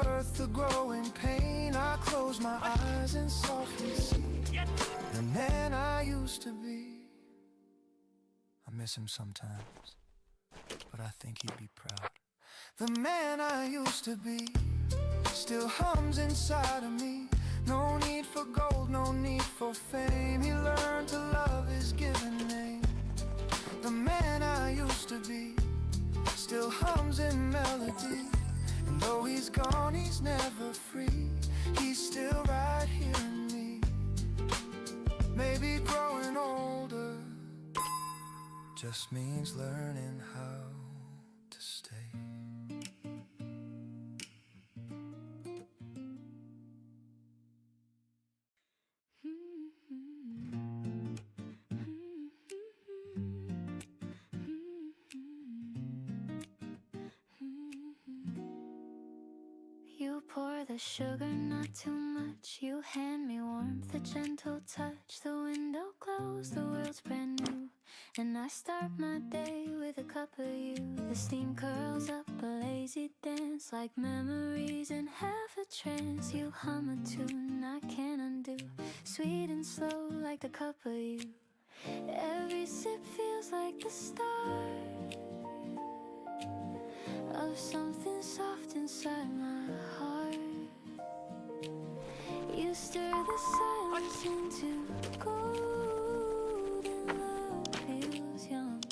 worth the growing pain. I close my eyes and softly see the man I used to be. I miss him sometimes, but I think he'd be proud. The man I used to be still hums inside of me. No need for gold, no need for fame. He learned to love his given name. The man I used to be still hums in melody. And though he's gone, he's never free. He's still right here in me. Maybe growing older just means learning how to stay. You pour the sugar, not too much. You hand me warmth, a gentle touch. The window closed, the world's brand new. And I start my day with a cup of you. The steam curls up, a lazy dance, like memories in half a trance. You hum a tune I can't undo, sweet and slow like the cup of you. Every sip feels like the start of something soft inside my heart. You stir the silence into gold, and love feels young,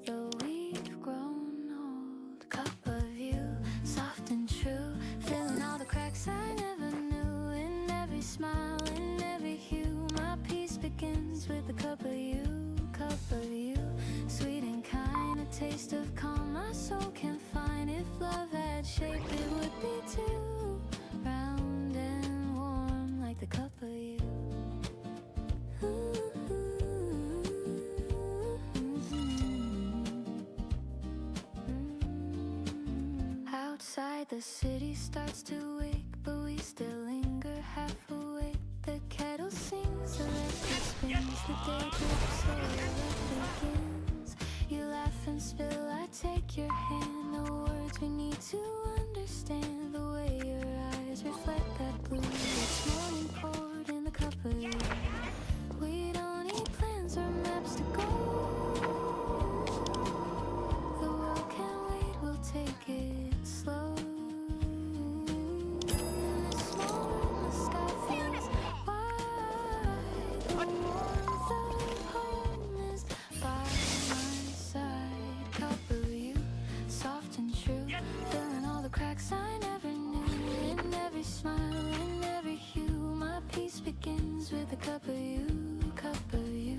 though we've grown old. Cup of you, soft and true, filling all the cracks I never knew. In every smile, in every hue, my peace begins with a cup of you. Cup of you, sweet and kind, a taste of calm my soul can find. If love had shape, it would be too round and warm like the cup of you. Outside the city starts to wake, but we still linger half awake. The kettle sings, the record spins, the day drips, so love begins. You laugh and spill, I take your hand. The words we need to understand. The way your eyes reflect that blue. It's morning poured in the cup of you. We don't need plans or maps to go. The world can't wait, we'll take it slow. In this moment, the sky feels wide. The warmth of home is by my side. Cup of you, soft and true, filling all the cracks I never knew. In every smile, in every hue, my peace begins with a cup of you. Cup of you,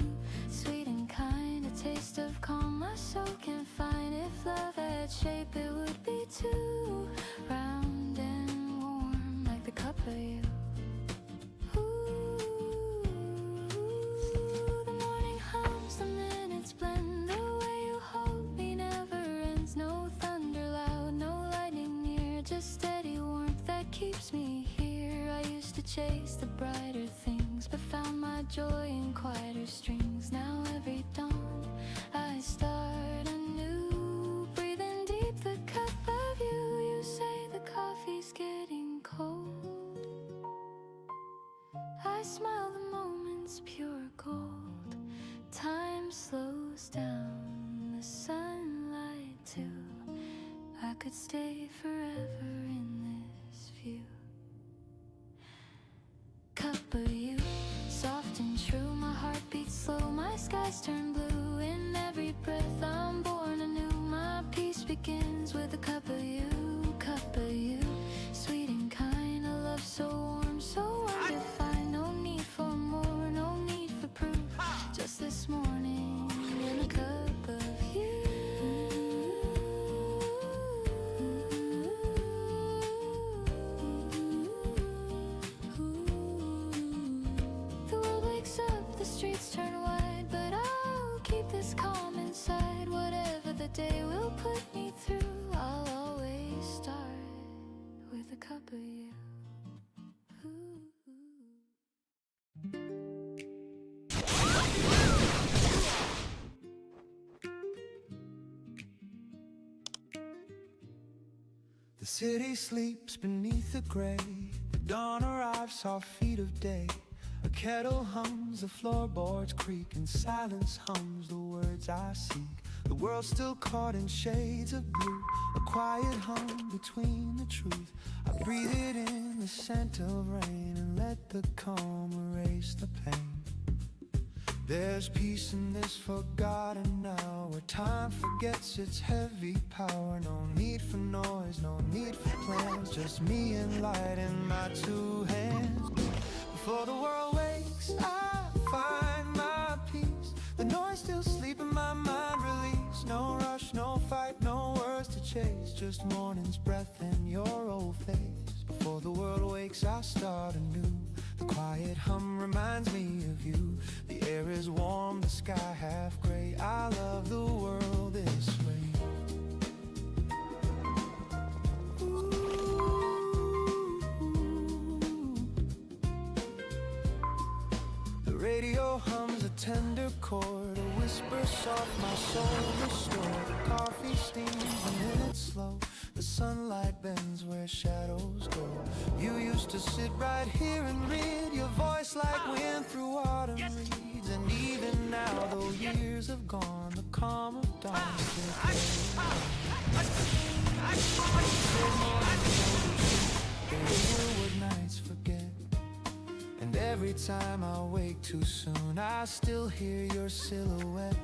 sweet and kind, a taste of calm my soul can find. If love had shape, it would be too round and warm like the cup of you. The morning hums, the minutes blend. The way you hold me never ends. No thunder loud, no lightning near, just steady warmth that keeps me here. I used to chase the brighter things, but found my joy in quieter strings. Now every dawn I start anew, breathing deep the cup of you. You say the coffee's getting cold. I smile, the moment's pure gold. Time slows down, the sunlight too. I could stay forever in this view. Cup of you, soft and true, my heart beats slow, my skies turn blue. In every breath I'm born anew, my peace begins with a cup of you. Cup of you, sweet and kind, a love so warm, so undefined. No need for more, no need for proof, just this morning in a cup of you. The world wakes up, the streets turn wide, but I'll keep this calm inside. Whatever the day will put me through, I'll always city sleeps beneath the gray. The dawn arrives, soft feet of day. A kettle hums, the floorboards creak, and silence hums the words I seek. The world's still caught in shades of blue, a quiet hum between the truth. I breathe it in, the scent of rain, and let the calm erase the pain. There's peace in this forgotten hour, where time forgets its heavy power. No need for noise, no need for plans, just me and light in my two hands. Before the world wakes, I find my peace. The noise still sleep in my mind, release. No rush, no fight, no words to chase, just morning's breath and your old face. Before the world wakes, I start anew. The quiet hum reminds me of you. The air is warm, the sky half gray. I love the world this way. Ooh. The radio hums a tender chord, a whisper soft, my soul restored. The coffee steams a minute slow. The sunlight bends where shadows go. You used to sit right here and read, your voice like wind through autumn reeds. And even now, though years have gone, the calm of dawn still what nights forget. And every time I wake too soon, I still hear your silhouette.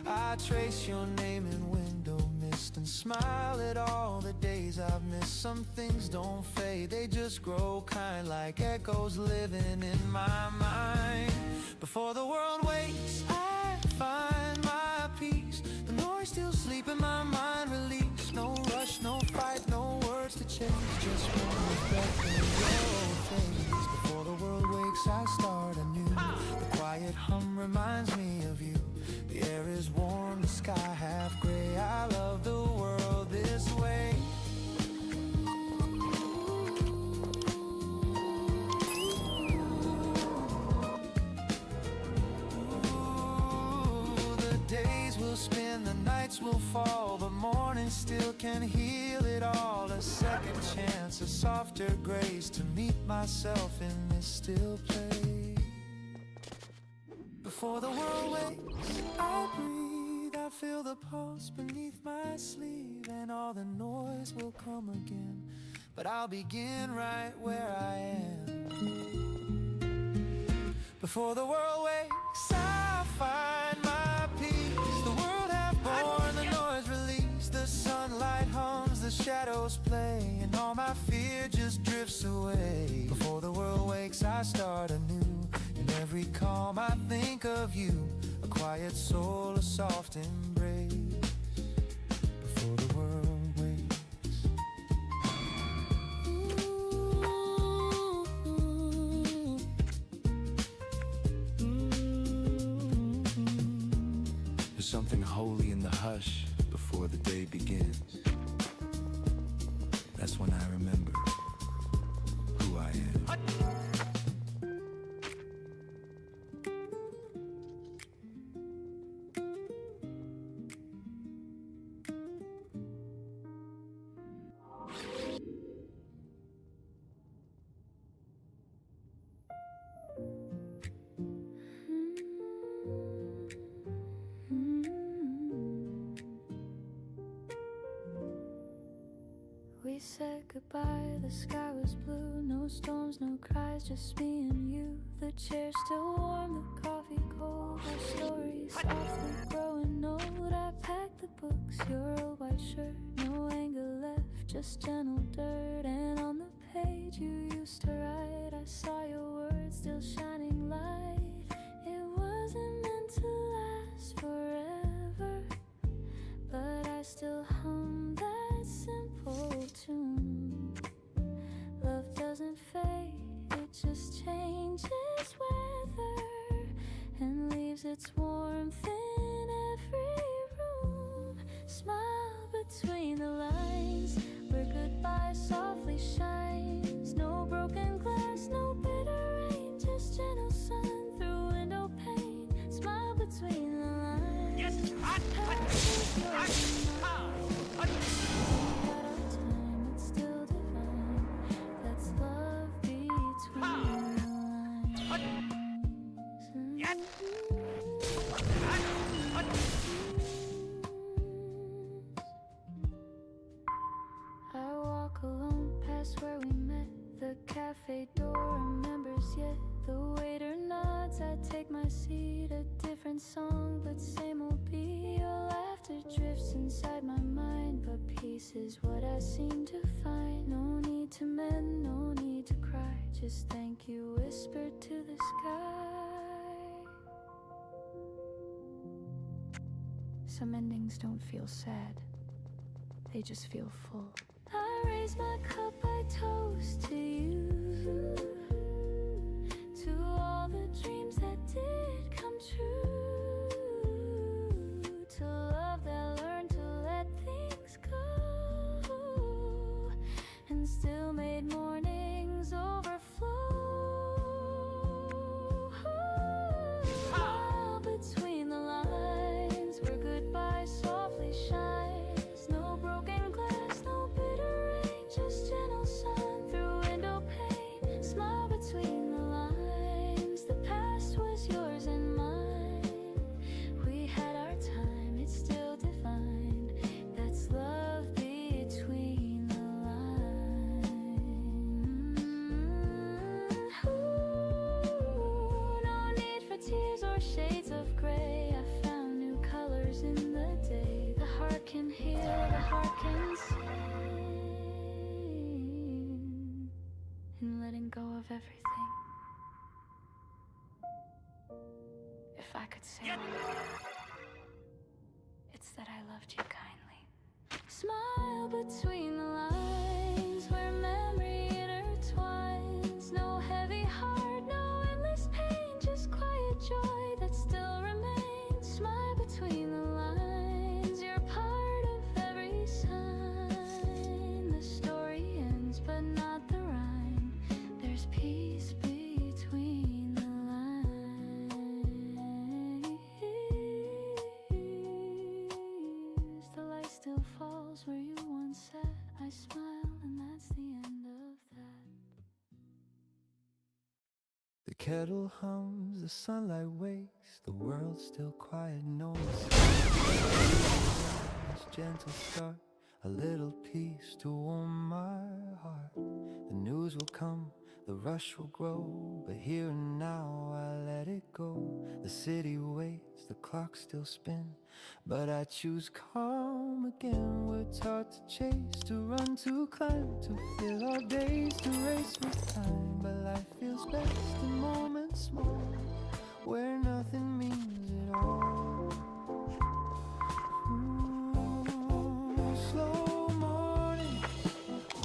I trace your name in window mist and smile at all the days I've missed. Some things don't fade, they just grow kind, like echoes living in my mind. Before the world wakes, I find my peace. The noise still sleep in my mind, release. No rush, no fight, no words to change, just one breath in your face. Before the world wakes, I start anew. The quiet hum reminds me of you. The air is warm, the sky half gray. I love the world this way. Ooh, the days will spin, the nights will fall, but morning still can heal it all. A second chance, a softer grace to meet myself in this still place. Before the world wakes, I breathe, I feel the pulse beneath my sleeve, and all the noise will come again, but I'll begin right where I am. Before the world wakes, I find my peace. The world hath born, the noise released, the sunlight hums, the shadows play, and all my fear just drifts away. Before the world wakes, I start anew. In every calm I think of you, a quiet soul, a soft embrace. Before the world wakes. There's something holy in the hush before the day begins. That's when I remember who I am. We said goodbye, the sky was blue. No storms, no cries, just me and you. The chair still warm, the coffee cold. Our story softly growing old. I packed the books, your old white shirt. No anger left, just gentle dirt. And on the page you used to write, I saw your words still shining light. It wasn't meant to last forever, but I still hum that simple tune. Love doesn't fade, it just changes weather and leaves its warmth in every room. Smile between the lines, where goodbye softly shines. No broken glass, no bitter rain, just gentle sun through window pane. Smile between the lines. Yes. Still walk alone past where we met. The cafe door remembers yet. The waiter nods, I take my seat. A different song, but same old beat. Your laughter drifts inside my mind, but peace is what I seem to find. No need to mend, no need to cry. Just thank you whispered to the sky. Some endings don't feel sad, they just feel full. I raise my cup, I toast to you, to all the dreams that did come true, to love that learned to let things go, and still made mornings overflow. Smile between the lines where goodbye softly shines. No broken glass, no bitter rain, just gentle sun through window pane. Smile between the lines. The past was yours and mine. We had our time, it's still defined. That's love between the lines. Ooh, no need for tears or shades of gray. I found new colors in the day. The heart can heal, the heart can sing. And letting go of everything. If I could say it's that I loved you kindly. Smile between the lines where memory intertwines. No heavy heart, no endless pain, just quiet joy that still remains. Smile between the lines, you're part of every sign. The story ends, but not the rhyme. There's peace between the lines. The light still falls where you once sat. I smile, and that's the end of that. The kettle hums, the sunlight wakes, the world's still quiet, no mistake. This gentle start, a little peace to warm my heart. The news will come, the rush will grow, but here and now I let it go. The city waits, the clock still spins, but I choose calm again. Words hard to chase, to run, to climb, to fill our days, to race with time. But life feels best in moments small, where nothing means it all. Slow morning,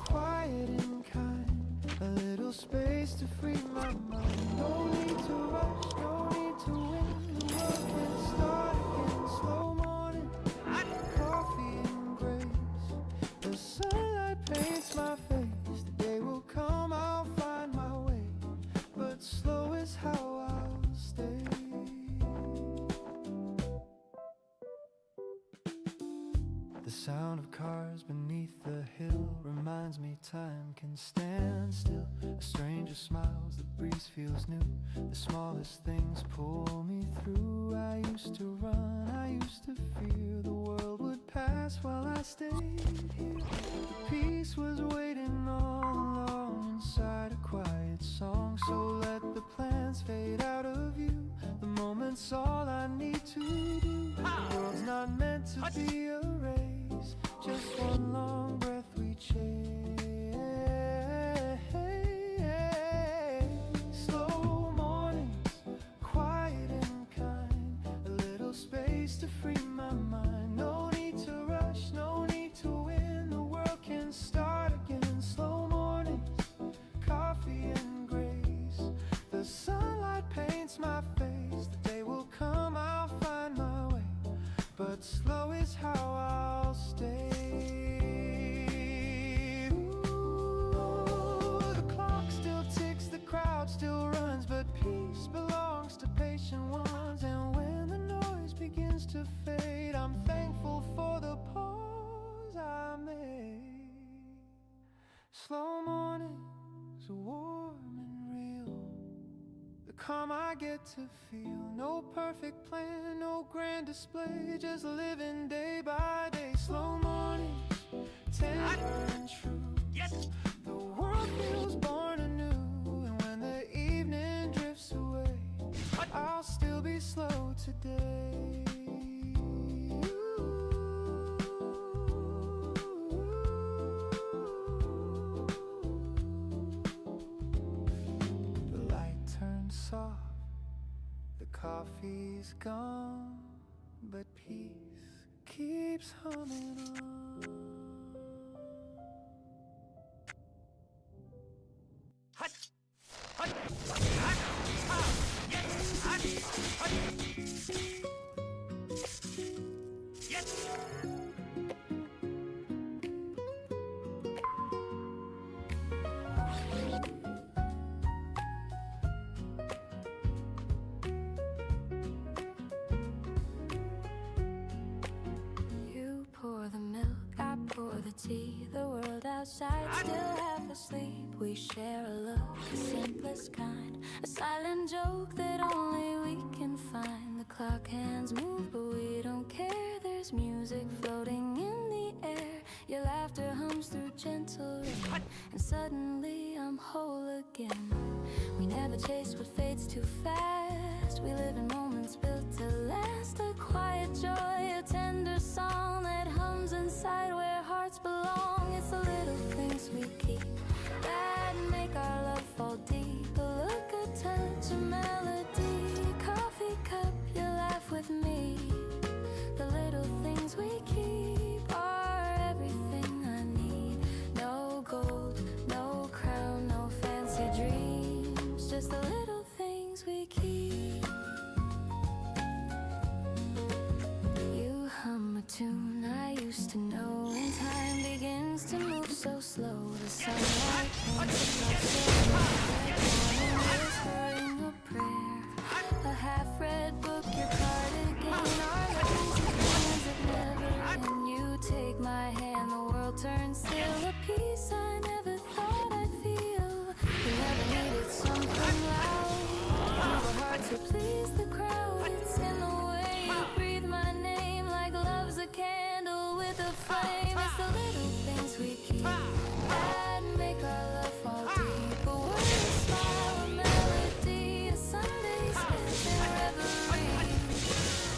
quiet and kind, a little space to free my mind. No need to rush, no need to win, the world can start again. Slow morning, coffee and grace, the sunlight paints my face. The day will come, I'll find my way, but slow is how I'll stay. The sound of cars beneath the hill reminds me time can stand still. A stranger smiles, the breeze feels new, the smallest things pull me through. I used to run, I used to fear the world would pass while I stayed here. The peace was waiting all along inside a quiet song. So let the plans fade out of view, the moment's all I need to do. The world's not meant to be a race, just one long breath we chase. Slow mornings, quiet and kind, a little space to free my mind. No need to rush, no need to win, the world can start again. Slow mornings, coffee and grace, the sunlight paints my face. The day will come, I'll find my way, but slow is how I'll stay. Ooh, the clock still ticks, the crowd still runs, but peace belongs to patient ones. And when the noise begins to fade, I'm thankful for the pause I made. Slow mornings are warm and real, the calm I get to feel. No perfect plan, no grand display, just living day by day. Slow mornings, tender and true, coffee's gone, but peace keeps humming on. You pour the milk, I pour the tea. The world outside still half asleep. We share a look, the simplest kind. A silent joke that only we can find. The clock hands move, but we don't care. There's music floating in the air. Your laughter hums through gentle rain, and suddenly I'm whole again. We never chase what fades too fast. We live in moments built to last. A quiet joy, a tender song that hums inside where hearts belong. It's the little things we keep that make our love fall deep. A look, a touch, a melody, coffee cup, you laugh with me. The little things we keep are everything I need. No gold, no crown, no fancy dreams, just the little things we keep. You hum a tune I used to know, and time begins to move so slow. The sunlight paints up so morning, whispering a prayer. A half-read book, your cardigan, our lazy plans that never end. You take my hand, the world turns still. A peace I never thought I'd feel. We never needed something loud. Our hearts would please the crowd. It's in the way you breathe my name, like love's a candle with a flame. It's the little things we keep that make our love fall deep. A word, a smile, a melody, a Sunday spent in reverie.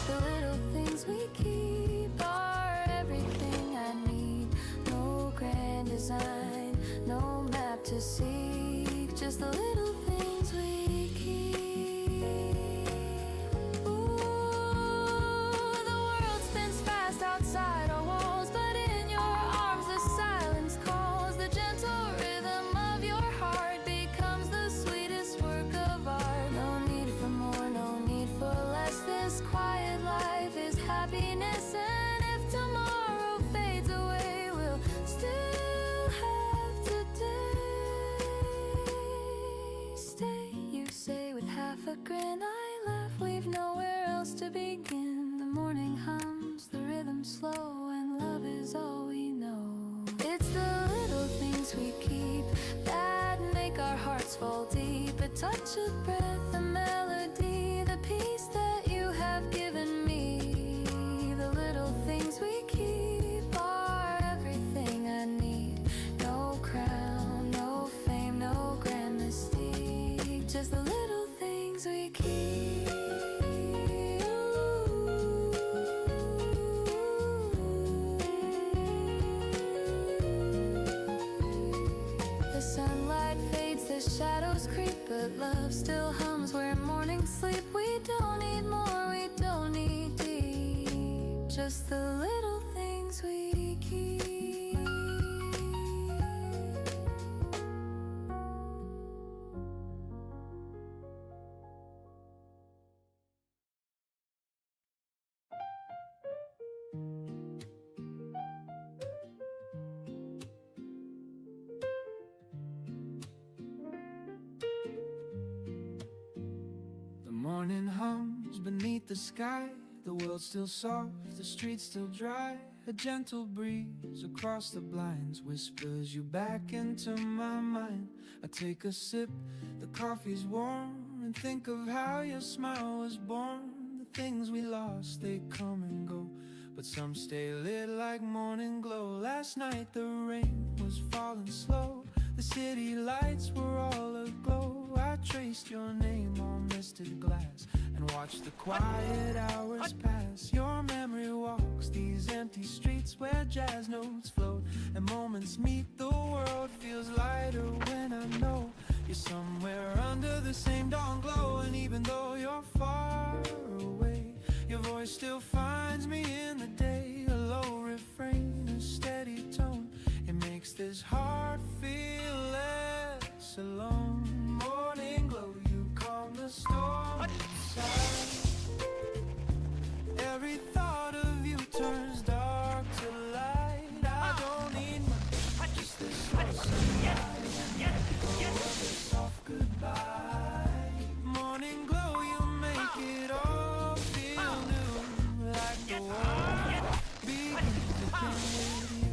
The little things we keep are everything I need. No grand design, no map to seek, just the little things we keep. Ooh, the world spins fast outside our walls, but in your arms the silence calls. The gentle rhythm of your heart becomes the sweetest work of art. No need for more, no need for less. This quiet life is happiness, and if tomorrow fades away, we'll still have today. Stay, you say with half a grin. I laugh, we've nowhere else to begin. The morning hums, the rhythm slow, and love is all we know. It's the little things we keep that make our hearts fall deep. A touch of breath, a melody, the peace that you have given me. The little things we keep are everything I need. No crown, no fame, no grand mystique, just the little things we keep. The sunlight fades, the shadows creep, but love still hums where mornings sleep. We don't need more, we don't need deep, just the little things we keep. The morning hums beneath the sky. The world's still soft, the streets still dry. A gentle breeze across the blinds whispers you back into my mind. I take a sip, the coffee's warm, and think of how your smile was born. The things we lost, they come and go, but some stay lit like morning glow. Last night the rain was falling slow. The city lights were all aglow. I traced your name on misted glass and watched the quiet hours pass. Your memory walks these empty streets where jazz notes float and moments meet. The world feels lighter when I know you're somewhere under the same dawn glow. And even though you're far nights alone. Morning glow, you calm the storm inside. Every thought of you turns dark to light. I don't need much, just this slow sunlight. A soft goodbye. Morning glow, you make it all feel new, like the world begins again with you.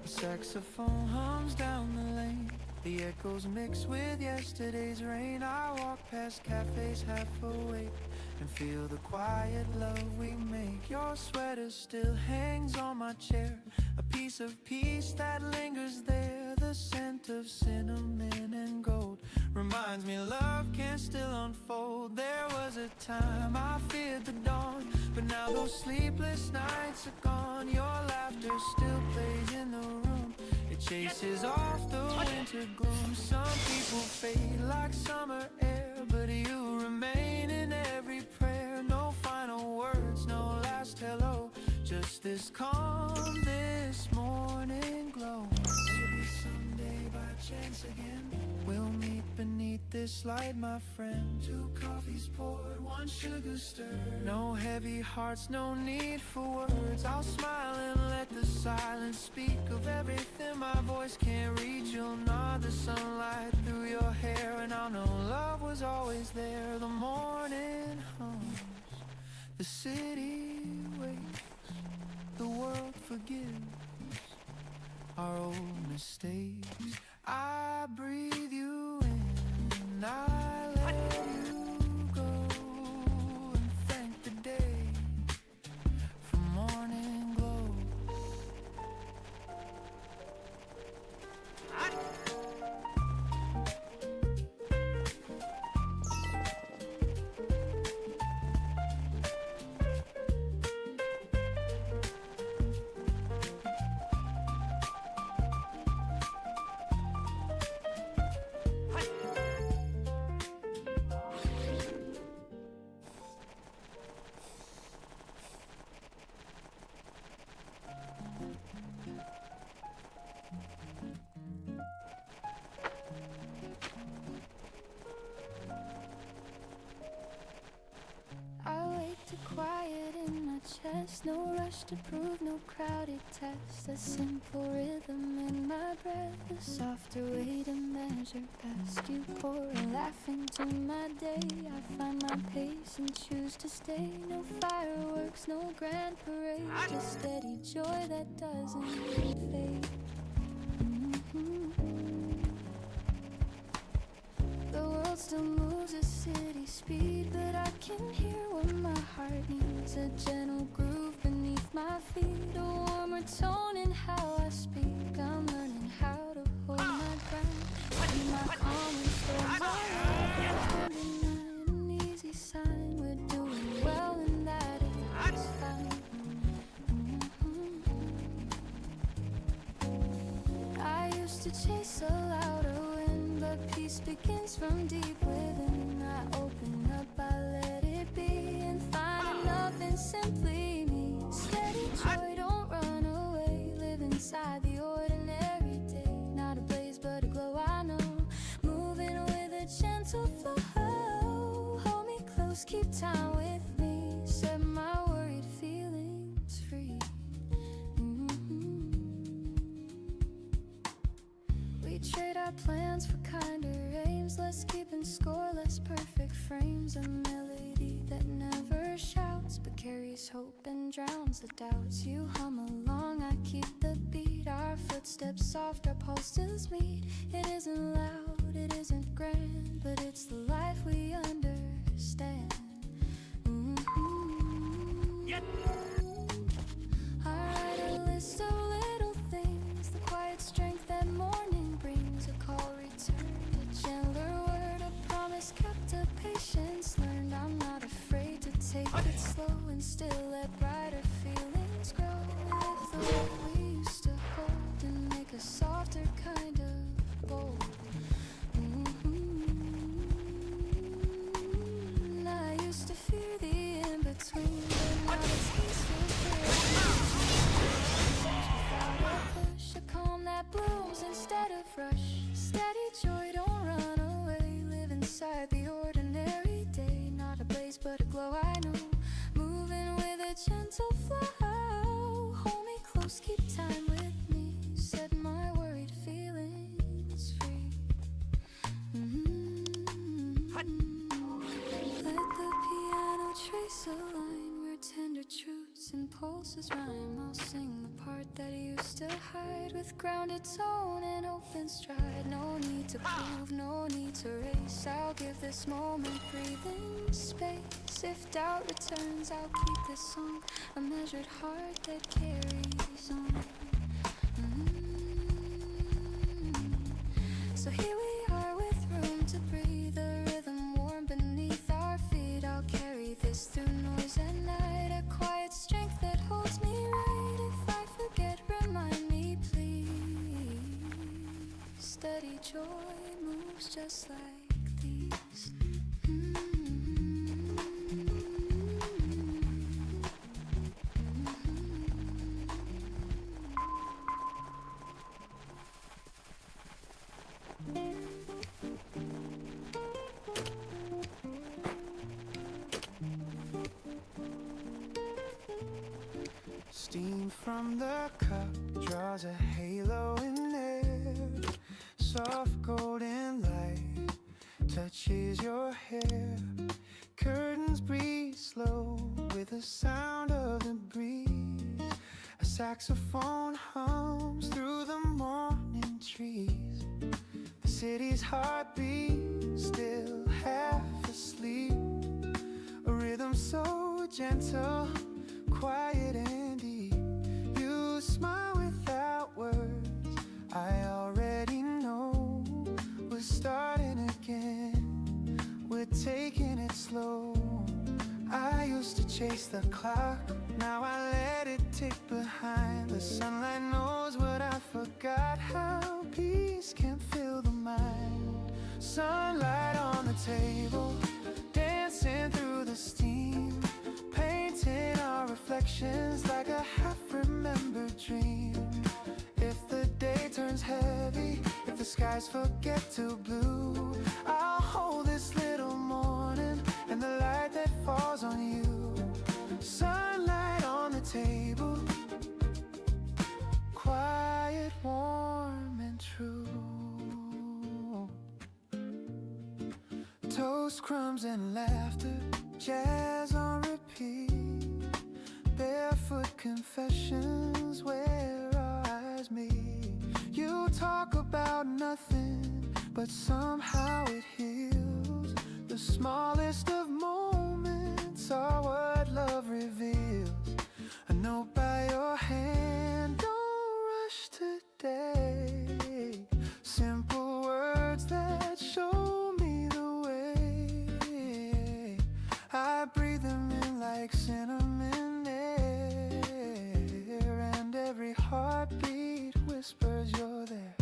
The saxophone hums down the lane. The echoes mix with yesterday's rain. I walk past cafes half awake and feel the quiet love we make. Your sweater still hangs on my chair, a piece of peace that lingers there. The scent of cinnamon and gold reminds me love can still unfold. There was a time I feared the dawn, but now those sleepless nights are gone. Your laughter still plays in the room, it chases off the winter gloom. Some people fade like summer air, but you remain in every prayer. No final words, no last hello, just this calm, this morning glow. Maybe someday by chance again we'll meet beneath this light, my friend. 2 coffees poured, 1 sugar stirred. No heavy hearts, no need for words. I'll smile and let the silence speak of everything my voice can't reach. You'll nod the sunlight through your hair, and I'll know love was always there. The morning hums, the city waits, the world forgives our old mistakes. I breathe you in, I let you go, and thank the day for morning glow. Quiet in my chest, no rush to prove, no crowded test. A simple rhythm in my breath, a softer way to measure past. You pour a laugh into my day, I find my pace and choose to stay. No fireworks, no grand parade, just steady joy that doesn't fade. The world still moves at city speed, but I can hear what my heart needs. A gentle groove beneath my feet, a warmer tone in how I speak. I'm learning how to hold my ground, be my calm and store my love. An easy sign we're doing well, and that is fine. I used to chase a louder wind, but peace begins from deep within. I open up, I let it be, and find enough in simply me. Steady joy, don't run away. Live inside the ordinary day. Not a blaze, but a glow I know. Moving with a gentle flow. Hold me close, keep time with me. Set my worried feelings free. We trade our plans for kinder aims, less keeping score, less perfect frames. A melody that never shouts, but carries hope and drowns the doubts. You hum along, I keep the beat. Our footsteps soft, our pulses meet. It isn't loud, it isn't grand, but it's the life we understand. I write a list of little things, the quiet strength that morning brings. A call returned, a gentler word, a promise kept, a patience learned. I'm not afraid to take it slow and still let brighter feelings grow. Lift the weight we used to hold and make a softer kind of bold. I used to fear the in-between, but now this peace feels clear. Without a push, a calm that blooms instead of rush. else's rhyme. I'll sing the part that used to hide with grounded tone and open stride. No need to prove, no need to race. I'll give this moment breathing space. If doubt returns, I'll keep this song a measured heart that carries on. So here we are with room to breathe, a rhythm warm beneath our feet. I'll carry this through noise and night, a quiet strength that holds me right. If I forget, remind me please. Steady joy moves just like these. Steam from the cup draws a halo in air. Soft golden light touches your hair. Curtains breathe slow with the sound of the breeze. A saxophone hums through the morning trees. The city's heartbeat still half asleep. A rhythm so gentle, quiet and deep. You smile without words, I already know. We're starting again, we're taking it slow. I used to chase the clock, now I let it tick behind. The sunlight knows what I forgot, how peace can fill the mind. Sunlight on the table, dancing through the steam, painting our reflections like a half-remembered dream. If the day turns heavy, if the skies forget to blue, I'll hold this little morning and the light that falls on you. Sunlight on the table, quiet, warm and true. Toast, crumbs and laughter, jazz on repeat. Barefoot confessions where our eyes meet. You talk about nothing, but somehow it heals. The smallest of moments are what love reveals. A note by your hand, don't rush today. Simple words that show me the way. I breathe them in like cinnamon air, and every heartbeat whispers you're there.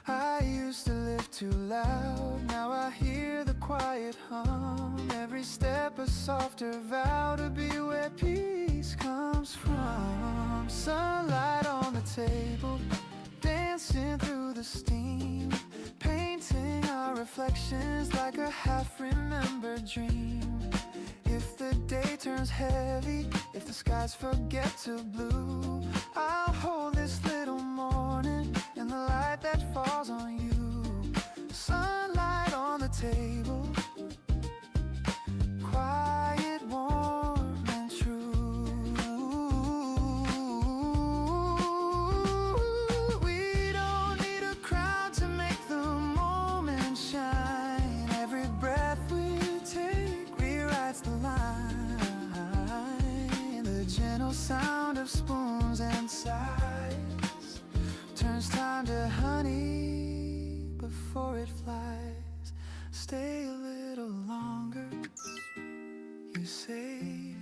I used to live too loud, now I hear the quiet hum. Every step a softer vow to be where peace comes from. Sunlight on the table, dancing through the steam, painting our reflections like a half-remembered dream. If the day turns heavy, if the skies forget to blue, I'll hold this little morning and the light that falls on you. Sunlight on the table, quiet, warm and true. We don't need a crowd to make the moment shine. Every breath we take rewrites the line. The gentle sound of spoons and sighs turns time to honey before it flies. Stay a little longer, you say.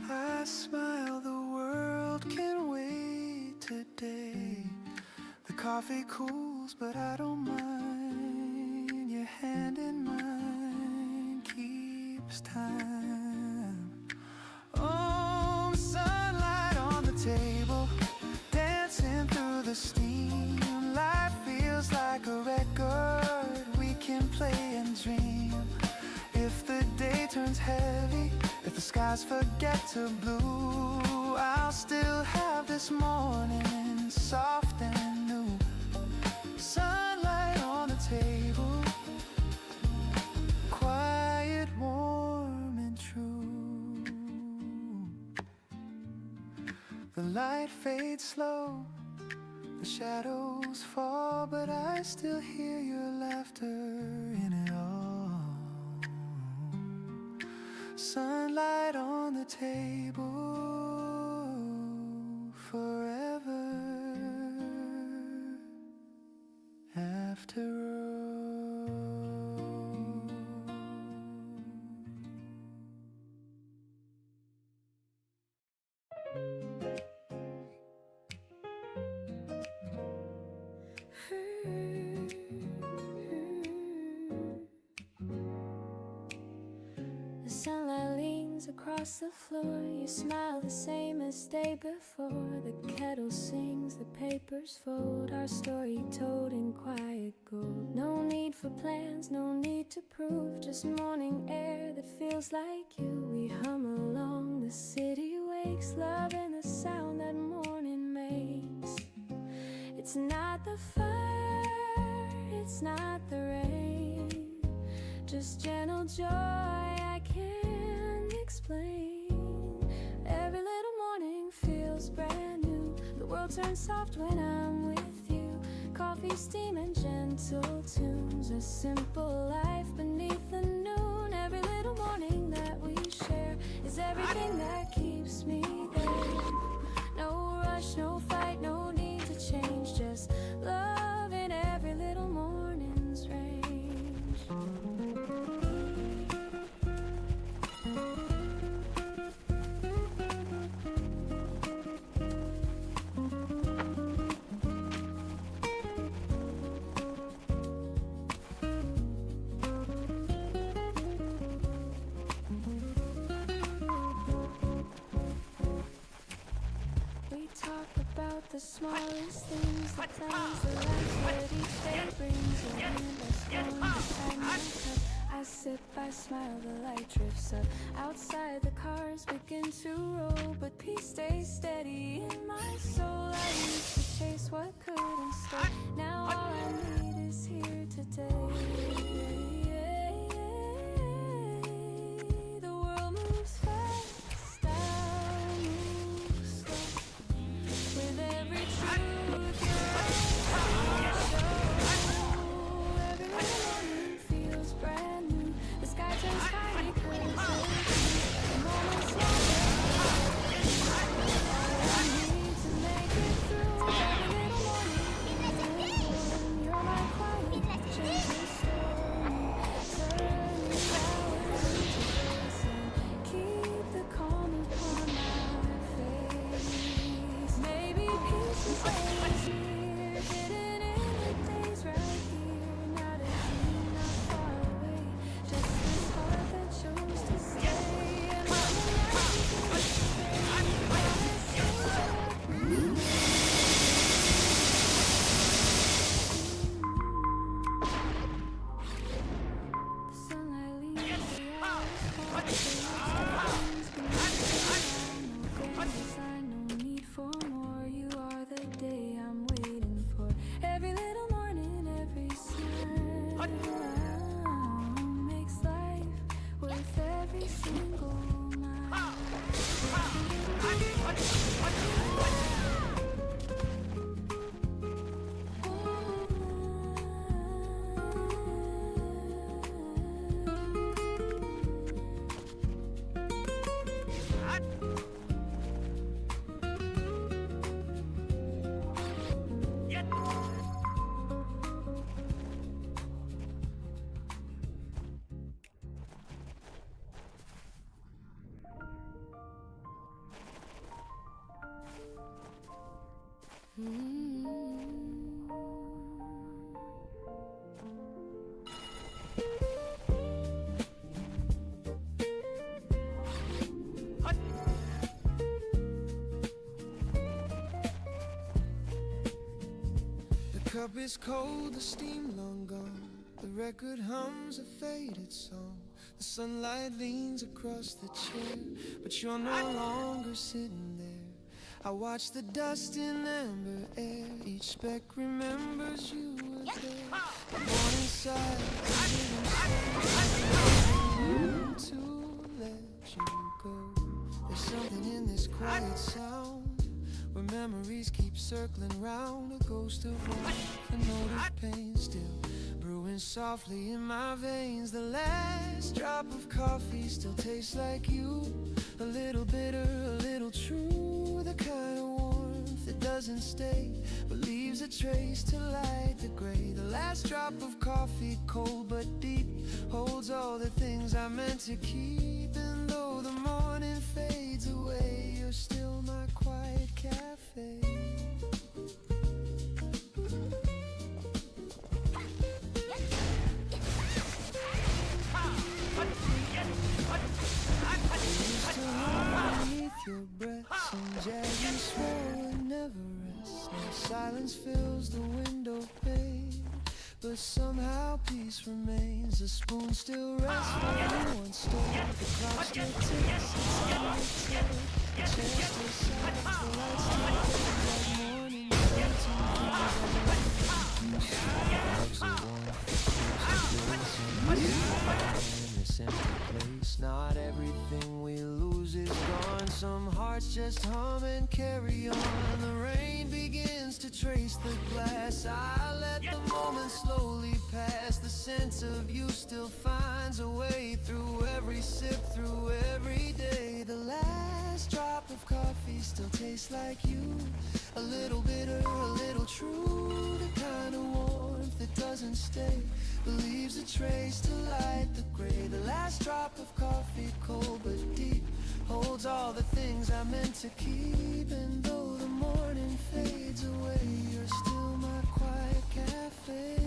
I smile, the world can wait today. The coffee cools, but I don't mind. Your hand in mine keeps time. Oh, sunlight on the table, dancing through the steam. Life feels like a record we can play and dream. If the day turns heavy, if the skies forget to blue, I'll still have this morning soft and new. Sunlight on the table, quiet, warm and true. light fades slow, the shadows fall, but I still hear your laughter in it all. Sunlight on the table forever after all. The sunlight leans across the floor. You smile the same as day before. The kettle sings, the papers fold. Our story told in quiet gold. No need for plans, no need to prove. Just morning air that feels like you. We hum along, the city wakes. Love in the sound that morning makes. It's not the fire, it's not the rain, just gentle joy I can't explain. Every little morning feels brand new. The world turns soft when I'm with you. Coffee, steam, and gentle tunes. A simple life beneath the noon. Every little morning that we share is everything that keeps me there. No rush, no fight, no need to change. Just love in every little morning's range. We talk about the smallest things, the plans, the lives that each day brings. Your hand that's warm beside my cup. I sip, I smile, the light drifts up. Outside the cars begin to roll, but peace stays steady in my soul. I used to chase what couldn't stay. Now all I need is here today. The world moves fast, I move slow. With every truth you're show. Every morning feels brand new. The sky turns tiny 'cause the moment's all I need to make it through. Every little morning, you're my quiet, gentle storm. Turn the hours into days and keep the calm upon my face. Maybe peace is always here, hidden in the days right here. Not a dream, not far away, just this heart that chose to stay. And when the night begins to fade, the sunlight leaves the hours fall. No grand design, no need for more. You are the day I'm waiting for. Every little morning, every sound makes life worth every single mile. The cup is cold, the steam long gone. The record hums a faded song. The sunlight leans across the chair, but you're no longer sitting there. I watch the dust in amber air. Each speck remembers you were there. The morning side to let you go. There's something in this quiet sound. circling round, a ghost of warmth, a note of pain still brewing softly in my veins. The last drop of coffee still tastes like you, a little bitter, a little true, the kind of warmth that doesn't stay but leaves a trace to light the gray. The last drop of coffee, cold but deep, holds all the things I meant to keep. And though the morning fades away, you're still my quiet cafe. Underneath your breath, some jazz you swore would never rest. Now silence fills the window pane, but somehow peace remains. The spoon still rests where you once stood. The clock still ticks, it's on the tick. The chair still sighs, the lights still fade like morning fades and dreams in this empty place. Not everything we lose is gone. Some hearts just hum and carry on. The rain begins to trace the glass. I let the moment slowly pass. The sense of you still finds a way through every sip, through every day. The last drop of coffee still tastes like you, a little bitter, a little true, the kind of warmth that doesn't stay but leaves a trace to light the gray. The last drop of coffee, cold but deep, holds all the things I meant to keep. And though the morning fades away, you're still my quiet cafe.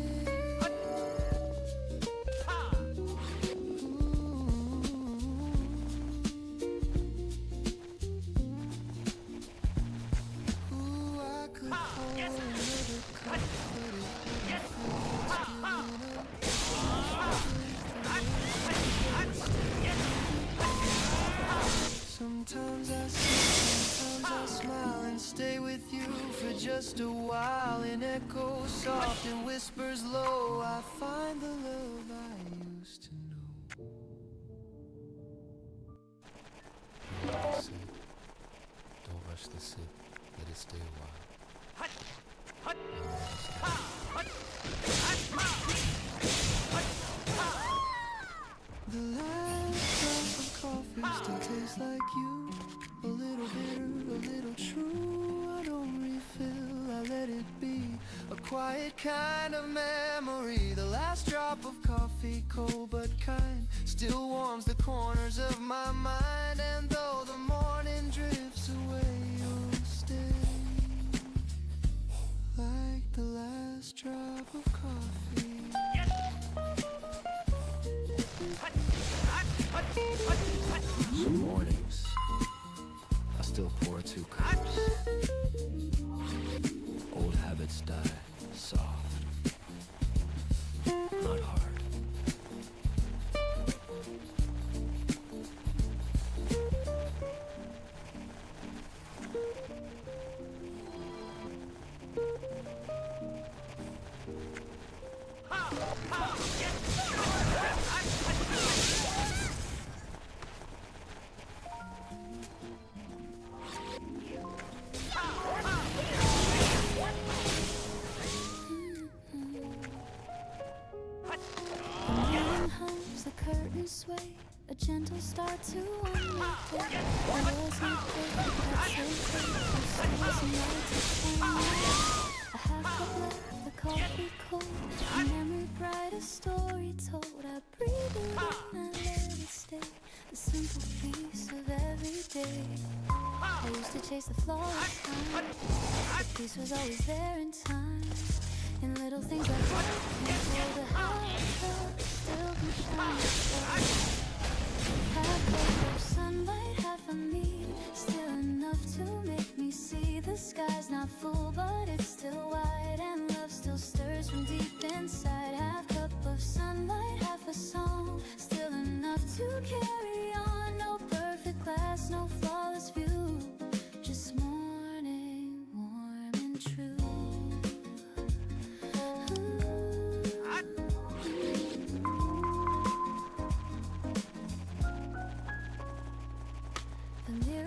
Ooh, I could pour another cup, but it wouldn't sometimes I sit, sometimes I smile and stay with you for just a while. In echoes soft and whispers low, I find the love I used to know. Let it sit. Don't rush the sip. Let it stay a while. The last drop of coffee still tastes like you, a little bitter, a little true. I don't refill, I let it be a quiet kind of memory. The last drop of coffee, cold but kind, still warms the corners of my mind. And though the morning drifts away, you'll stay like the last drop of coffee. Some mornings, I still pour 2 cups. Old habits die soft, not hard. The curtains sway, a gentle start to unlock it. I was not perfect, that's okay. I was not a half cup left, the coffee cold, a memory bright, a story told. I breathe it in and let it stay, the simple piece of every day. I used to chase the flawless time, the peace was always there in time. In little things like heart control, the half still can shine. Half of sunlight, half of me, still enough to make me see. The sky's not full, but it's still wide, and love still stirs from deep inside. Half cup of sunlight, half a song, still enough to carry on. No perfect glass, no flawless view, just morning warm and true.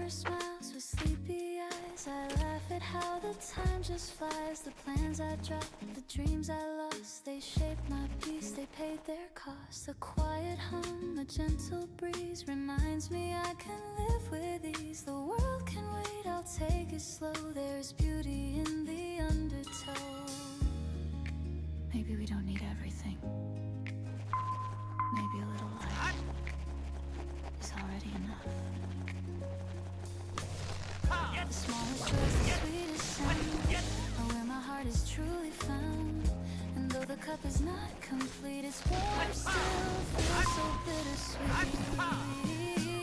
Smiles with sleepy eyes. I laugh at how the time just flies. The plans I dropped, the dreams I lost, they shaped my peace, they paid their cost. A quiet hum, a gentle breeze reminds me I can live with ease. The world can wait, I'll take it slow. There's beauty in the undertow. Maybe we don't need everything. Maybe a little light is already enough. The smallest joys, the sweetest sound, are where my heart is truly found. And though the cup is not complete, it's warm still, feels so bittersweet.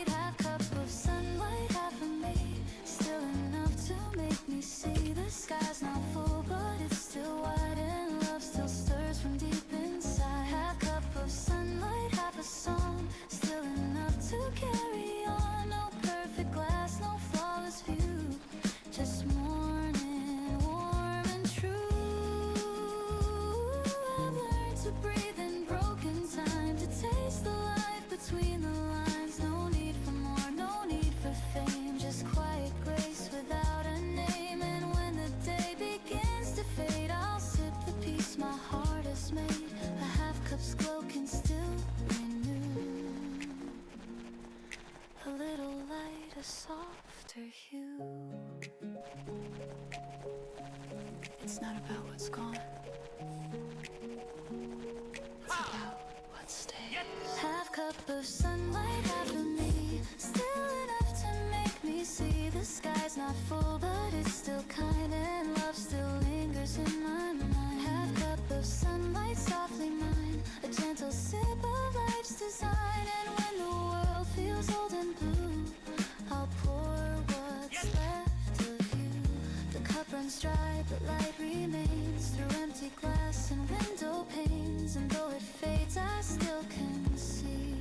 Half cup of sunlight, half of me, still enough to make me see. The sky's not full, but it's still wide, and love still stirs from deep inside. Half cup of sunlight, half a song, still enough to carry on. No perfect glass, no flawless view, just morning, warm and true. I've learned to breathe in broken time, to taste the life between the lines. No need for more, no need for fame, just quiet grace without a name. And when the day begins to fade, I'll sip the peace my heart has made. A half cup's glow can still renew. A little light, a softer hue. It's not about what's gone, it's about what stays. Half cup of sunlight, half of me, still enough to make me see. The sky's not full, but it's still kind, and love still lingers in my mind. Half cup of sunlight, softly mine, a gentle sip of life's design. And when the world feels old and blue, I'll pour what's left of you. The cup runs dry, but light remains through empty glass and window panes. And though it fades, I still can see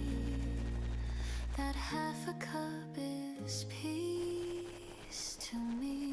that half a cup is peace to me.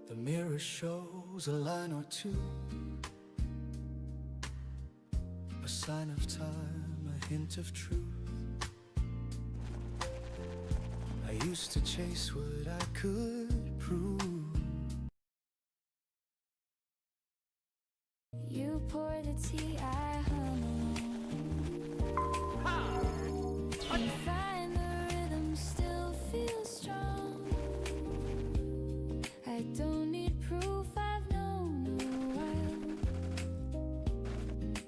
The mirror shows a line or two, a sign of time, a hint of truth. I used to chase what I could prove. You pour the tea, I hum along. You find the rhythm still feels strong. I don't need proof, I've known a while.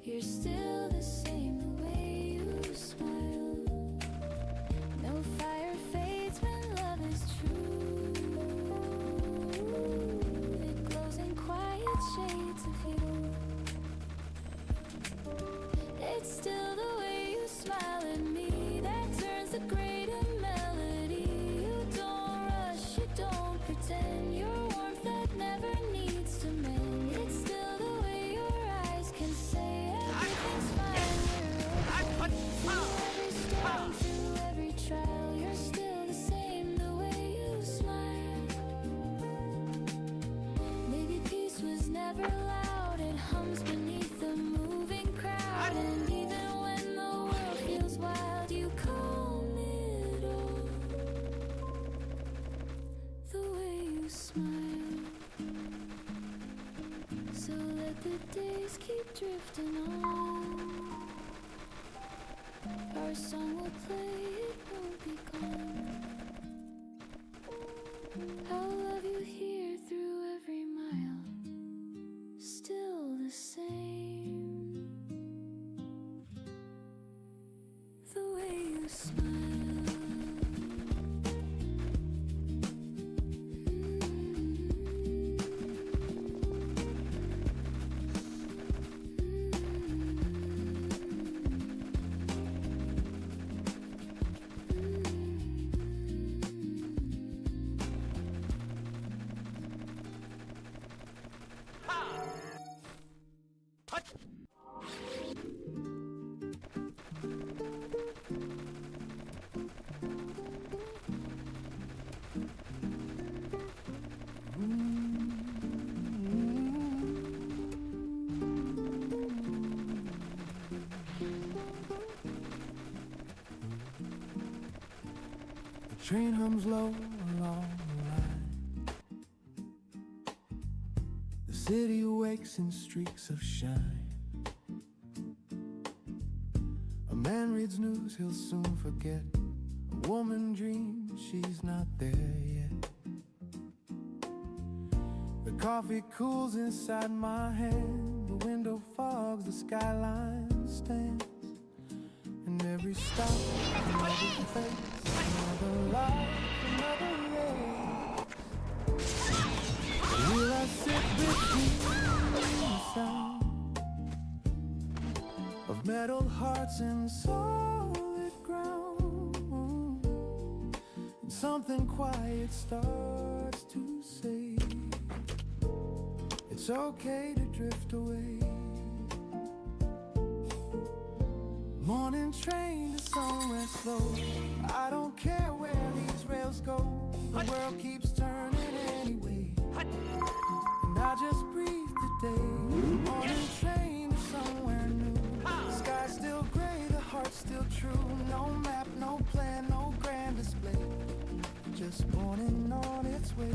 You're still the same, the way you smile. No fire fades when love is true. It glows in quiet shades of you. It's still the way you smile at me that turns the greater melody. You don't rush, you don't pretend. Your warmth that never needs to mend. It's still the way your eyes can say everything's fine. We're okay. Through every storm, through every trial, you're still the same, the way you smile. Maybe peace was never loud, it hums beneath the moving crowd. And even when the world feels wild, you calm it all. The way you smile. So let the days keep drifting on. Our song will play, it won't be gone. I'll love you here through every mile. Still the same. The way you smile. Train hums low along the line. The city awakes in streaks of shine. A man reads news he'll soon forget. A woman dreams she's not there yet. The coffee cools inside my hand. The window fogs, the skyline stands. And every stop, another face, another life, another race. Here I sit between the sound of metal hearts and solid ground. And something quiet starts to say, it's okay to drift away. Morning train to somewhere slow. I don't care where these rails go. The world keeps turning anyway. And I just breathe today. Morning train to somewhere new. The sky's still gray, the heart's still true. No map, no plan, no grand display. Just morning on its way.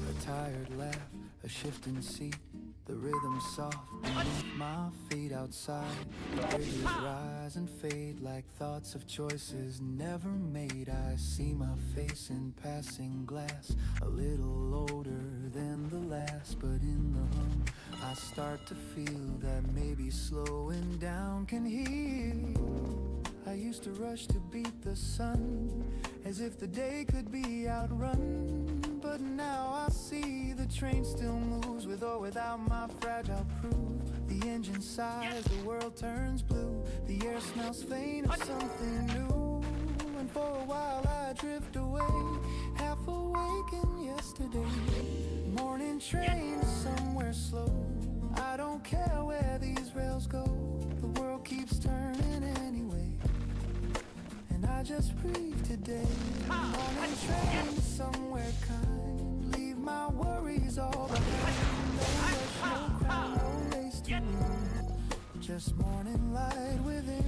A tired laugh, a shifting seat. The rhythm soft beneath my feet outside. The bridges rise and fade like thoughts of choices never made. I see my face in passing glass, a little older than the last. But in the hum, I start to feel that maybe slowing down can heal. I used to rush to beat the sun, as if the day could be outrun. But now I see the train still moves, with or without my fragile crew. The engine sighs, the world turns blue. The air smells faint of something new. And for a while I drift away, half awake in yesterday. Morning train somewhere slow. I don't care where these rails go. The world keeps turning anyway. And I just breathe today. Morning train somewhere kind. Leave my worries all behind. No rush, no crowd, no race to win. Just morning light within.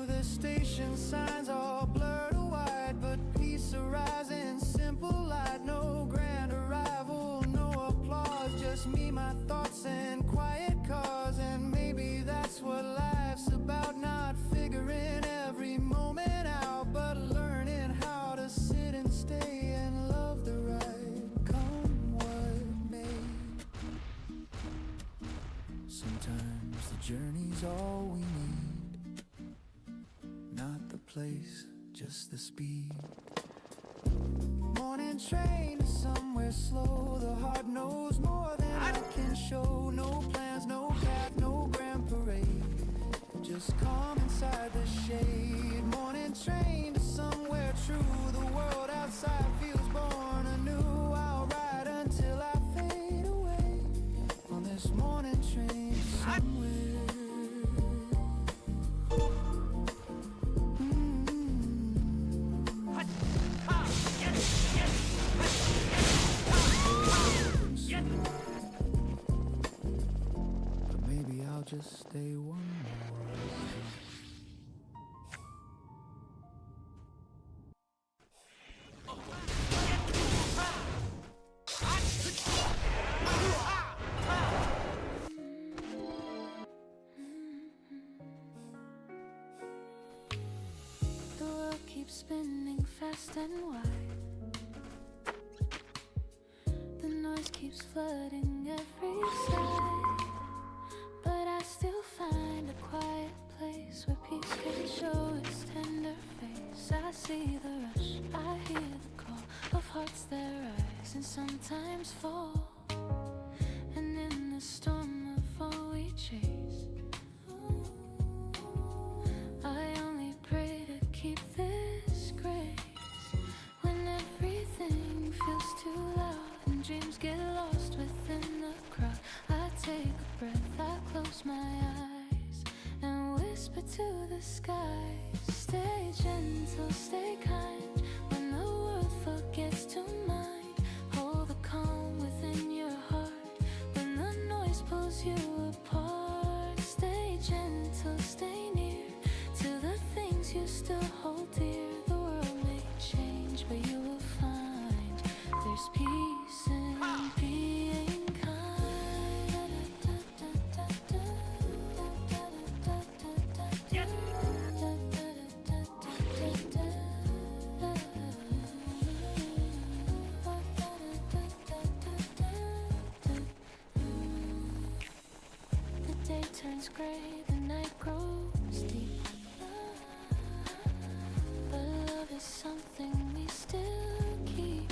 The station signs all blurred wide, but peace arising, simple light, no grand arrival, no applause, just me, my thoughts, and quiet cause. And maybe that's what life's about, not figuring every moment out, but learning how to sit and stay and love the ride, come what may. Sometimes the journey's all we need, not the place, just the speed. Morning train to somewhere slow. The heart knows more than I can show. No plans, no path, no grand parade. Just calm inside the shade. Morning train to somewhere true. The world outside feels born anew. I'll ride until I fade away on this morning train somewhere. But maybe I'll just stay one more. The world keeps spinning fast and wide. The noise keeps flooding every side, but I still find a quiet place where peace can show its tender face. I see the rush, I hear the call of hearts that rise and sometimes fall. And in the storm of all we chase, I only pray to keep this grace. When everything feels too loud and dreams get lost within the crowd, I take a breath, I close my eyes and whisper to the skies. Stay gentle, stay kind when the world forgets to mind. Hold the calm you still hold dear. The world may change, but you will find there's peace in being kind. The day turns gray, the night grows deep. But love is something we still keep.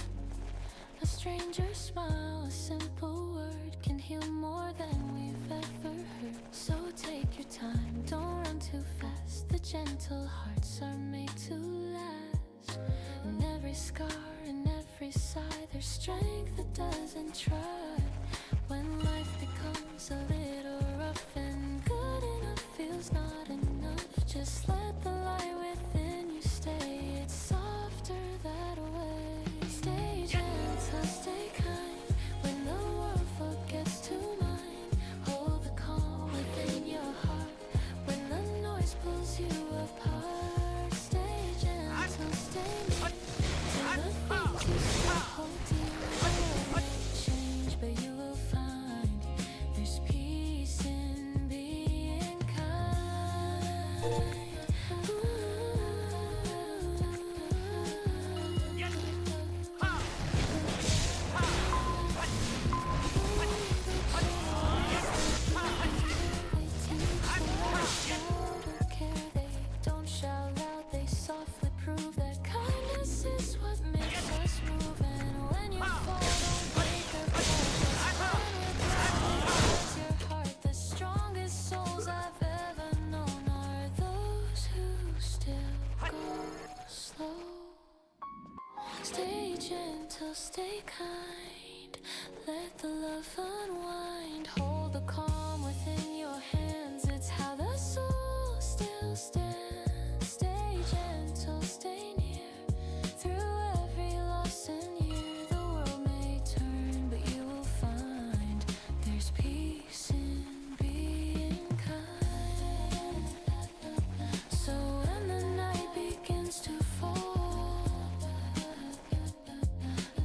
A stranger's smile, a simple word can heal more than we've ever heard. So take your time, don't run too fast. The gentle hearts are made to last. In every scar, in every sigh, there's strength that doesn't try. When life becomes a little rough and good enough feels not enough, just let the light within you stay. It's softer that way. Stay gentle, stay kind. When the world forgets to mind, hold the calm within your heart. When the noise pulls you apart, stay gentle, stay near. Till the things you still hold dear. The world may change, but you will find there's peace in being kind. They don't shout loud, they softly prove that kindness is what makes us move. And when you fall, don't break apart, just run with your heart. The strongest souls I've ever known are those who still go slow. Stay gentle, stay kind. Let the love unwind. Hold the calm within your hands. It's how the soul still stands. Stay gentle, stay near. Through every loss and year, the world may turn, but you will find there's peace in being kind. So when the night begins to fall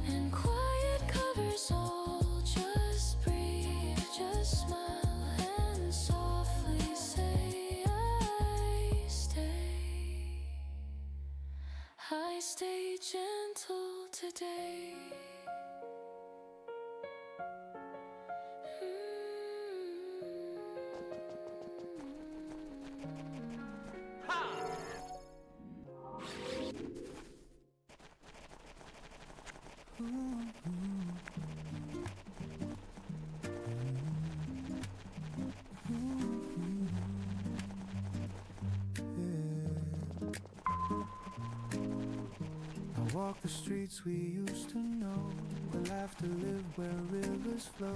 and quiet covers all, just breathe, just smile and softly say, I stay gentle today. I walk the streets we used to know, where laughter lived, where rivers flow.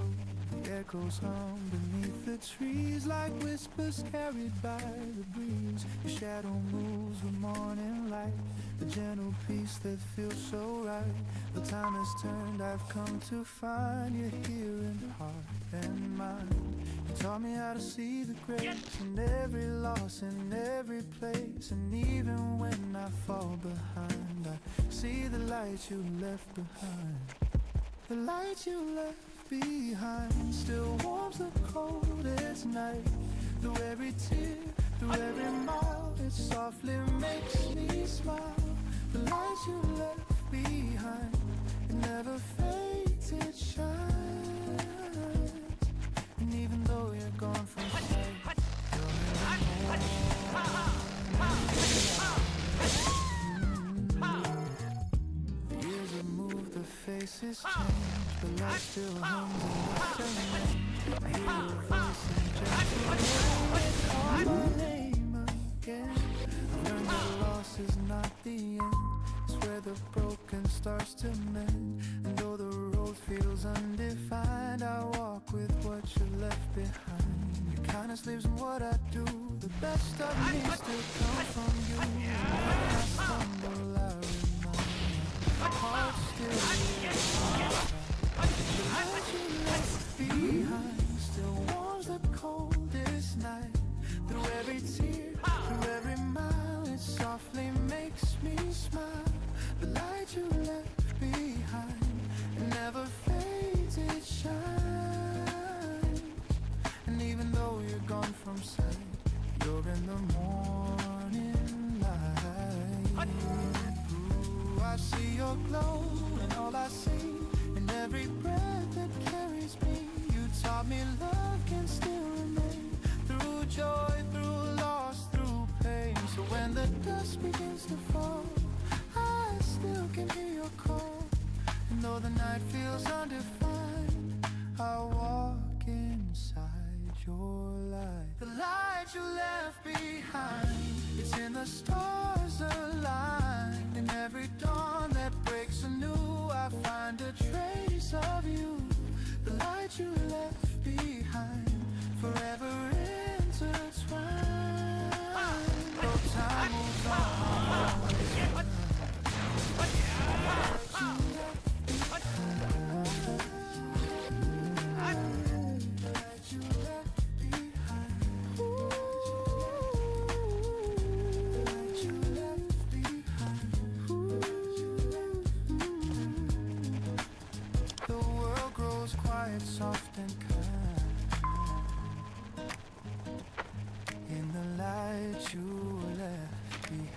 The echoes hum beneath the trees like whispers carried by the breeze. Your shadow moves with morning light, the gentle peace that feels so right. The time has turned, I've come to find you here in heart and mind. You taught me how to see the grace in every loss, in every place. And even when I fall behind, I see the light you left behind. The light you left behind still warms the coldest night. Through every tear, through every mile, it softly makes me smile. The light you left behind, it never fades, it shines. And even though you're gone from sight, you're in the years have moved, the faces change, but life still hums in the same range. I hear your voice in gentle ways, call my name again. I learned that loss is not the end, it's where the broken starts to mend. And though the road feels undefined, I walk with what you left behind. Your kindness lives in what I do, the best of me still comes from you. And when I stumble, I remind my heart still beats. The light you left behind still warms the coldest night. Through every tear, through every mile, it's soft I see your glow and all I see in every breath that carries me. You taught me love can still remain through joy, through loss, through pain. So when the dust begins to fall, I still can hear your call. And though the night feels undefined, I walk inside your light. The light you left behind, it's in the stars aligned. In every dawn that breaks anew, I find a trace of you. The light you left behind, forever intertwined. Though time moves on, the world grows quiet, soft and kind in the light you left behind.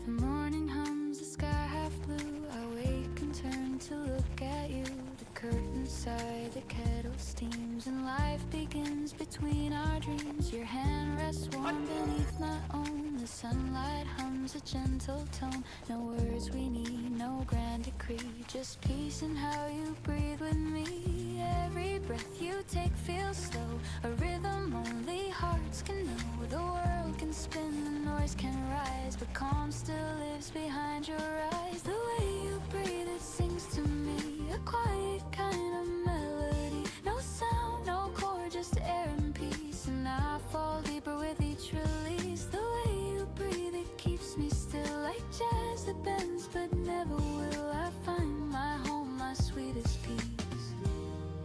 The morning hums, the sky half blue. I wake and turn to look at you. The curtains sigh, the kettle steams, and life begins between our dreams. Your hand rests warm beneath my own. The sunlight hums a gentle tone. No words we need, no grand decree, just peace in how you breathe with me. Every breath you take feels slow, a rhythm only hearts can know. The world can spin, the noise can rise, but calm still lives behind your eyes. The way you breathe, it sings to me, a quiet kind of melody. No sound, no chord, just air and peace. And I fall deeper with each release. The way you breathe, it keeps me still, like jazz that bends but never will. I find my home, my sweetest peace,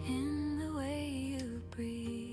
in the way you breathe.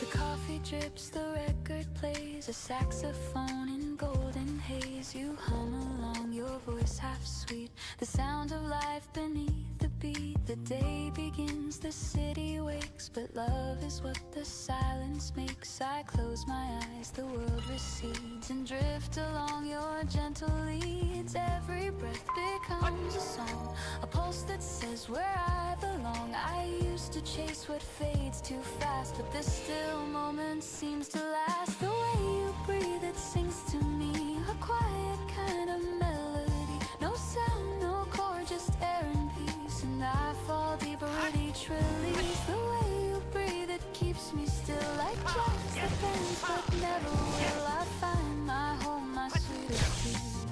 The coffee drips, the record plays, a saxophone in golden haze. You hum along, your voice half sweet, the sound of life beneath the beat. The day begins, the city wakes, but love is what the silence makes. I close my eyes, the world recedes, and drift along your gentle leads. Every breath becomes a song, a pulse that says where I belong. I used to chase what fades too fast, but this still moment seems to last. The way you breathe, it sings to me, a quiet kind of melody. No sound, no chord, just air and peace. And I fall deeper with each release. The way you breathe, it keeps me still, like jazz that bends but never will. I find my home, my sweetest peace,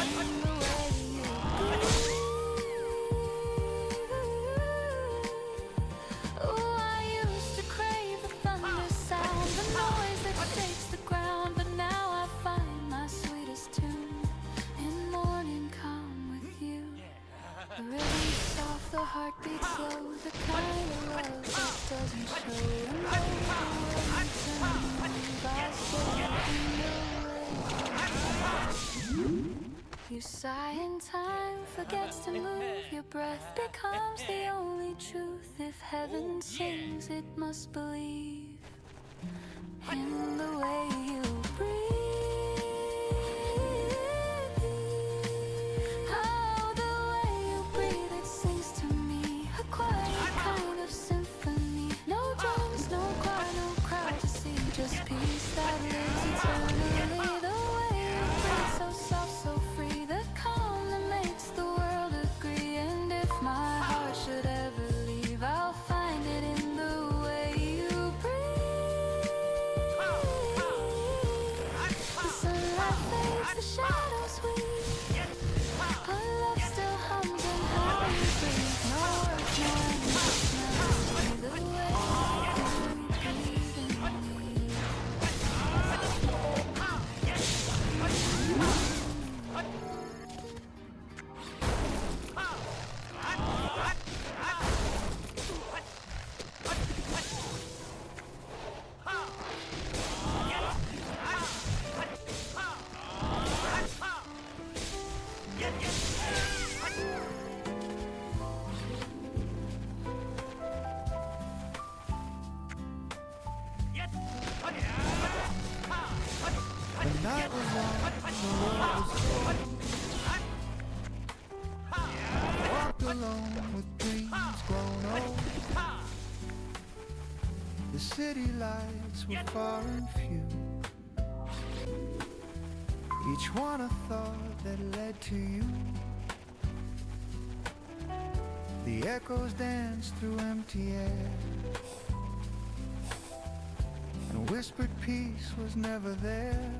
in the way you breathe. Oh, I used to crave the thunder sound, the noise that shakes the ground, but now I find my sweetest tune in morning calm with you. The rhythm's soft, the heartbeat slow, the kind of love that doesn't show. And though the world turns, I stay in the way. You sigh and time forgets to move. Your breath becomes the only truth. If heaven sings, it must believe in the way you breathe. Oh, the way you breathe, it sings to me, a quiet kind of symphony. No drums, no choir, no crowd to see, just peace that lives eternally. The way you breathe, so soft, so free, the calm that makes the world agree. And if my heart should ever leave, I'll find it in the way you breathe. The sunlight fades, the shadows weave, but love still hums in how you breathe. No words, no endless melody, the way you breathe in me. city lights were far and few, each one a thought that led to you. The echoes danced through empty air, and whispered peace was never there.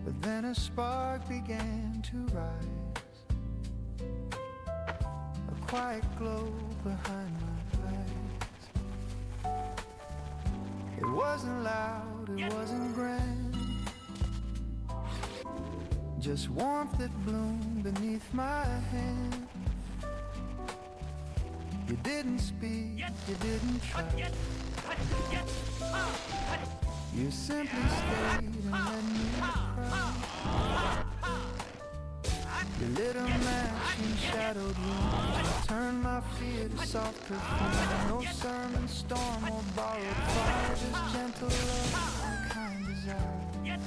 But then a spark began to rise, a quiet glow behind my eyes. It wasn't loud, it wasn't grand, just warmth that bloomed beneath my hand. You didn't speak, you didn't try, you simply stayed and let me cry. You lit a match in shadowed rooms, turned my fear to soft perfume. No sermon, storm, or borrowed fire, just gentle love and kind desire.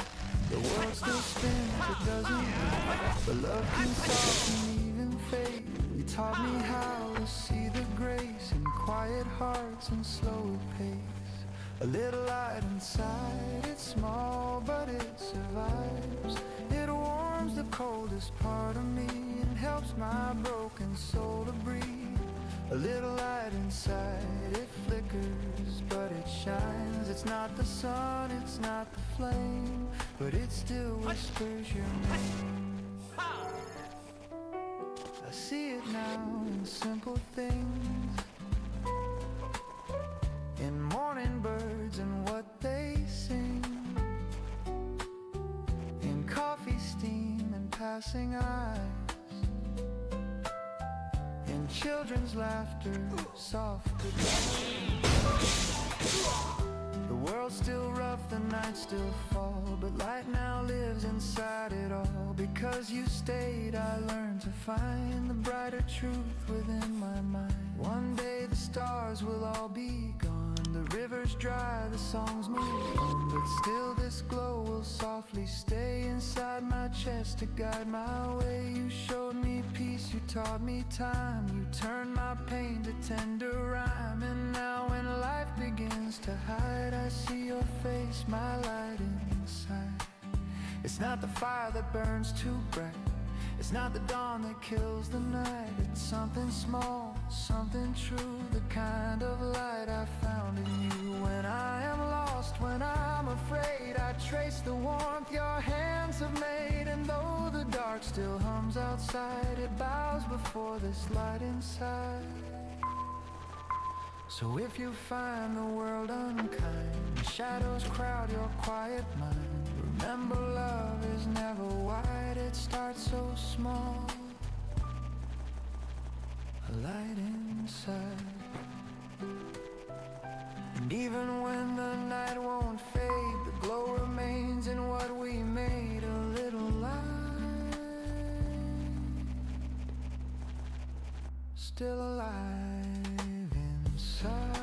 The world still spins, it doesn't move, but love can soften even fate. You taught me how to see the grace in quiet hearts and slow pace. A little light inside, it's small but it survives. It warms the coldest part of me and helps my broken soul to breathe. A little light inside, it flickers but it shines. It's not the sun, it's not the flame, but it still whispers your name. I see it now in simple things, in morning birds and what they sing, in coffee steam and passing eyes, in children's laughter, soft goodbyes. The world's still rough, the nights still fall, but light now lives inside it all. Because you stayed, I learned to find the brighter truth within my mind. One day the stars will all be gone, the rivers dry, the songs move on, but still this glow will softly stay inside my chest to guide my way. You showed me peace, you taught me time, you turned my pain to tender rhyme. And now when life begins to hide, I see your face, my light inside. It's not the fire that burns too bright, it's not the dawn that kills the night. It's something small, something true, the kind of light I found in you. When I am lost, when I'm afraid, I trace the warmth your hands have made. And though the dark still hums outside, it bows before this light inside. So if you find the world unkind, shadows crowd your quiet mind, remember love is never wide, it starts so small. A light inside. And even when the night won't fade, the glow remains in what we made. A little light, still alive inside.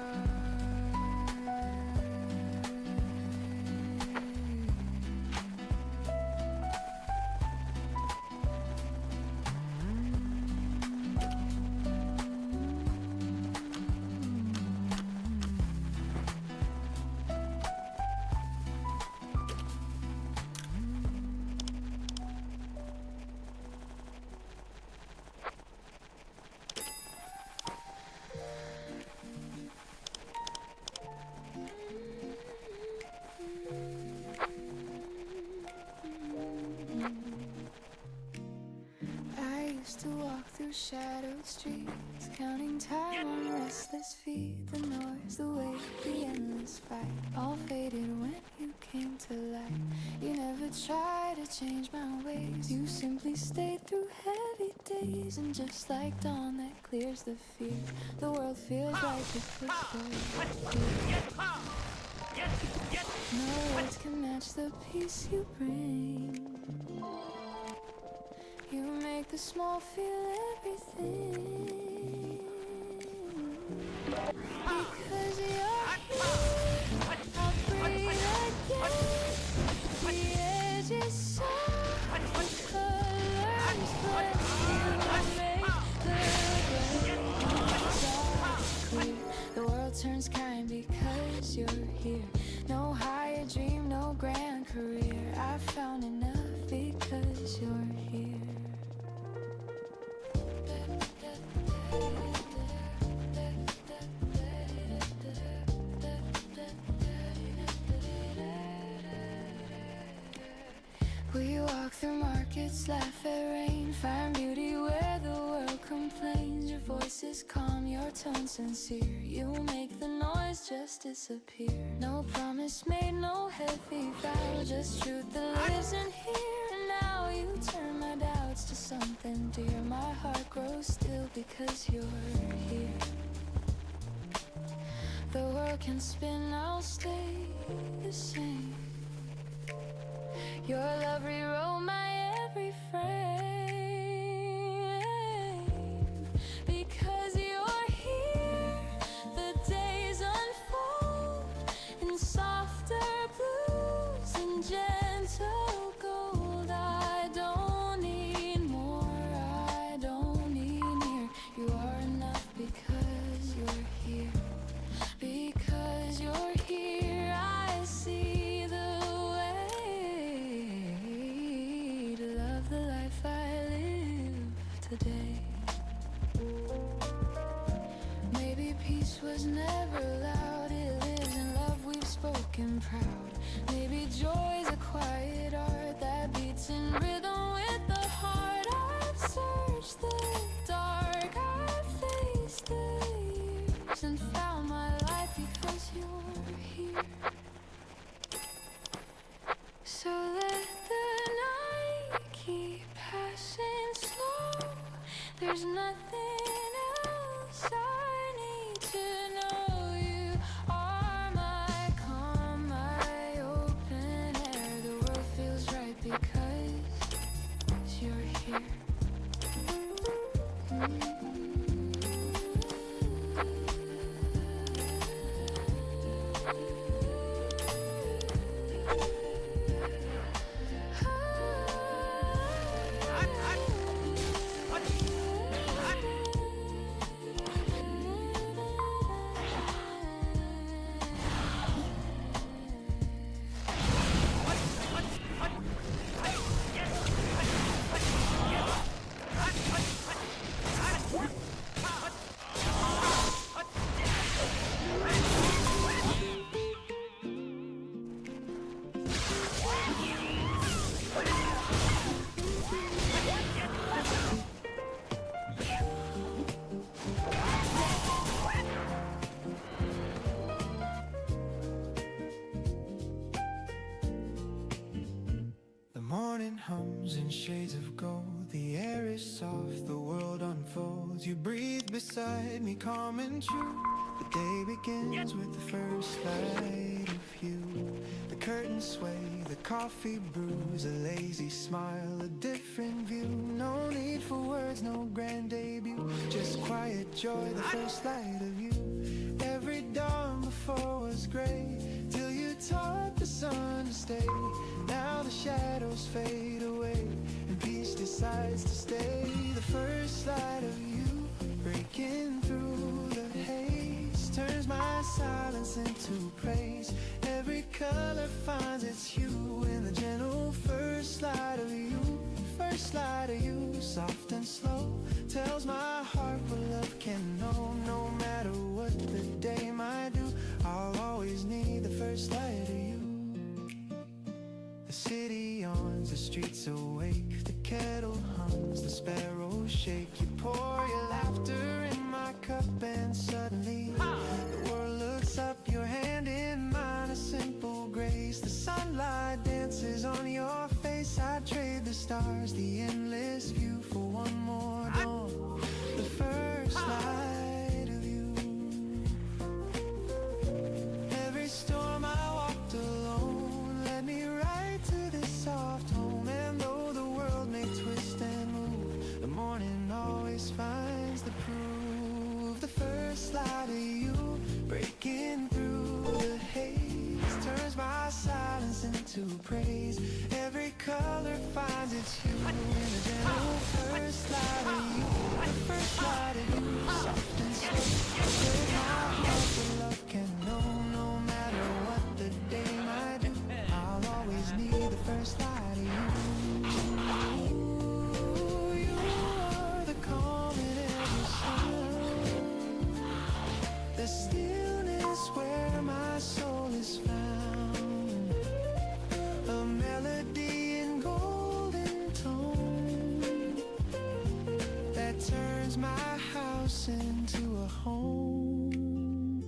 To walk through shadowed streets, counting time on restless feet. The noise, the weight, the endless fight, all faded when you came to light. You never tried to change my ways, you simply stayed through heavy days. And just like dawn that clears the fear, the world feels like a crystal clear. No words can match the peace you bring. You make the small feel everything. Because you're here, I'll breathe again. The edge is soft, the colors blend. You make the grace clear. The world I found enough because you're here. We walk through markets, laugh at rain, find beauty where the world complains. Your voice is calm, your tone sincere. You make the noise just disappear. No promise made, no heavy vow, just truth that lives in here. And now you turn my doubts to something dear. My heart grows still because you're here. The world can spin, I'll stay the same. Your love rewrote my every frame. Because you're here, the days unfold in softer blues and gentle gold. I don't need more, I don't need near. You are enough because you're here. Because you're here, I see the way to love the life I live today. Maybe peace was never loud, it lives in love we've spoken proud. Maybe joy's a quiet art that beats in rhythm with the heart. I've searched the dark, I've faced the years and found my life because you're here. So let the night keep passing slow. There's nothing else I need to know. You are my calm, my open air. The world feels right because you're here. The morning hums in shades of gold. The air is soft, the world unfolds. You breathe beside me, calm and true. The day begins with the first light of you. The curtains sway, the coffee brews. A lazy smile, a different view. No need for words, no grand debut. Just quiet joy, the first light of you. Every dawn before was gray, till you taught the sun to stay. Now the shadows fade away, and peace decides to stay. The first light of you, breaking through the haze, turns my silence into praise. Every color finds its hue in the gentle first light of you. First light of you, soft and slow, tells my heart what love can know. No matter what the day might do, I'll always need the first light of you. The city yawns, the streets awake, the kettle hums, the sparrows shake. You pour your laughter in my cup and suddenly the world looks up, your hand in mine, a simple grace. The sunlight dances on your face. I trade the stars, the endless view, for one more dawn. The first light of you. Every storm I walked alone led me right to this soft home. And though the world may twist and move, the morning always finds the proof. The first light of you, breaking through the haze, turns my silence into praise. Every color finds its hue in the gentle first light of you. The first light of you, soft and slow, turns my heart to love can know. No matter what the day might do, I'll always need the first light. house into a home.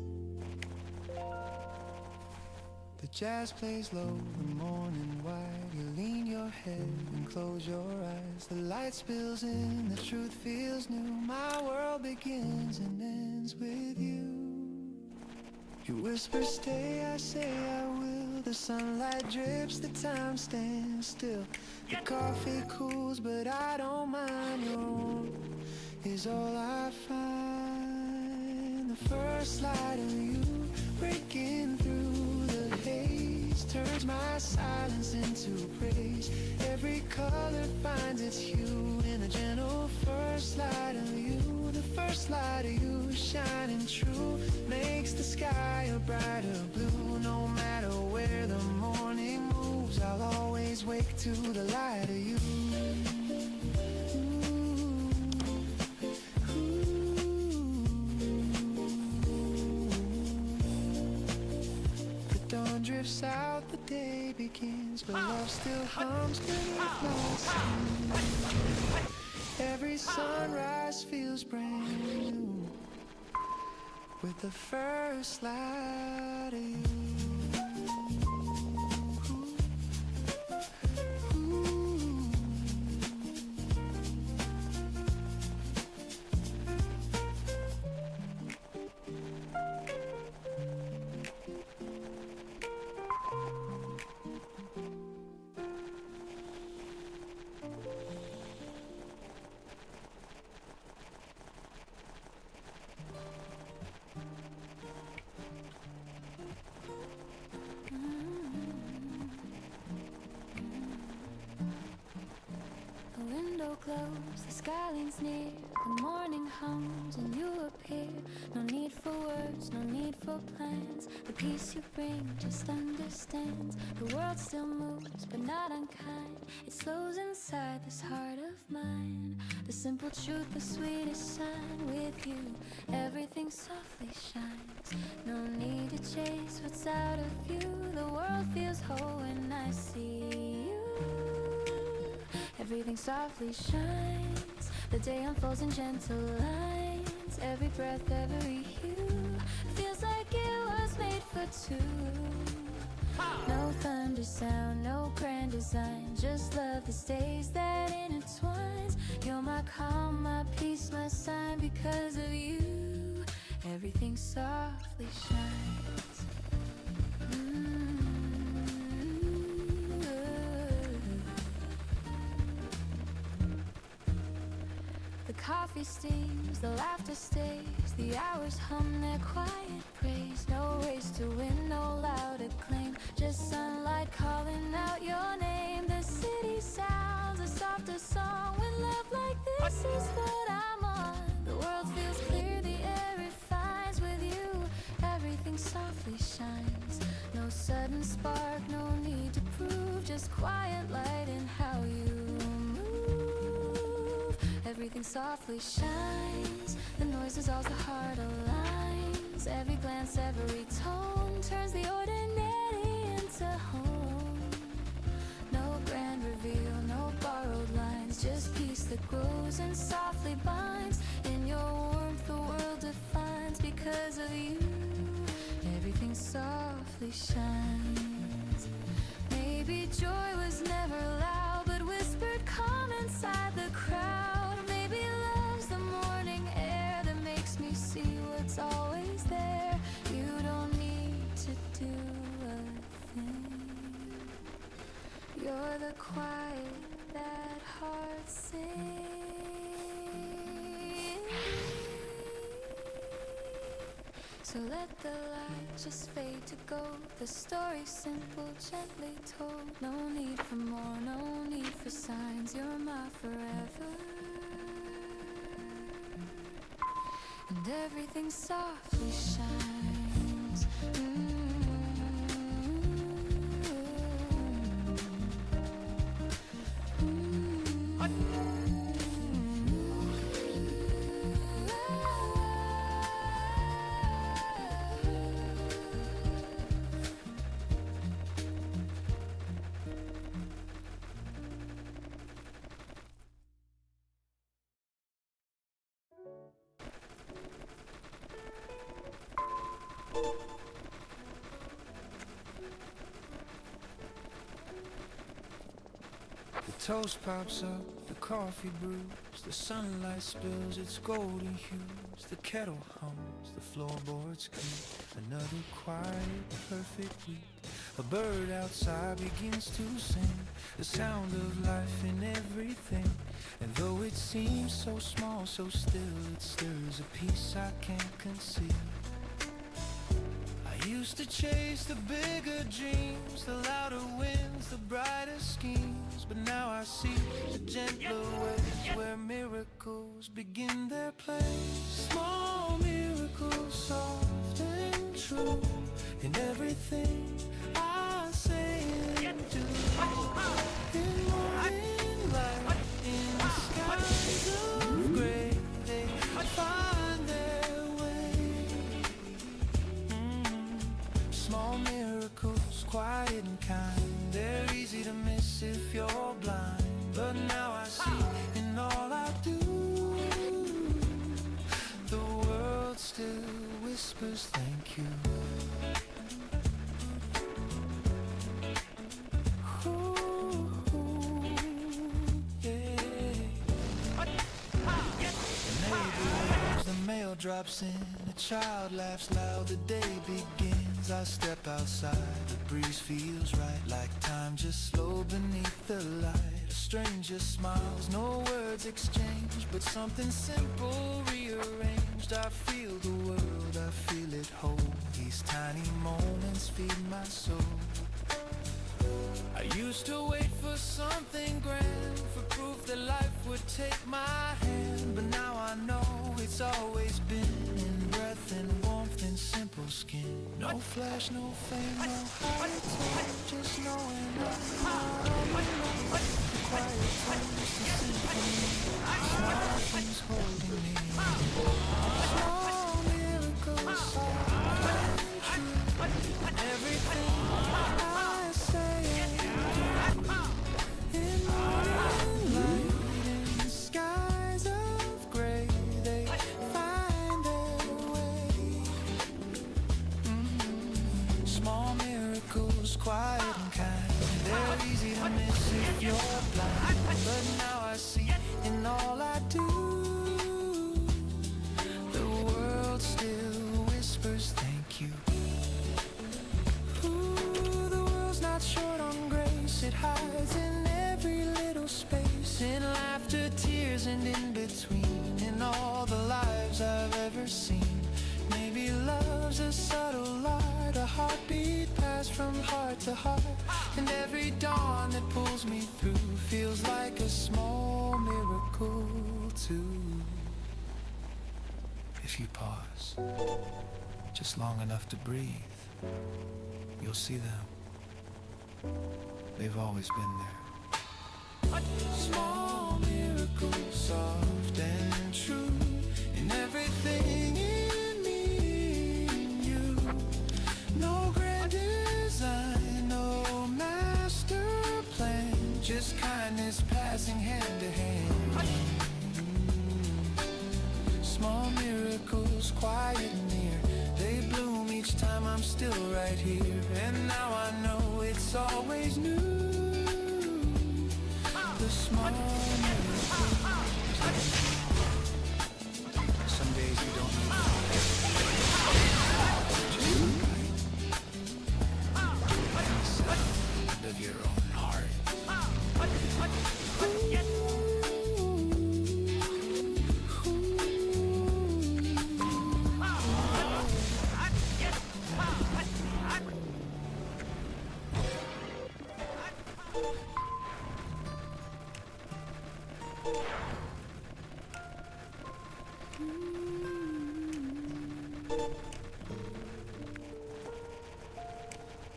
The jazz plays low, the morning wide. You lean your head and close your eyes. The light spills in, the truth feels new. My world begins and ends with you. You whisper stay, I say I will. The sunlight drips, the time stands still. The coffee cools, but I don't mind. Your warmth is all I find. The first light of you breaking through the haze turns my silence into praise. Every color finds its hue in the gentle first light of you. The first light of you shining true makes the sky a brighter blue. No matter where the morning moves, I'll always wake to the light of you. The dawn drifts out, the day begins, but love still hums beneath my skin. Every sunrise feels brand new with the first light of you. The window glows, the sky leans near, the morning hums and you appear. No need for words, no need for plans. The peace you bring just understands. The world still moves, but not unkind. It slows inside this heart of mine. The simple truth, the sweetest sign. With you, everything softly shines. No need to chase what's out of view. The world feels whole when I see you. Everything softly shines. The day unfolds in gentle lines. Every breath, every hue feels like it was made for two. No thunder sound, no grand design. Just love that stays, that intertwines. You're my calm, my peace, my sign. Because of you, everything softly shines. The coffee steams, the laughter stays. The hours hum their quiet praise. No race to win, no loud acclaim. Just sunlight calling out your name. The city sounds a softer song. When love like this is what I'm on. The world feels clear, the air it finds. With you, everything softly shines. No sudden spark, no need to prove. Just quiet light in how you move. Everything softly shines. The noise dissolves, the heart aligns. Every glance, every tone turns the ordinary into home. No grand reveal, no borrowed lines. Just peace that grows and softly binds. In your warmth, the world defines. Because of you, everything softly shines. Maybe joy was never loud, but whispered calm inside the crowd. Maybe love's the morning air that makes me see what's always there. You don't need to do a thing. You're the quiet that heart sings. So let the light just fade to gold. The story's simple, gently told. No need for more, no need for signs. You're my forever. And everything softly shines. toast pops up, the coffee brews, the sunlight spills its golden hues, the kettle hums, the floorboards creak, another quiet, perfect week. A bird outside begins to sing, the sound of life in everything. And though it seems so small, so still, it stirs a peace I can't conceal. I used to chase the bigger dreams, the louder winds, the brighter schemes. But now I see the gentler ways where miracles begin their play. Small miracles, soft and true, in everything I say and do. In morning light, in the skies of gray, they find their way. Small miracles, quiet and kind, they're easy to miss if you're blind. But now I see in all I do, the world still whispers thank you. Drops in, a child laughs loud, the day begins. I step outside, the breeze feels right, like time just slow beneath the light. A stranger smiles, no words exchanged, but something simple rearranged. I feel the world, I feel it whole. These tiny moments feed my soul. I used to wait for something grand, for proof that life would take my hand. But now I know it's always been in breath and warmth and simple skin. No flash, no fame, no high tone, just knowing I'm not alone. The quiet tones, the symphony, small things holding me. Small miracles, soft and true, everything I say and do. In morning light, in the skies of gray, they find their way. Small miracles, quiet and kind, they're easy to miss if you're blind. But now I see in all I do, the world still whispers thank you. Ooh, the world's not short on grace, it hides in every little space, in laughter, tears, and in between, in all the lives I've ever seen. Maybe love's a subtle light, a heartbeat passed from heart to heart, and every dawn that pulls me through feels like a small miracle too. If you pause just long enough to breathe, you'll see them. They've always been there. Small miracles, soft and true, in everything in me and you. No grand design, no master plan, just kindness passing hand to hand. Small miracles, quiet and near, they bloom each time I'm still right here. And now I know it's always new, the small miracles. Some days you don't need just the sound of your own heart.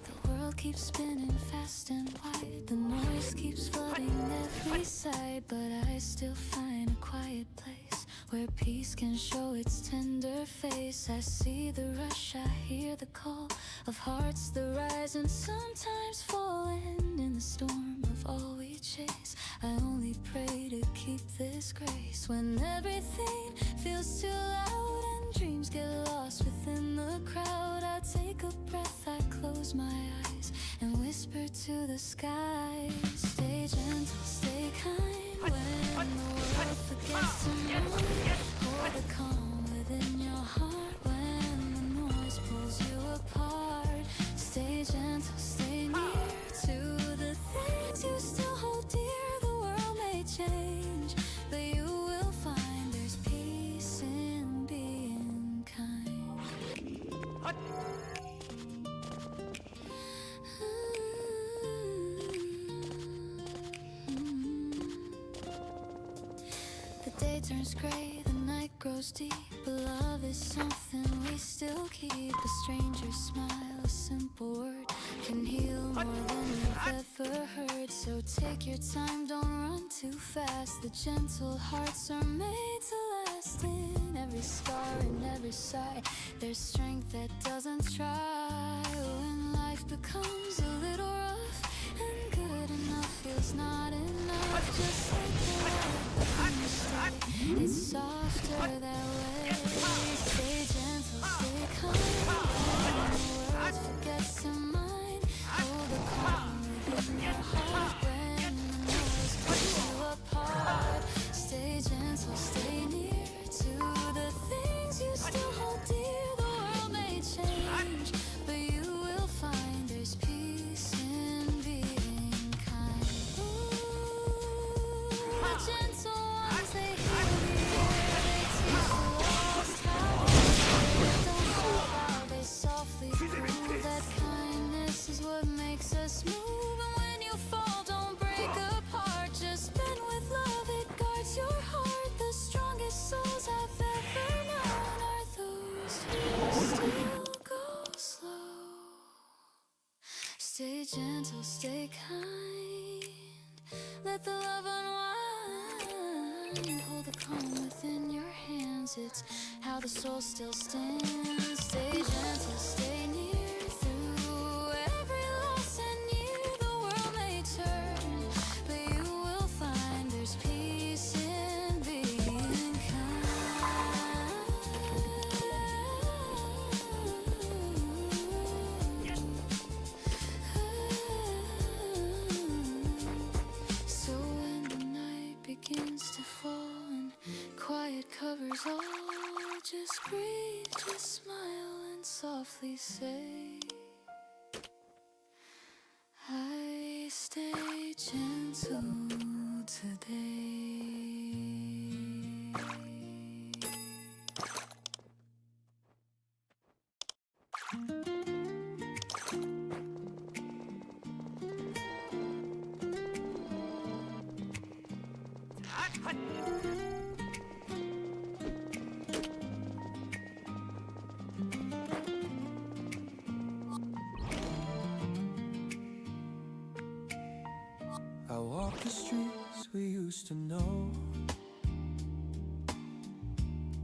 The world keeps spinning fast and wide, the noise keeps flooding every side, but I still find a quiet place where peace can show its tender face. I see the rush, I hear the call of hearts that rise and sometimes fall, and in the storm of all we chase, I only pray to keep this grace. When everything feels too loud and dreams get lost within the crowd, I take a breath, I close my eyes and whisper to the sky, stay Stay gentle, stay kind when the world forgets to move. Hold the calm within your heart when the noise pulls you apart. Stay gentle, stay near to the things you still hold dear. The world may change, but you will find there's peace in being kind. The day turns gray, the night grows deep, but love is something we still keep. A stranger's smile, a simple word can heal more than you've ever heard. So take your time, don't run too fast. The gentle hearts are made to last. In every scar, in every sigh, there's strength that doesn't try. When life becomes a little rough and good enough feels not enough, just let the light stay. It's softer that way. Stay gentle, stay kind when the world forgets to mind. Hold the calm within your heart when the noise pulls you apart. Stay gentle, stay near to the things you still hold dear. The world may change, but you will find there's peace in being kind. Ooh, the gentle ones, they heal the air, they teach the lost how to live. Don't shout out, they softly prove that kindness is what makes us move. And when you fall, don't break apart, just bend with love, it guards your heart. The strongest souls I've ever known are those who still go slow. Stay gentle, stay kind, let the love unwind. Hold the calm within your hands, it's how the soul still stands. Stay gentle, stay near through every loss and year. The world may turn, but you will find there's peace in being kind. So when the night begins to fall and quiet covers all, just breathe, just smile and softly say, I stay gentle today. I walk the streets we used to know,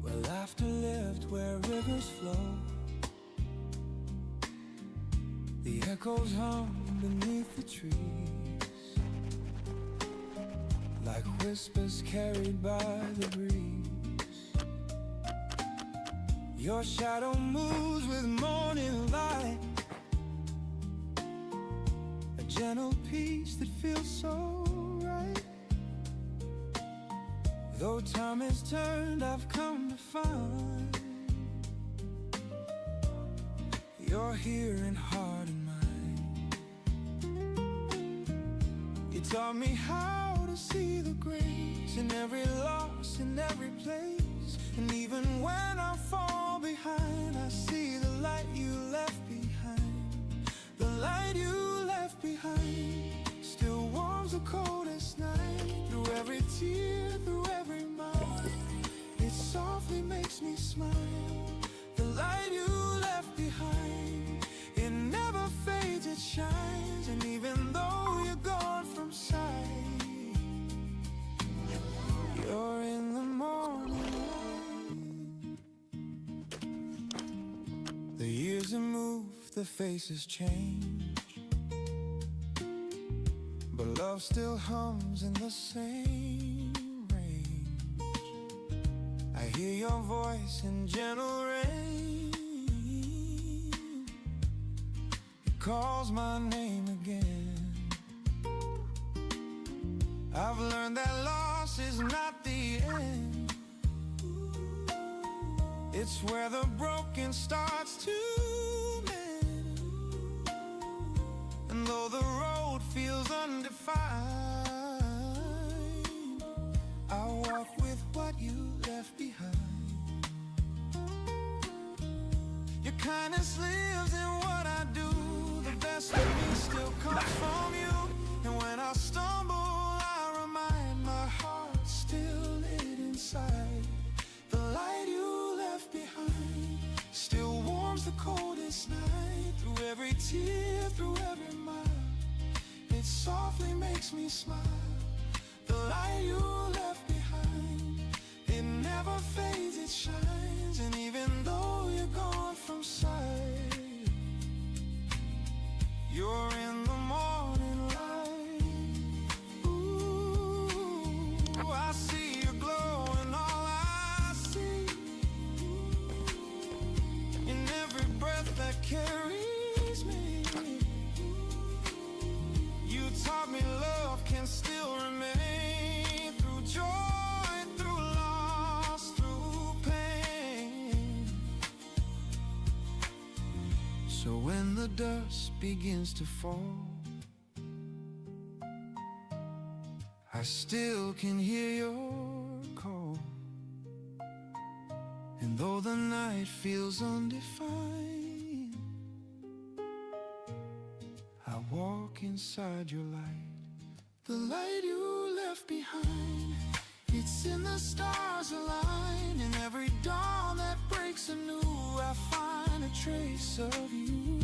where laughter lived, where rivers flow. The echoes hum beneath the trees, like whispers carried by the breeze. Your shadow moves with morning light, a gentle peace that feels so right. Though time has turned, I've come to find you're here in heart and mind. You taught me how to see the grace in every loss, in every place. And even when I fall behind, I see the light you left behind. The light you left behind still warms the coldest night. Through every tear, through every mile, it softly makes me smile. The light you left behind, it never fades, it shines. And even though you're gone from sight, you're in the morning light. The years have moved, the faces change, but love still hums in the same range. I hear your voice in gentle rain, it calls my name again. It's where the broken starts to mend. And though the road feels undefined, I'll walk with what you left behind. Your kindness lives in what I do. The best of me still comes from you. And when I stumble, I remind my heart still lit inside. The light you left behind still warms the coldest night. Through every tear, through every mile, it softly makes me smile. The light you left behind, it never fades, it shines. And even though you're gone from sight, you're in the morning light. Ooh, I see you glow, and all I see in every breath that carries me. You taught me love can still remain through joy, through loss, through pain. So when the dust begins to fall, I still can hear your call. And though the night feels undefined, I walk inside your light. The light you left behind, it's in the stars aligned. In every dawn that breaks anew, I find a trace of you.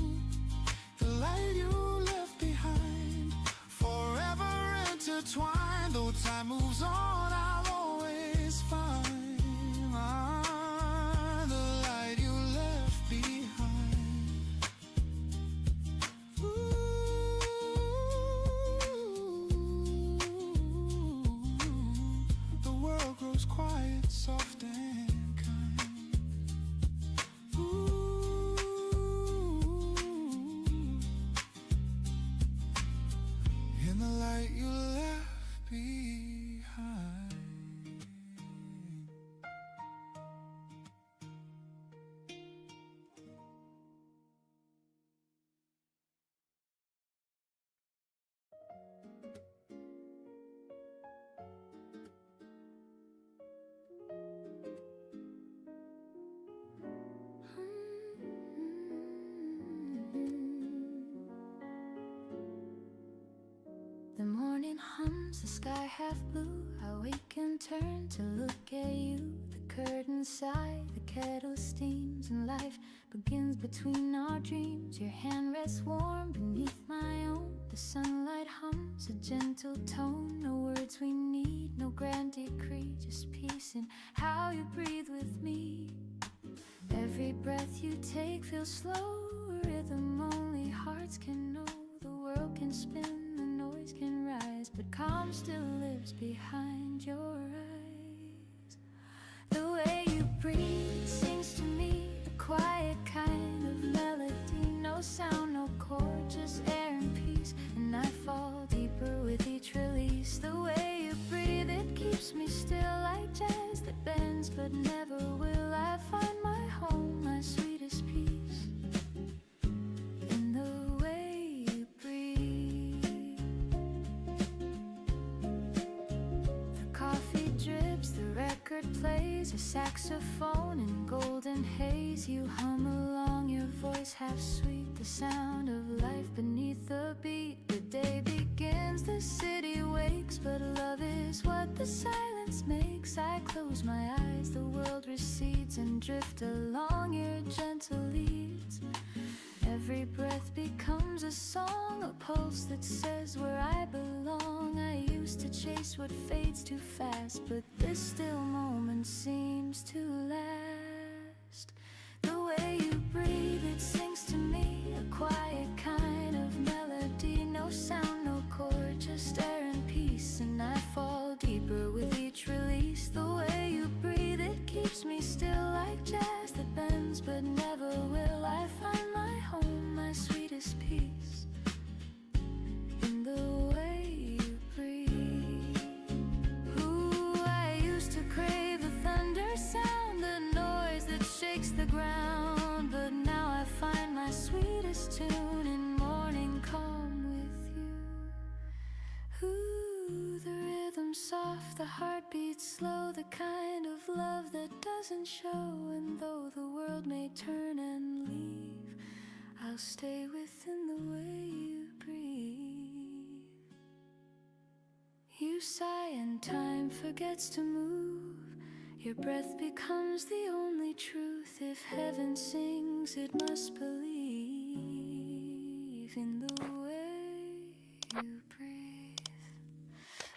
The light you left behind, forever intertwined. Though time moves on, I'll always find the light you left behind. Ooh, the world grows quiet, soft and kind. Ooh, in the light you left behind. The morning hums, the sky half blue. I wake and turn to look at you. The curtains sigh, the kettle steams, and life begins between our dreams. Your hand rests warm beneath my own. The sunlight hums a gentle tone. No words we need, no grand decree, just peace in how you breathe with me. Every breath you take feels slow, a rhythm only hearts can know. The world can spin, the noise can rise, but calm still lives behind your eyes. The way you breathe sings to me, a quiet kind of melody. No sound, no chord, just air and peace. And I fall deeper with each release. The way you breathe, it keeps me still like jazz that bends but never will. I find my home, my sweetest peace, in the way you breathe. The coffee drips, the record plays, a saxophone in golden haze. You hum along, your voice half sweet, the sound of life beneath the beat. The day begins, the city wakes, but love is what the silence makes. I close my eyes, the world recedes, and drift along your gentle leads. Every breath becomes a song, a pulse that says where I belong. I used to chase what fades too fast, but this still moment seems to last. The way you breathe, it sings to me, a quiet kind of melody. No sound, no chord, just air and peace. And I fall deeper with each release. The way you breathe, it keeps me still like jazz that bends but never will. I find my home, my sweetest peace, in the way you breathe. Ooh, I used to crave the thunder sound, the noise rhythm soft, the heartbeat slow, the kind of love that doesn't show. And though the world may turn and leave, I'll stay within the way you breathe. You sigh and time forgets to move. Your breath becomes the only truth. If heaven sings, it must believe in the way you breathe.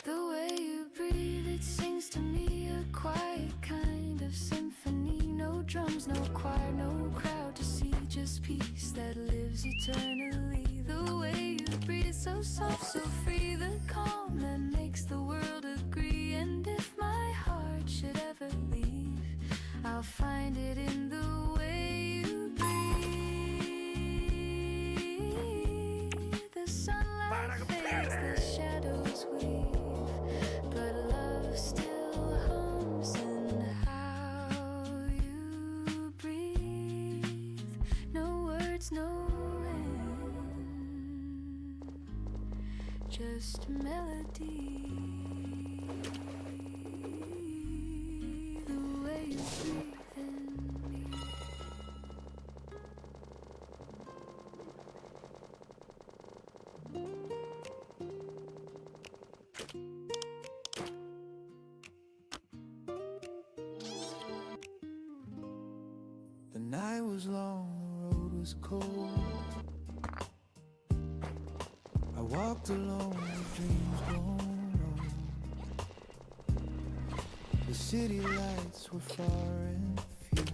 The way you breathe, it sings to me a quiet kind of symphony. No drums, no choir, no crowd to see, just peace that lives eternally. The way you breathe, so soft, so free, the calm that makes the world agree. And if my heart should ever leave, I'll find it in the way you breathe. The sunlight fades, the shadows weave, but love still hums in how you breathe. No words, no end, just melody. The way you breathe in me. The night was long, the road was cold. I walked alone with dreams grown old. The city lights were far and few,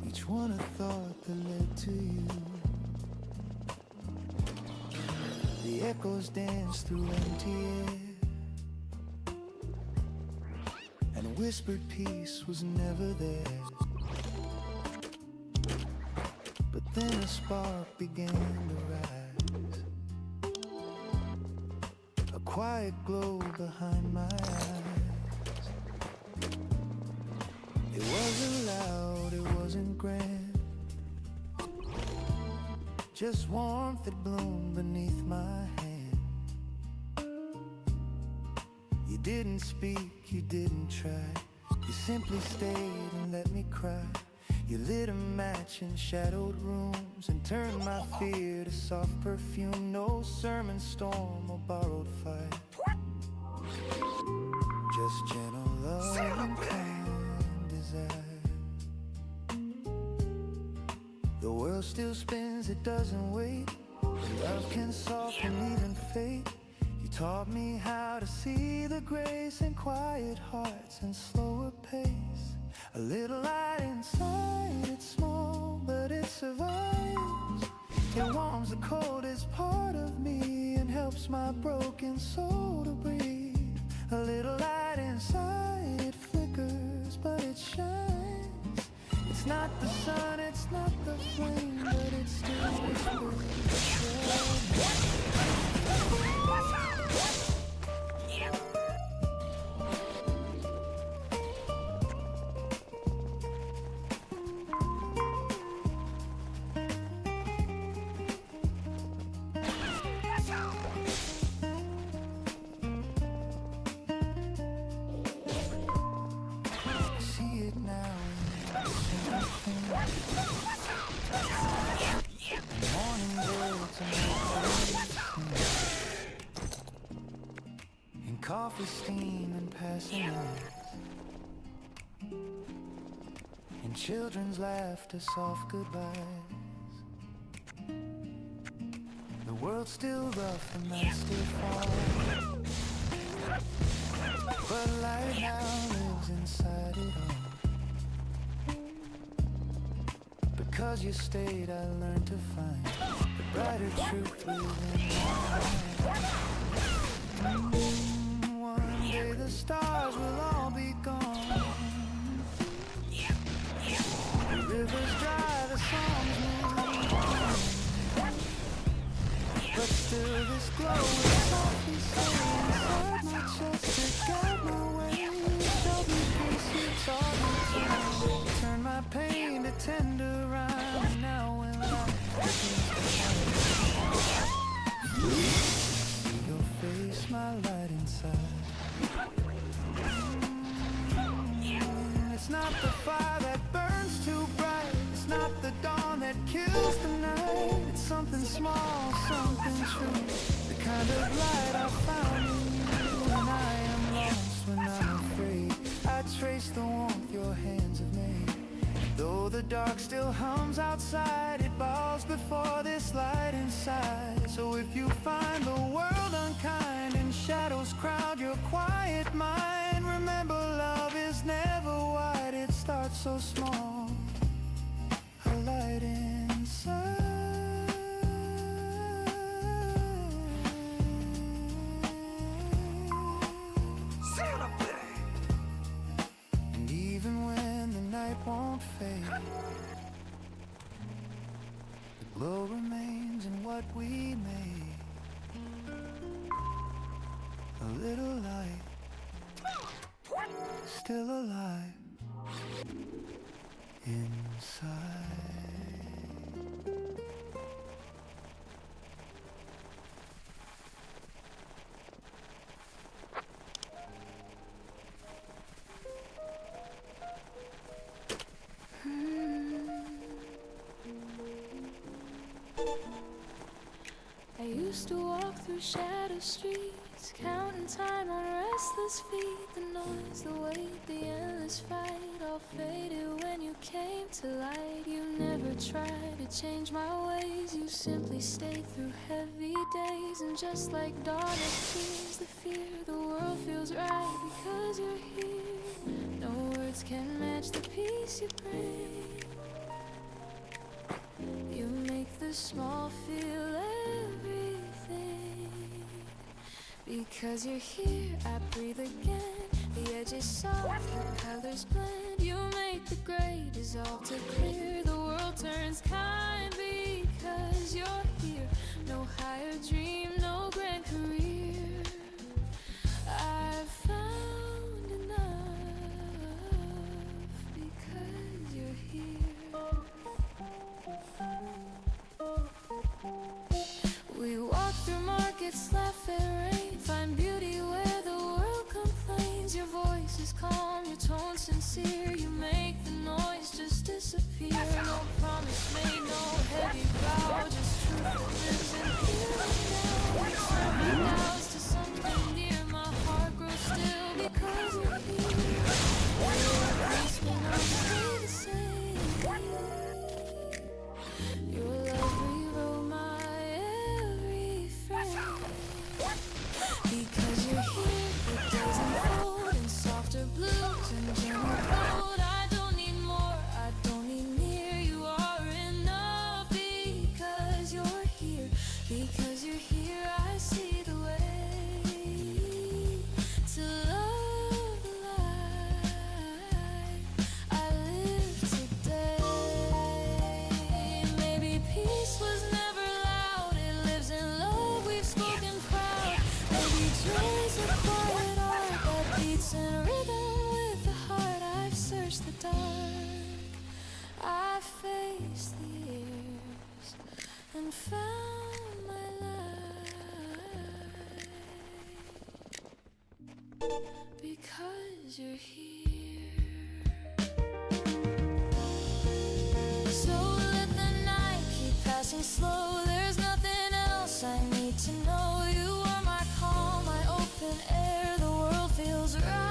each one a thought that led to you. The echoes danced through empty air, and a whispered peace was never there. But then a spark began to rise, a quiet glow behind my eyes. It wasn't loud, it wasn't grand, just warmth that bloomed beneath my hand. You didn't speak, you didn't try, you simply stayed and let me cry. You lit a match in shadowed rooms and turned my fear to soft perfume. No sermon storm or borrowed fire, just gentle love and kind desire. The world still spins, it doesn't wait. Love can soften even fate. You taught me how to see the grace in quiet hearts and slower pace. A little light inside, it's small, but it survives. It warms the coldest part of me and helps my broken soul to breathe. A little light inside, it flickers, but it shines. It's not the sun, it's not the flame, but it still whispers. Coffee steam and passing out, and children's laughter, soft goodbyes. The world's still rough, the night still falls, but light now lives inside it all. Because you stayed, I learned to find the brighter truth within my mind. One day the stars will all be gone. The rivers dry, the songs move on. But still this glow is softly staying inside my chest to guide my way. Show me peace, you taught me to turn my pain to tender rhyme. And now when life begins to shine, see your face, my true. The kind of light I found in you when I am lost, when I'm afraid. I trace the warmth your hands have made. Though the dark still hums outside, it bows before this light inside. So if you find the world unkind and shadows crowd your quiet mind, remember love is never wide, it starts so small. A light inside. And even when the night won't fade, the glow remains in what we made. A little light, still alive inside. I used to walk through shadow streets, counting time on restless feet. The noise, the weight, the endless fight all faded when you came to light. You never tried to change my ways, you simply stayed through heavy days. And just like dawn it fears the fear, the world feels right because you're here. No words can match the peace you bring. You make the small feel everything. Because you're here, I breathe again. The edges soft, the colors blend. You make the gray dissolve to clear. The world turns kind because you're here. No higher dream, no grand career. I've found enough because you're here. We walk through markets, laugh at rain, find beauty where the world complains. Your voice is calm, your tone sincere. You make the noise just disappear. No promise made, no heavy vow, just truth that lives in here and now. You turn my doubts to something dear. My heart grows still because you're here. Your grace will not stay the same. Your love rewrote my every frame. Because you're here, the days unfold in softer blues and gentle gold. I don't need more, I don't need near. You are enough because you're here. Because you're here, I see the way to love the life I live today. Maybe peace was never loud, it lives in love we've spoken proud. Maybe joy's a quiet art that beats in rhythm with the heart. I've searched the dark, I've faced the years and found my light. Because you're here. So let the night keep passing slow. There's nothing else I need to know. You are my calm, my open air. The world feels right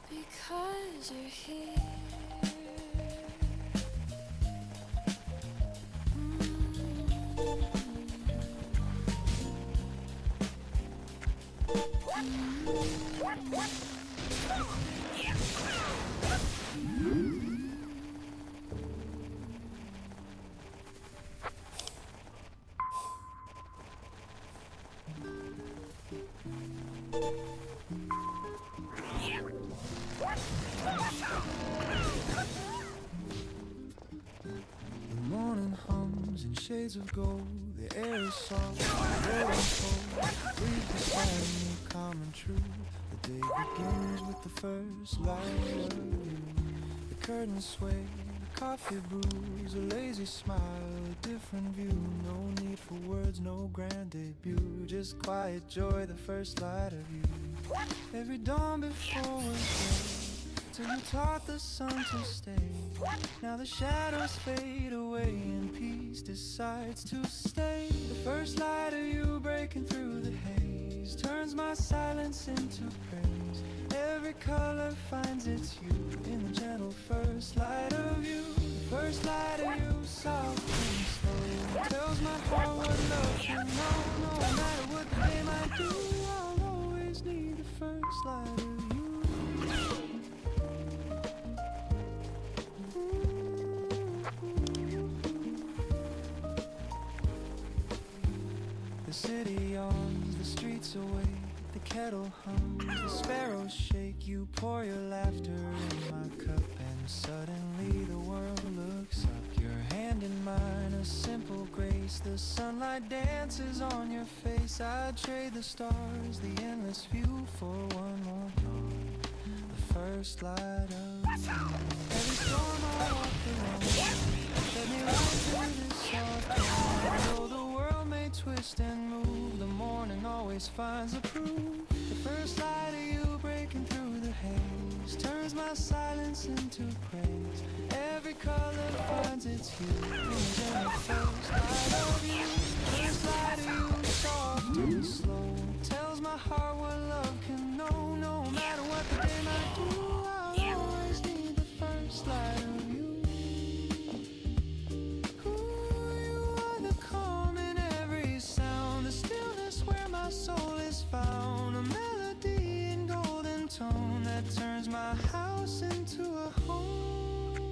because you're here. The morning hums in shades of gold. The air is soft, the air is cold. Breathe beside me, calm and true. The day begins with the first light of you. The curtains sway, the coffee brews, a lazy smile, a different view. No need for words, no grand debut, just quiet joy, the first light of you. Every dawn before was day shelter you taught the sun to stay. Now the shadows fade away and peace decides to stay. The first light of you breaking through the haze turns my silence into praise. Every color finds its hue in the gentle first light of you. The first light of you, soft and slow, tells my heart what love can know. No matter what the day might do, I'll always need the first light of you. The city yawns, the streets awake, the kettle hums, the sparrows shake. You pour your laughter in my cup, and suddenly the world looks up. Your hand in mine, a simple grace. The sunlight dances on your face. I'd trade the stars, the endless view, for one more dawn. The first light of every storm I walk alone. Let me ride through this soft dawn. Though the world may twist and move, the morning always finds a proof. The first light of you breaking through the haze turns my silence into praise. Every color finds its hue in the gentle first light of you. First light of you, soft and slow, tells my heart what love can know. No matter what the day might do, I'll always need the first light of you. Soul is found, a melody in golden tone that turns my house into a home.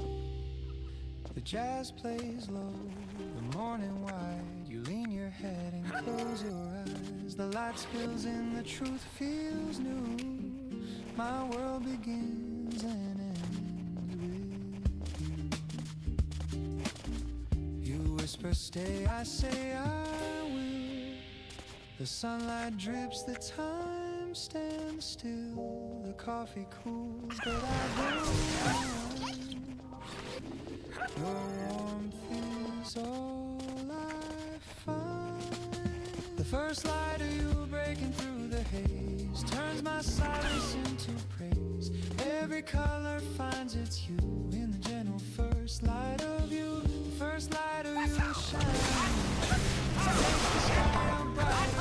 The jazz plays low, the morning wide. You lean your head and close your eyes. The light spills in, the truth feels new. My world begins and ends with you. You whisper, stay, I say, I will. The sunlight drips, the time stands still. The coffee cools, but I don't mind. Your warmth is all I find. The first light of you breaking through the haze turns my silence into praise. Every color finds its hue in the gentle first light of you. The first light of you shines. Makes the sky out bright.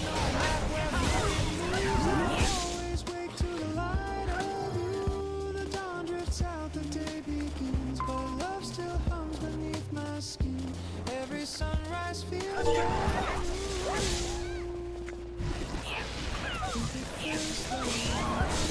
No matter where the wind moves, I always wake to the light of you. The dawn drifts out, the day begins, but love still hums beneath my skin. Every sunrise feels brand new. If it feels like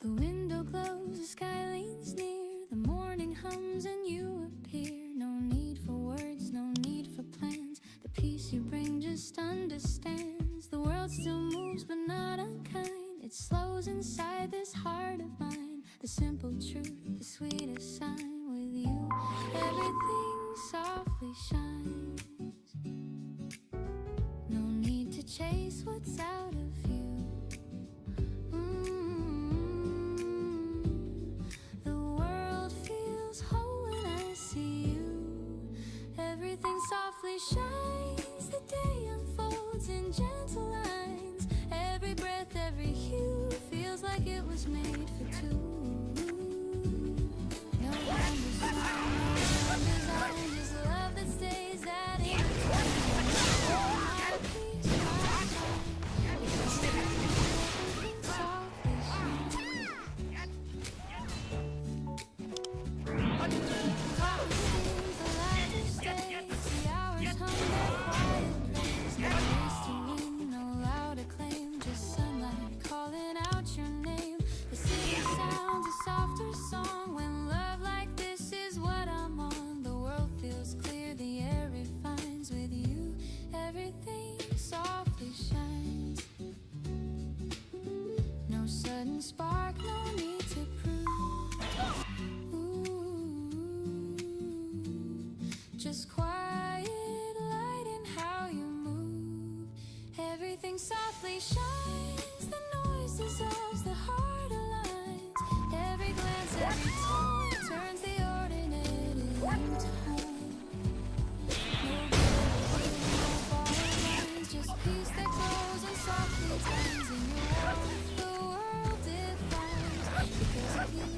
The window glows, the sky leans near, the morning hums and you appear. No need for words, no need for plans. The peace you bring just understands. The world still moves but not unkind. It slows inside this heart of mine. The simple truth, the sweetest sign. With you, everything softly shines. No need to chase what's out of you. Softly shines, the day unfolds in gentle lines. Every breath, every hue feels like it was made for two. No one design, no one design, just love that stays at it. My peace, my time, because everything softly shines. Softer song when love like this is what I'm on. The world feels clear, the air refines. With you, everything softly shines. No sudden spark, no need to prove. Ooh. Every tone turns the ordinary into home. No borrowed lines, just peace that grows and softly turns in your warmth. The world defines because of you.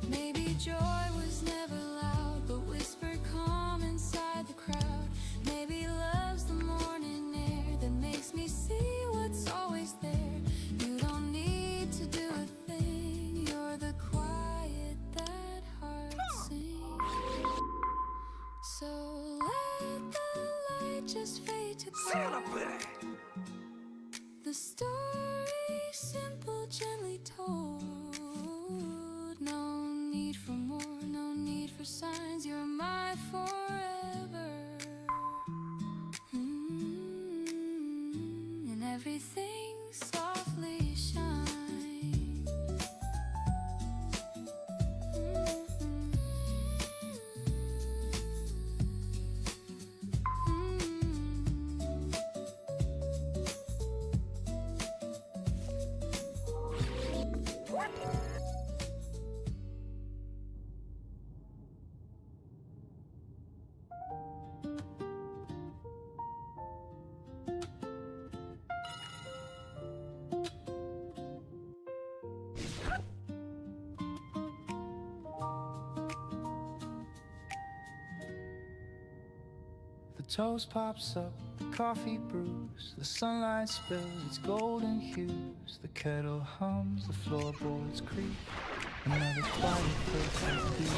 Maybe joy was never loud, but whispered calm inside the crowd. Maybe love's the morning air that makes me see what's always there. You don't need to do a thing, you're the quiet that hearts sing. So let the light just fade to black. The story simple, gently told. No need for more, no need for signs. You're my forever. And everything softly shines. The toast pops up, the coffee brews, the sunlight spills its golden hues. The kettle hums, the floorboards creak. Another quiet perfect beat.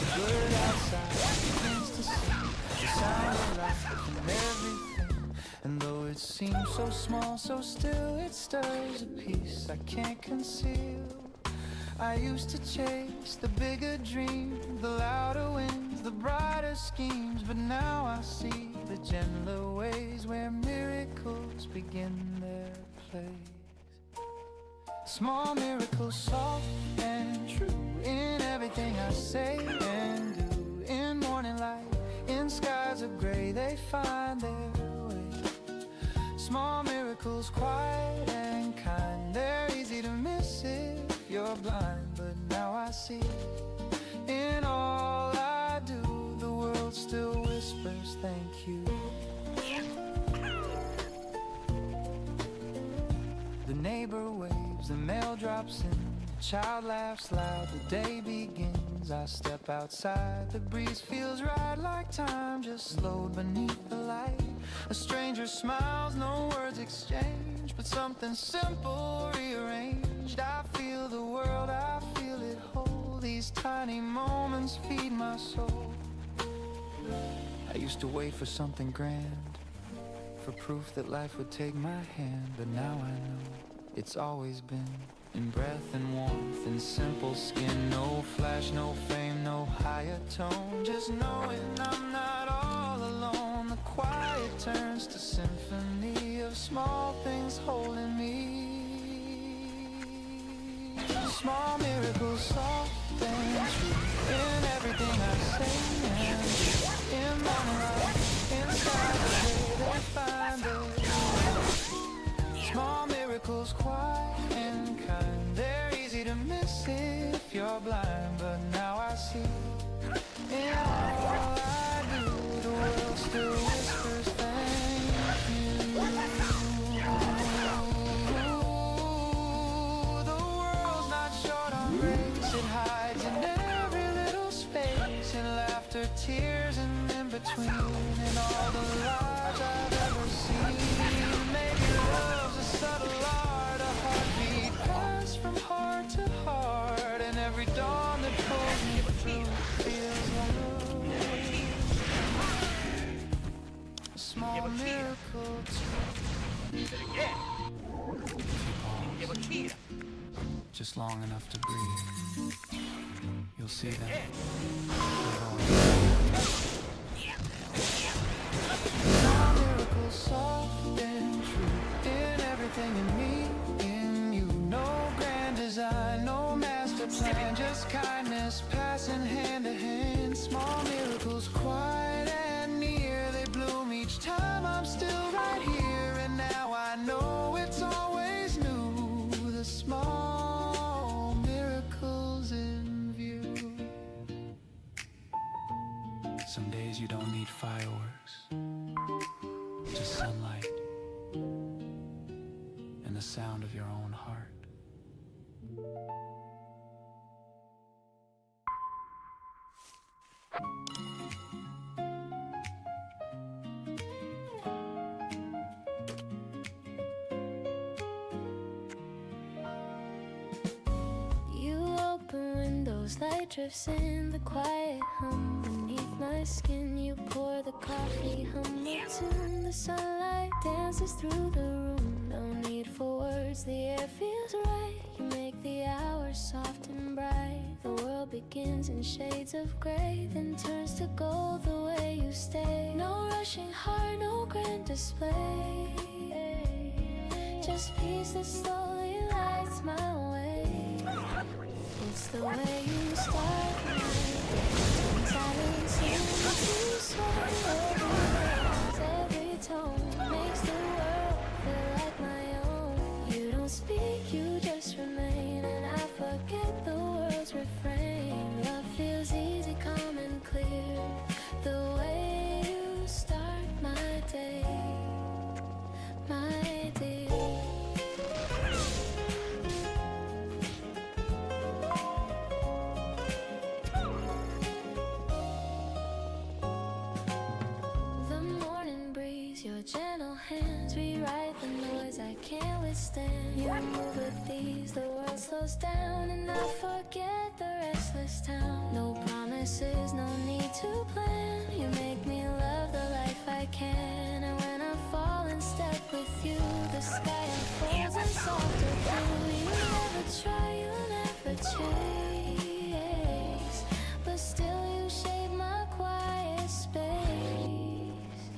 The bird outside begins to sing. The sound of life and everything. And though it seems so small, so still, it stirs a peace I can't conceal. I used to chase the bigger dream, the louder winds, the brighter schemes. But now I see the gentler ways where miracles begin their place. Small miracles, soft and true, in everything I say and do. In morning light, in skies of gray, they find their way. Small miracles, quiet and kind, they're easy to miss if you're blind. But now I see, in all I do, the world still whispers thank you. The neighbor waves, the mail drops in, the child laughs loud, the day begins. I step outside, the breeze feels right, like time just slowed beneath the light. A stranger smiles, no words exchanged, but something simple rearranged. I feel the world, I feel it whole. These tiny moments feed my soul. I used to wait for something grand, for proof that life would take my hand. But now I know it's always been in breath and warmth and simple skin. No flash, no fame, no higher tone, just knowing I'm not all alone. The quiet turns to symphony of small things holding me. Small miracles, soft and true, in everything I say and do. In morning light, in skies of gray, they find their way. Small miracles, quiet and kind, they're easy to miss if you're blind. But now I see, in all I do, the world still whispers thank you. The world's not short on grace, it hides in every little space, in laughter, tears, and in between, in all the lives I've ever seen. Maybe love's a subtle art, a heartbeat passed from heart to heart, and every dawn that pulls me through feels like a small miracle too. Just long enough to breathe, you'll see that. Small miracles, soft and true, in everything in me, in you. No grand design, no master plan, just kindness passing hand to hand. Small miracles, quiet and near, they bloom each time I'm still right here. And now I know it's Some days you don't need fireworks, just sunlight and the sound of your own heart. You open windows, light drifts in, the quiet hum beneath my skin. You pour the coffee, hum the tune. The sunlight dances through the room. No need for words, the air feels right. You make the hours soft and bright. The world begins in shades of gray, then turns to gold the way you stay. No rushing heart, no grand display, just peace that slowly lights my way. It's the way you start my day. Silence into sway. Every phrase, every tone makes the world feel like my own. You don't speak, you just remain, and I forget the world's refrain. Love feels easy, calm and clear. The way you start my day, my dear. The morning breeze, your gentle hands rewrite the noise I can't withstand. You move with ease, the world slows down, and I forget the restless town. No promises, no need to plan. You make me love the life I can, and when I fall in step with you, the sky unfolds in softer blue. You never try, you never chase, but still you shape my quiet space.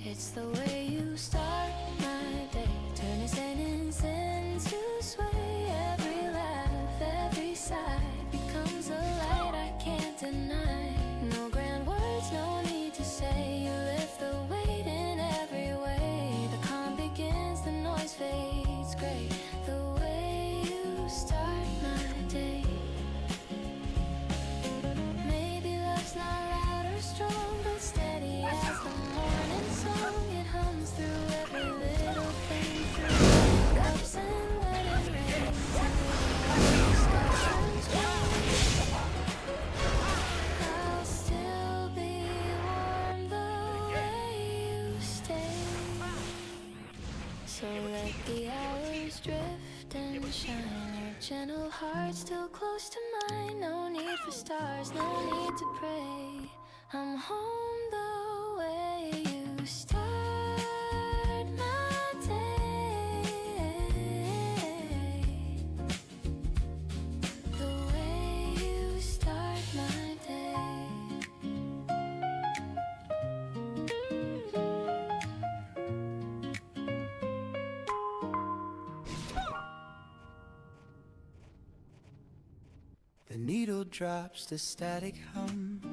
It's the way you start my day, turn a sentence into sway. Every laugh, every sigh becomes a light I can't deny. No grand words, no need to say. You lift the weight in every way. The calm begins, the noise fades gray. The way you start my day. Maybe love's not loud or strong, but steady as the morning song. It hums through every little thing, through cups and when it rains, and the sky turns gray. I'll still be warm the way you stay. So let the hours drift and shine. Your gentle heart still close to mine. No need for stars, no need to pray. I'm home the way you start my day. The way you start my day. The needle drops, the static hums.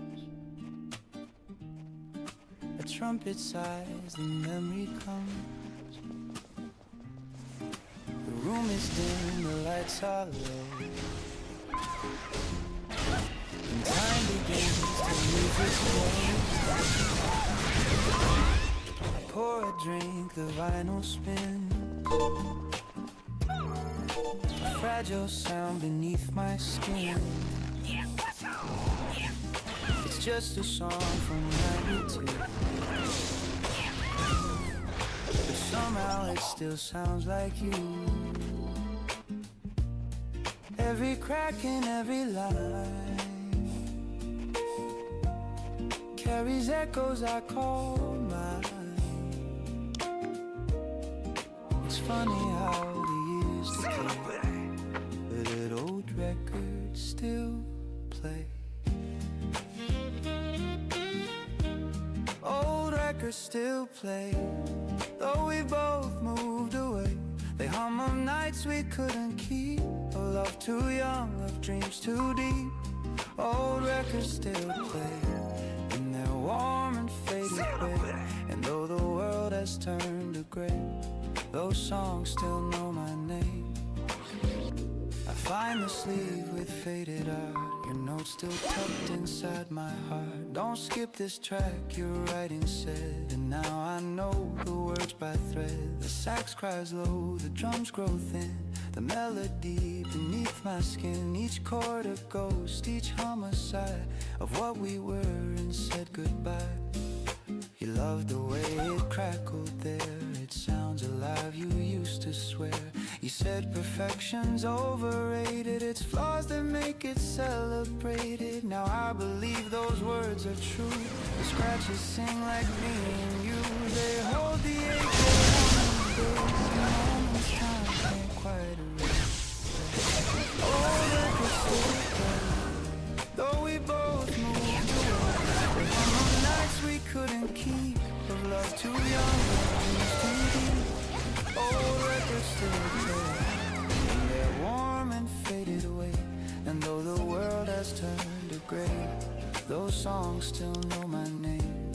A trumpet sighs, the memory comes. The room is dim, the lights are low, and time begins to music slows. I pour a drink, the vinyl spins. A fragile sound beneath my skin. It's just a song from '92, but somehow it still sounds like you. Every crack in every line carries echoes I call mine. It's funny how the years decay, but that old record still play. Old records still play, though we both moved away. They hum of nights we couldn't keep, of love too young, of dreams too deep. Old records still play in their warm and faded way. And though the world has turned to gray, those songs still know my name. I find the sleeve with faded art, your notes still tucked inside my heart. Don't skip this track, your writing said. And now I know the words by thread. The sax cries low, the drums grow thin. The melody beneath my skin. Each chord a ghost, each homicide of what we were and said goodbye. You loved the way it crackled there. It sounds alive, you used to swear. You said perfection's overrated. It's flaws that make it celebrated. Now I believe those words are true. The scratches sing like me and you. They hold the ache that moments time can't quite erase. Oh, they could still play, though we both moved away. There were nights we couldn't keep, of love too young, dreams too deep. Old records still play, and they're warm and faded away. And though the world has turned to gray, those songs still know my name.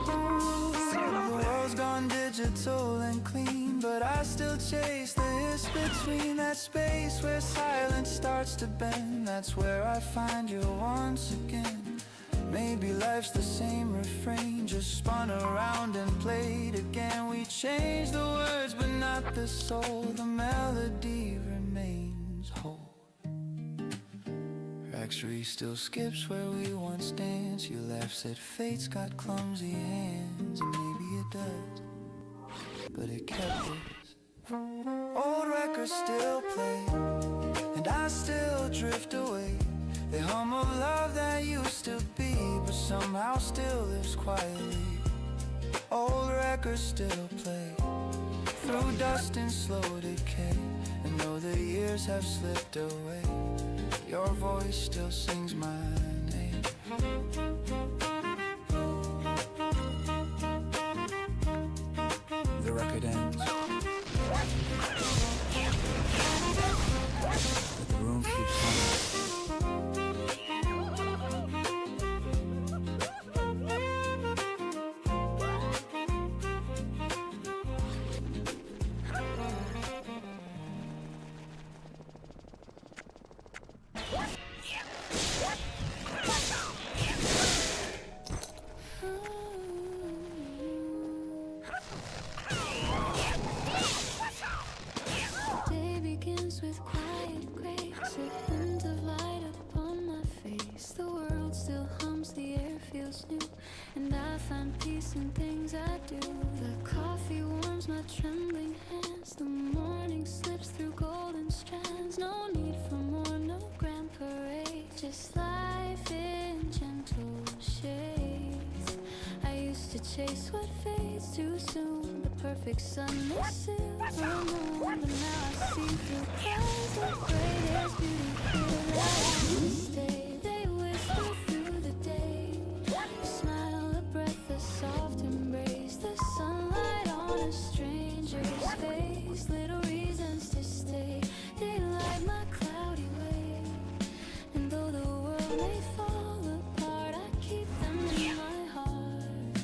The world's gone digital and clean, but I still chase the hiss between that space where silence starts to bend. That's where I find you once again. Maybe life's the same refrain, just spun around and played again. We changed the words but not the soul. The melody remains whole. Factory still skips where we once danced. You laughed, said fate's got clumsy hands, and maybe it does, but it kept us. Old records still play, and I still drift away. They hum of love that used to be, but somehow still lives quietly. Old records still play, through dust and slow decay. And though the years have slipped away, your voice still sings my name. The record ends, but the room keeps humming. Day begins with quiet grace, a hint of light upon my face. The world still hums, the air feels new, and I find peace in things I do. The coffee warms my trembling hands, the morning slips through golden strands. No need for more, no grand parade, just life in gentle shades. I used to chase what fades too soon, the perfect sun, the silver moon. But now I see through clouds of gray, there's beauty here that I must stay. They whisper through the day, a smile, a breath, a soft embrace. The sunlight on a stranger's face, little reasons to stay. They light my cloudy way, and though the world may fall apart, I keep them in my heart.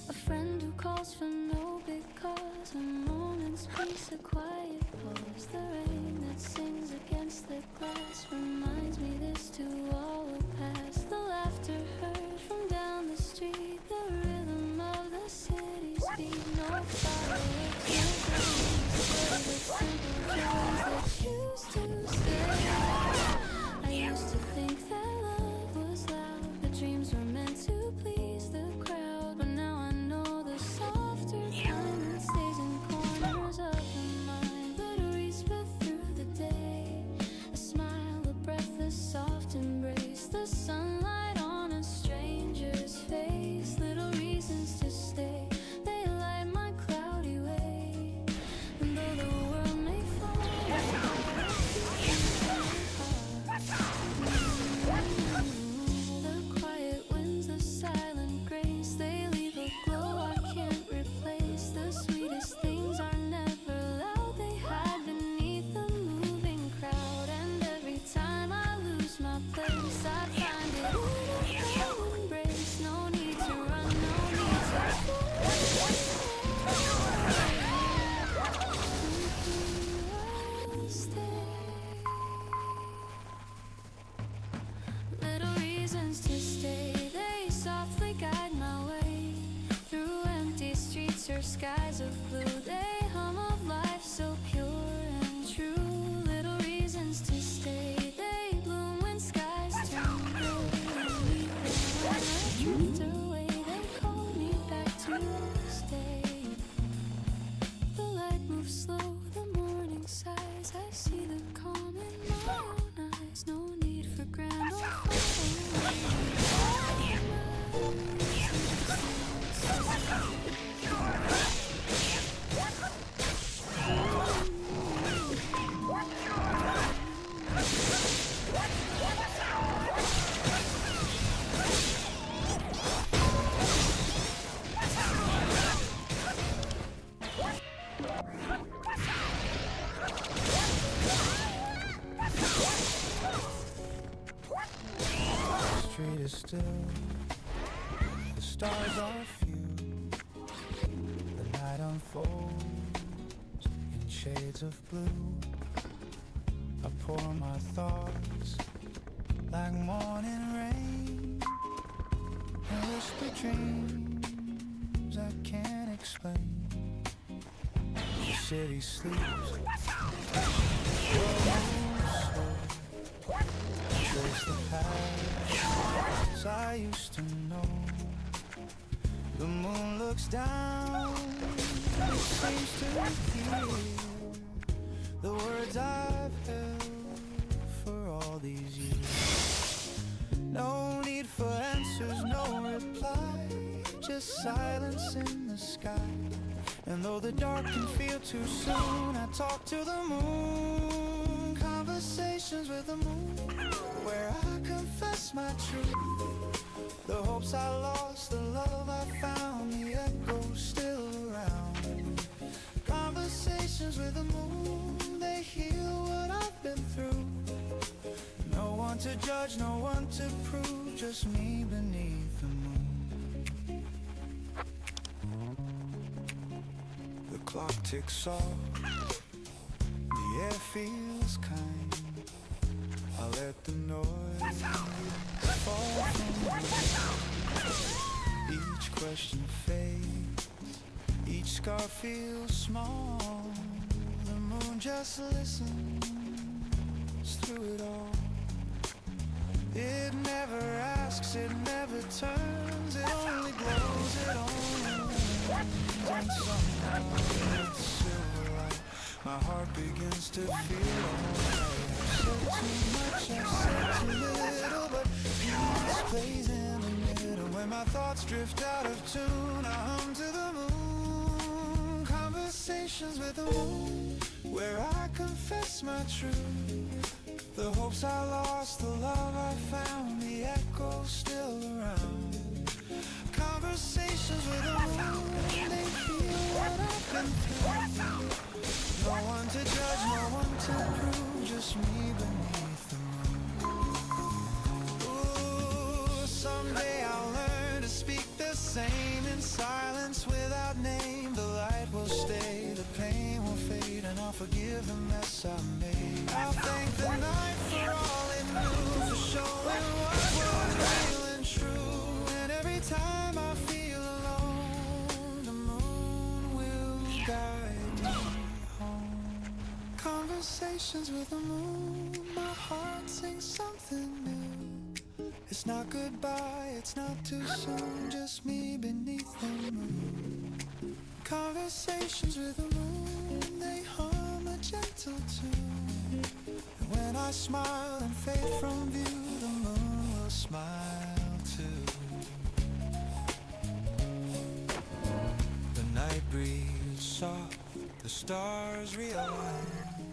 A friend who calls for no big cause, a moment's peace, a quiet pause. The rain that sings against the glass reminds me this too all will pass. The laughter heard from down the street, the rhythm of the city's beat. No fireworks, no flames, but it's simple joys that used to stay. I used to think that love was loud, that dreams were meant to please the crowd. But now I know the softer kind that stays in corners of the mind. Little whisper through the day, a smile, a breath, a soft embrace. The sunlight on a stranger's face, little reasons to stay. They light my cloudy way, and though the world may fall apart, the quiet winds, the silent grace, they leave a glow I can't replace. The sweetest things are never loud, they hide beneath the moving crowd. And every time I lose my place, I find it is still. The stars are few. The night unfolds in shades of blue. I pour my thoughts like morning rain and whisper dreams I can't explain. The city sleeps. Trace the paths I used to know. The moon looks down. It seems to hear the words I've held for all these years. No need for answers, no reply, just silence in the sky. And though the dark can feel too soon, I talk to the moon. Conversations with the moon, where I confess my truth. The hopes I lost, the love I found, the echoes still around. Conversations with the moon, they heal what I've been through. No one to judge, no one to prove, just me beneath the moon. The clock ticks off, the air feels kind. I let the noise fall from me. Each question fades, each scar feels small. The moon just listens through it all. It never asks, it never turns, it only glows, it only wins. And somehow in its silver light, my heart begins to feel alright. I've said too much, I've said too little, but peace plays in the middle. When my thoughts drift out of tune, I hum to the moon. Conversations with the moon, where I confess my truth. The hopes I lost, the love I found, the echoes still around. Conversations with the moon, they feel what I've been through. No one to judge, no one to prove, just me beneath the moon. Ooh, someday I'll learn to speak the same in silence without name. The light will stay, the pain will fade, and I'll forgive the mess I made. I'll thank the night for all it knew, for showing what was real and true. And every time I feel alone, the moon will guide me home. Conversations with the moon, my heart sings something new. It's not goodbye, it's not too soon, just me beneath the moon. Conversations with the moon, they hum a gentle tune. And when I smile and fade from view, the moon will smile too. The night breeze soft, the stars realign,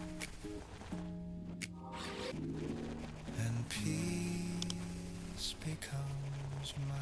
and peace becomes mine.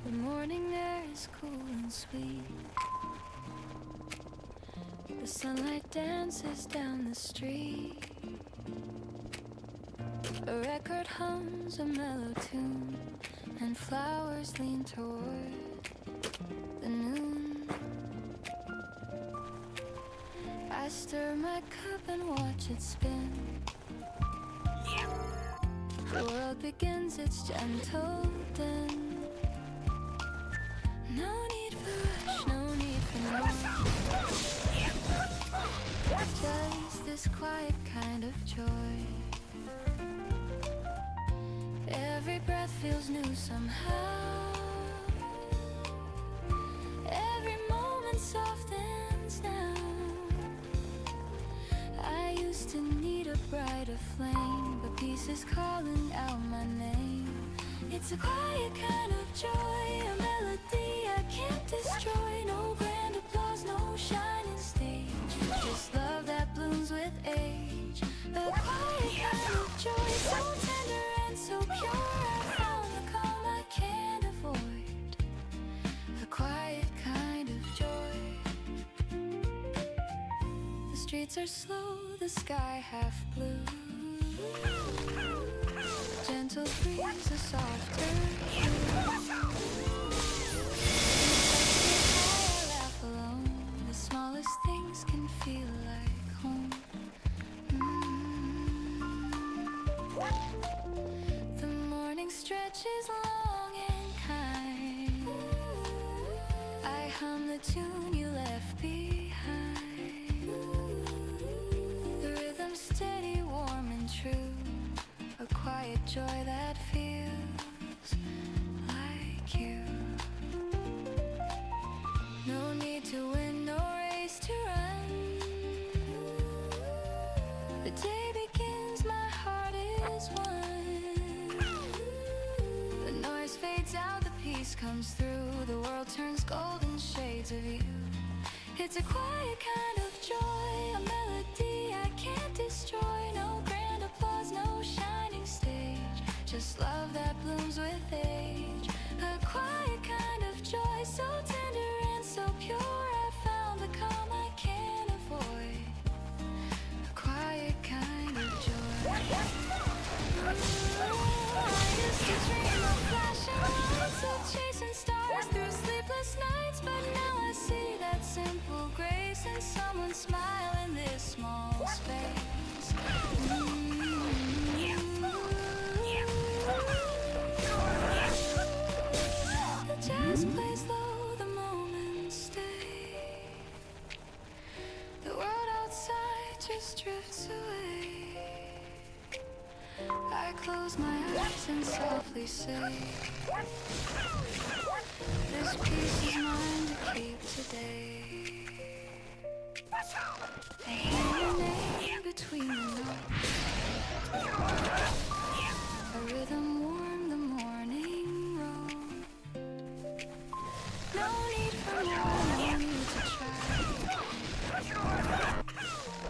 The morning air is cool and sweet. The sunlight dances down the street. A record hums a mellow tune, and flowers lean toward the noon. I stir my cup and watch it spin. The world begins its gentle din. No need for rush, no need for noise. Just this quiet kind of joy. Every breath feels new somehow. Every moment softens now. I used to need a brighter flame, but peace is calling out my name. It's a quiet kind of joy, a melody streets are slow, the sky half blue. Gentle breeze, a softer hue. I laugh alone. The smallest things can feel like home. The morning stretches long and kind. I hum the tune you left behind. The rhythm steady, warm and true. A quiet joy that feels like you. No need to win, no race to run. The day begins, my heart is one. The noise fades out, the peace comes through. The world turns golden shades of you. It's a quiet kind of joy, a melody I can't destroy. No grand applause, no shining stage, just love that blooms with age. A quiet kind of joy, so tender and so pure. I found the calm I can't avoid. A quiet kind of joy. I used to dream of flashing lights, of chasing stars through sleepless nights, but now I see that simple grace in someone's smile in this small space. The jazz plays low, the moments stay. The world outside just drifts away. I close my eyes and softly say, this peace is mine to keep today. I hear your name between the notes. A rhythm warm the morning road. No need for more, no need to try.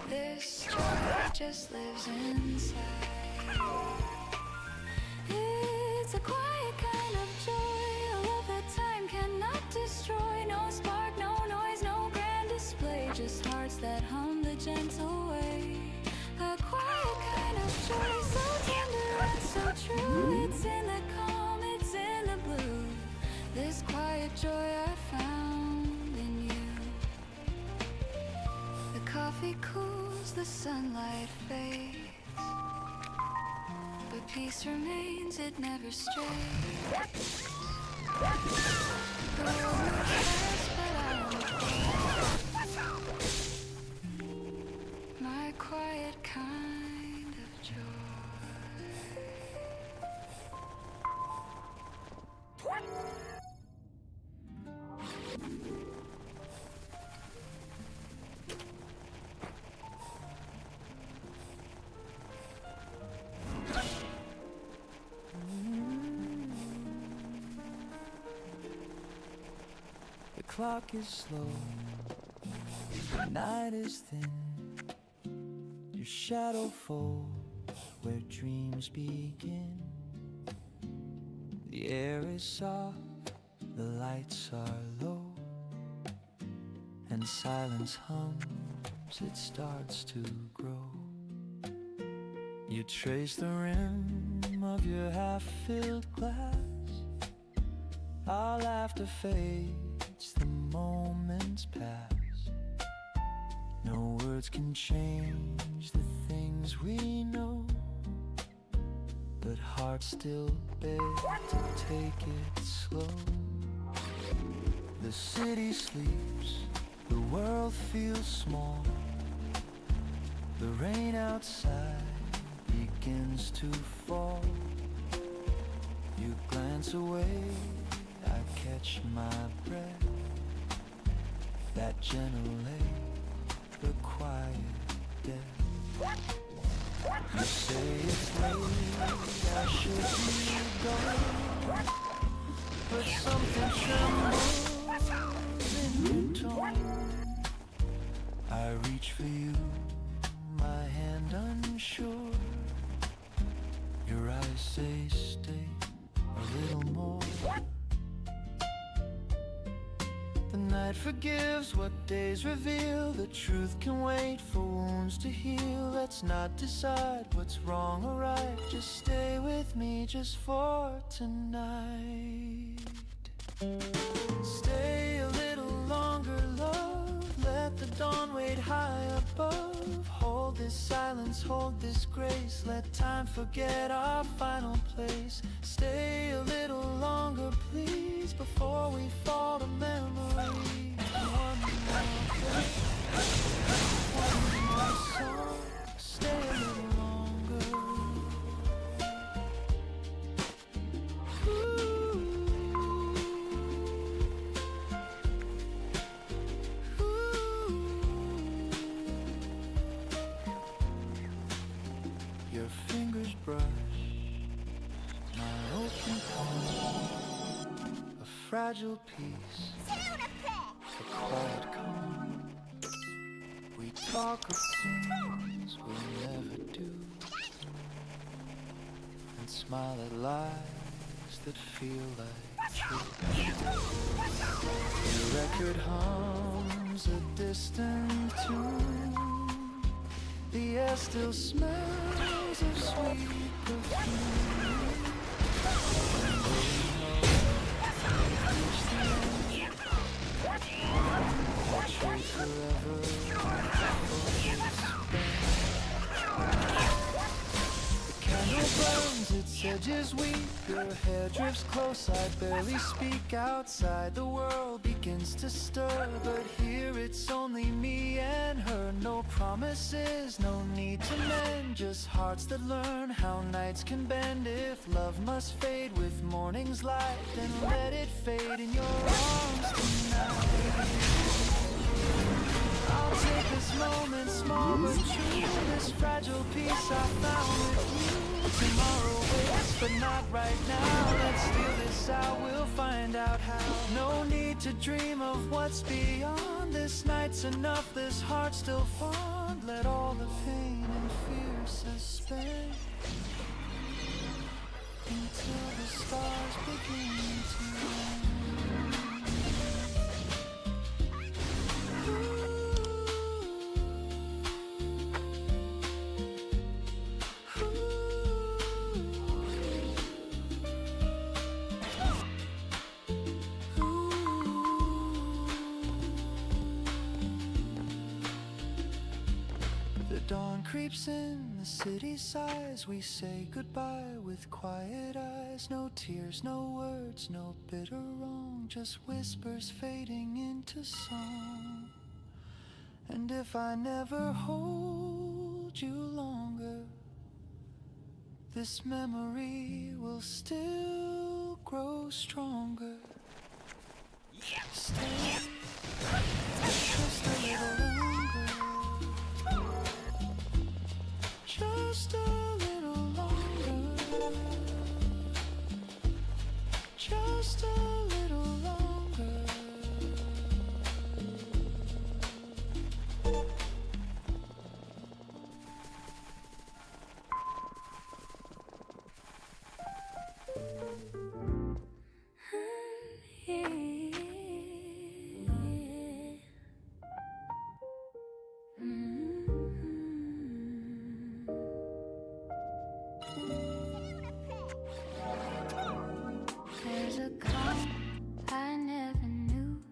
This joy just lives inside. It's a quiet kind of joy, a love that time cannot destroy. No spark, no noise, no grand display, just hearts that hum the gentle way. A quiet kind of joy, so tender and so true. It's in the calm, it's in the blue. This quiet joy I found in you. The coffee cools, the sunlight fades, but peace remains, it never strays. The world moves but I won't fade. My quiet kind of joy. The clock is slow, the night is thin. Your shadow falls where dreams begin. The air is soft, the lights are low, and silence hums, it starts to grow. You trace the rim of your half-filled glass. Our laughter fades, the moments pass. No words can change the things we know, but hearts still beg to take it slow. The city sleeps, the world feels small. The rain outside begins to fall. You glance away, I catch my breath. That gentle ache, the quiet death. You say it's late, I should be gone, but something trembles in your tone. I reach for you, my hand unsure. Your eyes say stay a little more. The night night forgives, what days reveal. The truth can wait for wounds to heal. Let's not decide what's wrong or right. Just stay with me just for tonight. Stay a little longer, love. Let the dawn wait high above. Hold this silence, hold this grace. Let time forget our final place. Stay a little longer, please, before we fall to memory. One more song. Stay a little longer. Your fingers brush my open palm, a fragile piece, a quiet calm. We talk of things we'll never do, and smile at lies that feel like truth. Your record hums a distant tune. The air still smells of sweet perfume. Its edges weak, your hair drifts close. I barely speak outside. The world begins to stir, but here it's only me and her. No promises, no need to mend, just hearts that learn how nights can bend. If love must fade with morning's light, then let it fade in your arms tonight. I'll take this moment, small but true, this fragile piece I found with you. Tomorrow waits, but not right now. Let's steal this out, we'll find out how. No need to dream of what's beyond. This night's enough, this heart's still fond. Let all the pain and fear suspend until the stars begin to end. Dawn creeps in, the city sighs. We say goodbye with quiet eyes. No tears, no words, no bitter wrong, just whispers fading into song. And if I never hold you longer, this memory will still grow stronger. Stay just a little longer. Just a little longer. Just a little longer. There's a calm I never knew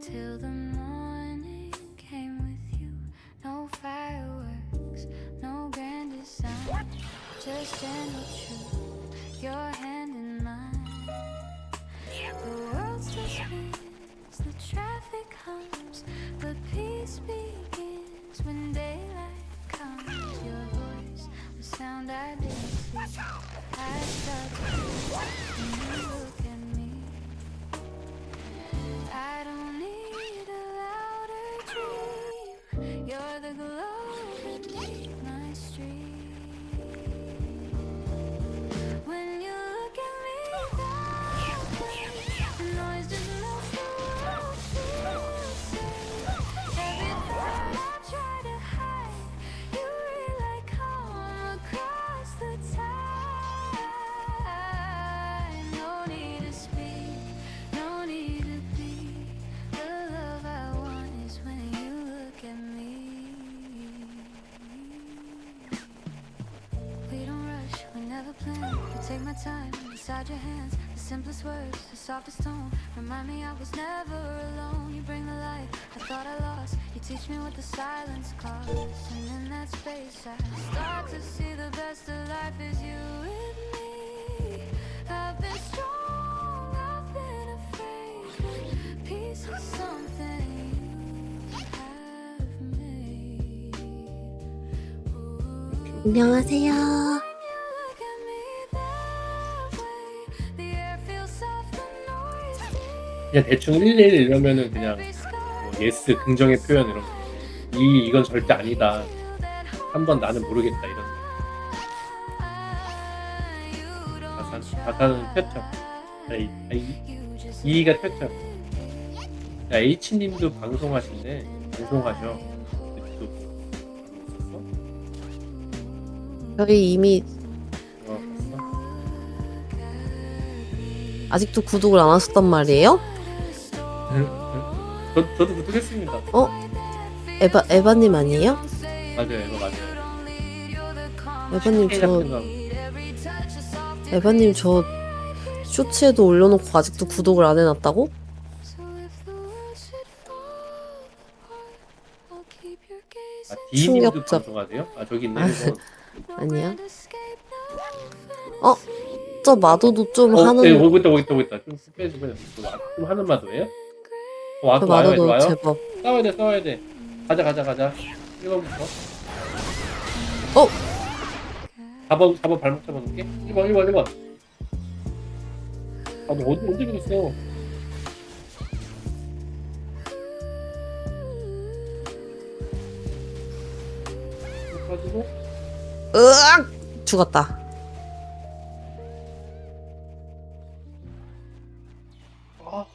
till the morning came with you. No fireworks, no grand design, just gentle truth, your hand in mine. The world still spins, the traffic hums, but peace begins when daylight comes. Your voice, the sound I didn't see. I start to feel when you look at me. I don't need a louder dream. You're the glow beneath my street. When you look at me that way, the noise just melts the world feels safe. Every thought I try to hide, you really come across the tide. No need inside your hands. The simplest words, the softest tone. Remind me I was never alone. You bring the light, I thought I lost. You teach me what the silence costs. And in that space I start to see the best of life is you with me. I've been strong, I've been afraid, but peace is something you have made. Ooh. 안녕하세요. When you look at me that way, the air feels soft, the noise fades. 그냥 대충 111 이러면은 그냥 뭐 예스 긍정의 표현 이런 거. 이건 절대 아니다. 한번 나는 모르겠다 이런 가사는 폈죠. 이가 폈죠. 야, H님도 방송하신대. 방송하셔. 유튜브 있었어? 저희 이미 봤어? 아직도 구독을 안 하셨단 말이에요? 저도 구독했습니다. 에바님 아니에요? 맞아요, 이거 맞아요. 에바님 K 저 같은 거. 에바님 저 쇼츠에도 올려놓고 아직도 구독을 안 해놨다고? So if the world should fall apart, I'll keep your gaze 아, D님도 충격적. 방송하세요? 아, 저기 있네. 아, 이거. 아니야. and escape no 어? 저 마도도 좀 네, 하는 오고 있다. 좀 빼줘. 좀 하는 마도예요? 저 와요. 마도도 제법 싸워야 돼. 가자. 1번부터. 어? 4번 발목 잡아놓을게. 1번. 아, 너 언제 그랬어? 가지고 으악! 죽었다. 아,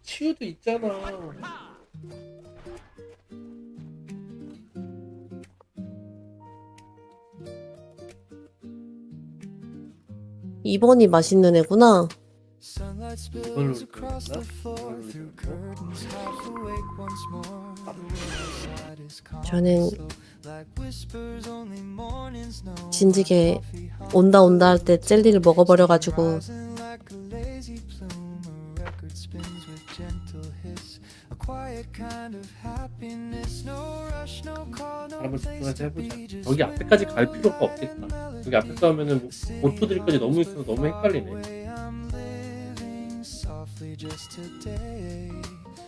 치유도 있잖아. 2번이 맛있는 애구나. Sunlight 이걸로 spills across the floor 이걸로 through curtains, half awake once more. The world outside is calm, 저는 slow, like whispers only mornings know. 진지게 온다 할 때 젤리를 먹어버려가지고 Rising like a lazy plume, a record spins with gentle hiss. A quiet kind of happiness, no rush, no call, no 한번 place 집중해서 to 해보자. be. Just 여기 앞에까지 갈 필요가 없겠다. 여기 앞에서 하면은 오토들까지 너무 있어서 너무 헷갈리네. I'm living softly just today.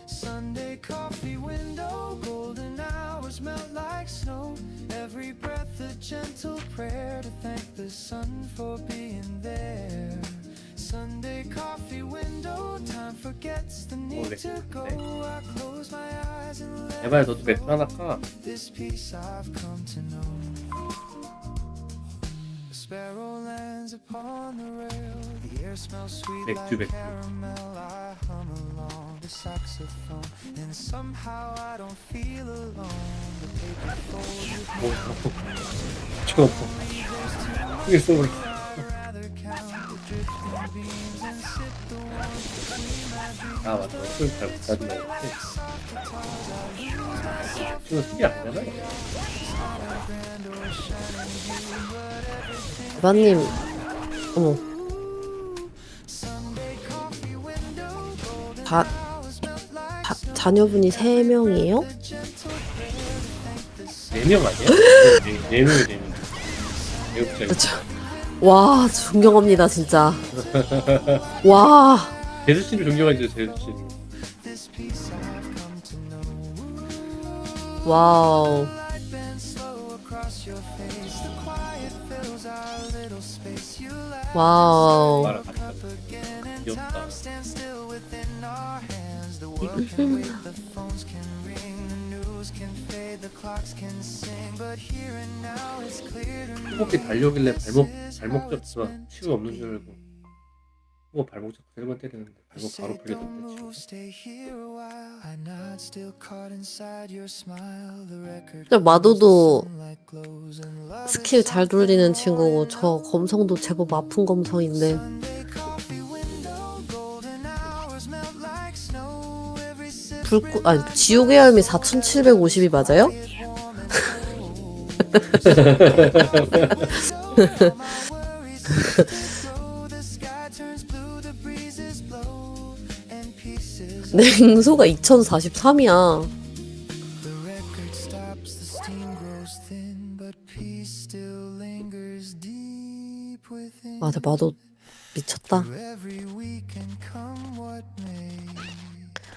Sunday coffee window, golden hours melt like snow. Every breath a gentle prayer to thank the sun for being there. Sunday coffee window, time forgets the need to go. I close my eyes and let 에바야, 너도 맥주 하나 까. this peace I've come to know. A sparrow lands upon the rail. The air smells sweet 맥주. like caramel. I hum along the saxophone, and somehow I don't feel alone. The paper folds with 저거 크게 써버려. I'd rather count the drifting beams and sip the warmth between my dreams. 아, 맞다. 술잘 못하지 말지. 이거 쓰기 안 되나? 에바님 어머 자녀분이 3명이에요? 4명 아니야? 4명이 4명. 외국자. 그쵸. 와 존경합니다 진짜. 와 제수씨를 존경하죠, 제수씨를. 와우. 와우. 나랑 같이 가자. 귀엽다. 호흡이 달려길래 발목 잡수라 치유 없는 줄 알고 호흡 발목 잡고 1번 때리는데 발목 바로 풀리던데 근데 마도도 스킬 잘 돌리는 친구고 저 검성도 제법 아픈 검성인데 지옥의 열매 4750이 맞아요? 냉소가 2043이야. The record stops, the steam grows thin, but peace still lingers deep within. 아, 근데 마도 미쳤다. Every weekend come what may.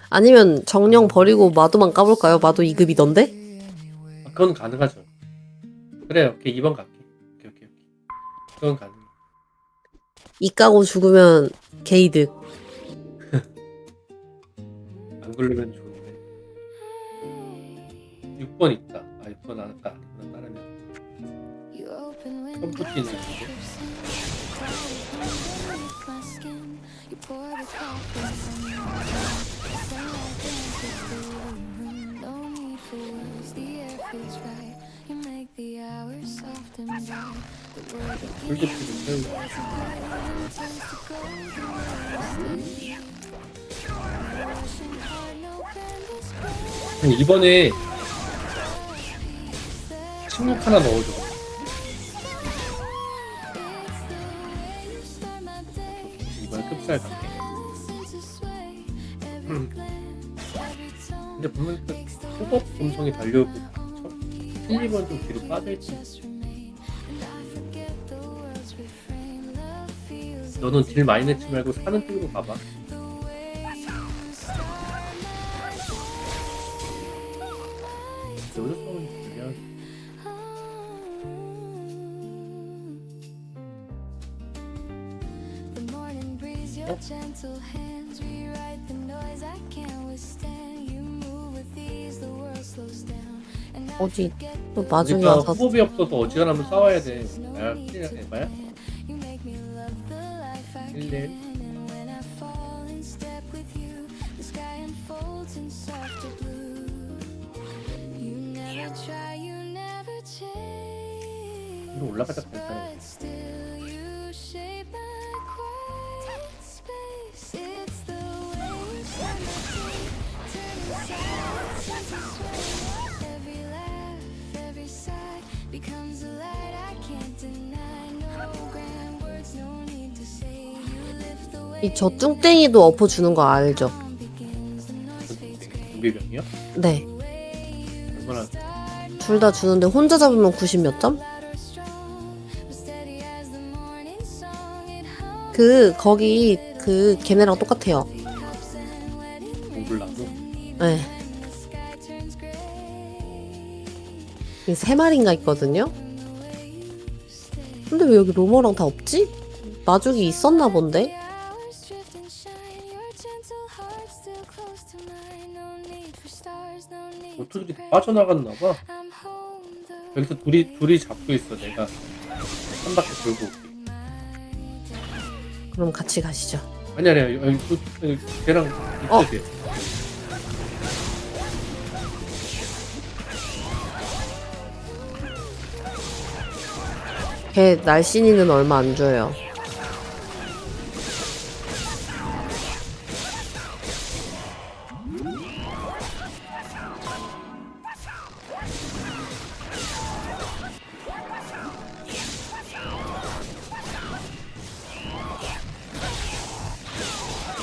아니면 정령 버리고 마도만 까볼까요? 마도 2급이던데? 아, 그건 가능하죠. 그래요. 오케이 2번 갈게. 오케이. 그건 가능. 이 까고 죽으면 게이득. 안 굴리면 좋은데. 6번 있다. 아 6번 아까 아니구나. 다르네. 컴퓨터 있는 건데. 불도 피고 세우고. 이번에 침묵 하나 넣어줘. 이번에 급살 갈게. 근데 보면 그 초급 감성이 달려오고 1, 2번 좀 뒤로 빠져있지. 너는 딜 많이 내지 말고 사는 쪽으로 가봐. 여자 싸움이 불리하지. 어디 또 나중에 그러니까 와서 호흡이 없어서 어지간하면 싸워야 돼. 야, 에바야? 1대1. 이거 올라가자 괜찮아. 이 저 뚱땡이도 엎어주는 거 알죠? 준비병이요? 네. 얼마나 둘 다 주는데 혼자 잡으면 90 몇 점? 거기 걔네랑 똑같아요. 몰라도 네. 이 3마리인가 있거든요? 근데 왜 여기 로머랑 다 없지? 마족이 있었나 본데? 어떻게 빠져나갔나봐. 여기서 둘이 잡고 있어. 내가 한 바퀴 돌고 올게. 그럼 같이 가시죠. 아니야 여기 걔랑 있어야 돼. 걔 날씬이는 얼마 안 줘요.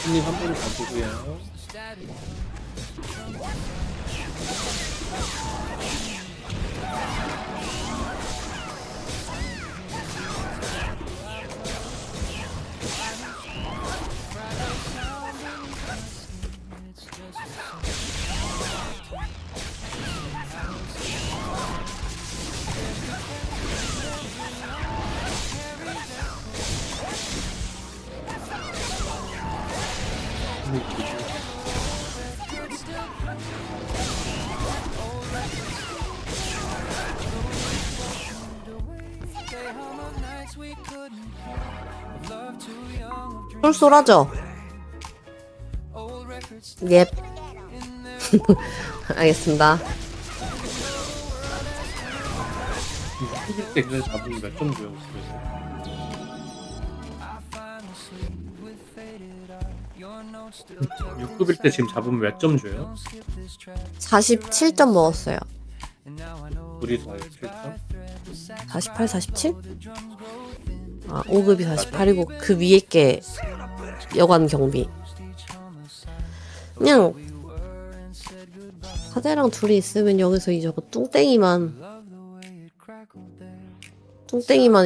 손님 한 번을 가지고요. 쏠쏠하죠? 예. 알겠습니다. 죽일 때 그냥 잡으면 몇 점 줘요? 그래서 6급일 때 지금 잡으면 몇 점 줘요? 47점 먹었어요. 둘이서 7점? 48, 47? 아, 5급이 48이고 그 위에 게 여관 경비. 그냥 사대랑 둘이 있으면 여기서 이 저거 뚱땡이만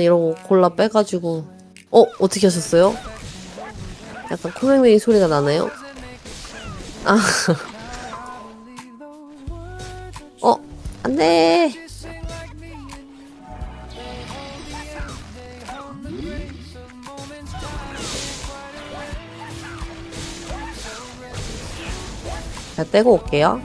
이러고 골라 빼가지고 어떻게 하셨어요? 약간 코맹맹이 소리가 나나요? 아 안돼. 잘 떼고 올게요.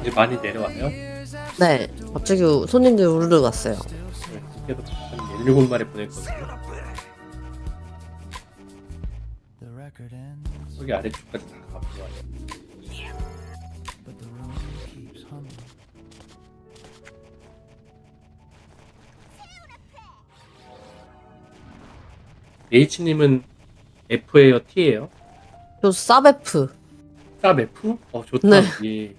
이제 많이 내려와요? 네, 갑자기 손님들 우르르 갔어요. 계속 한 17마리 보냈거든요. 여기 아래쪽까지 다 가고 와요. H님은 F예요? T예요? 저 쌉F. 쌉 F? 좋다. 네.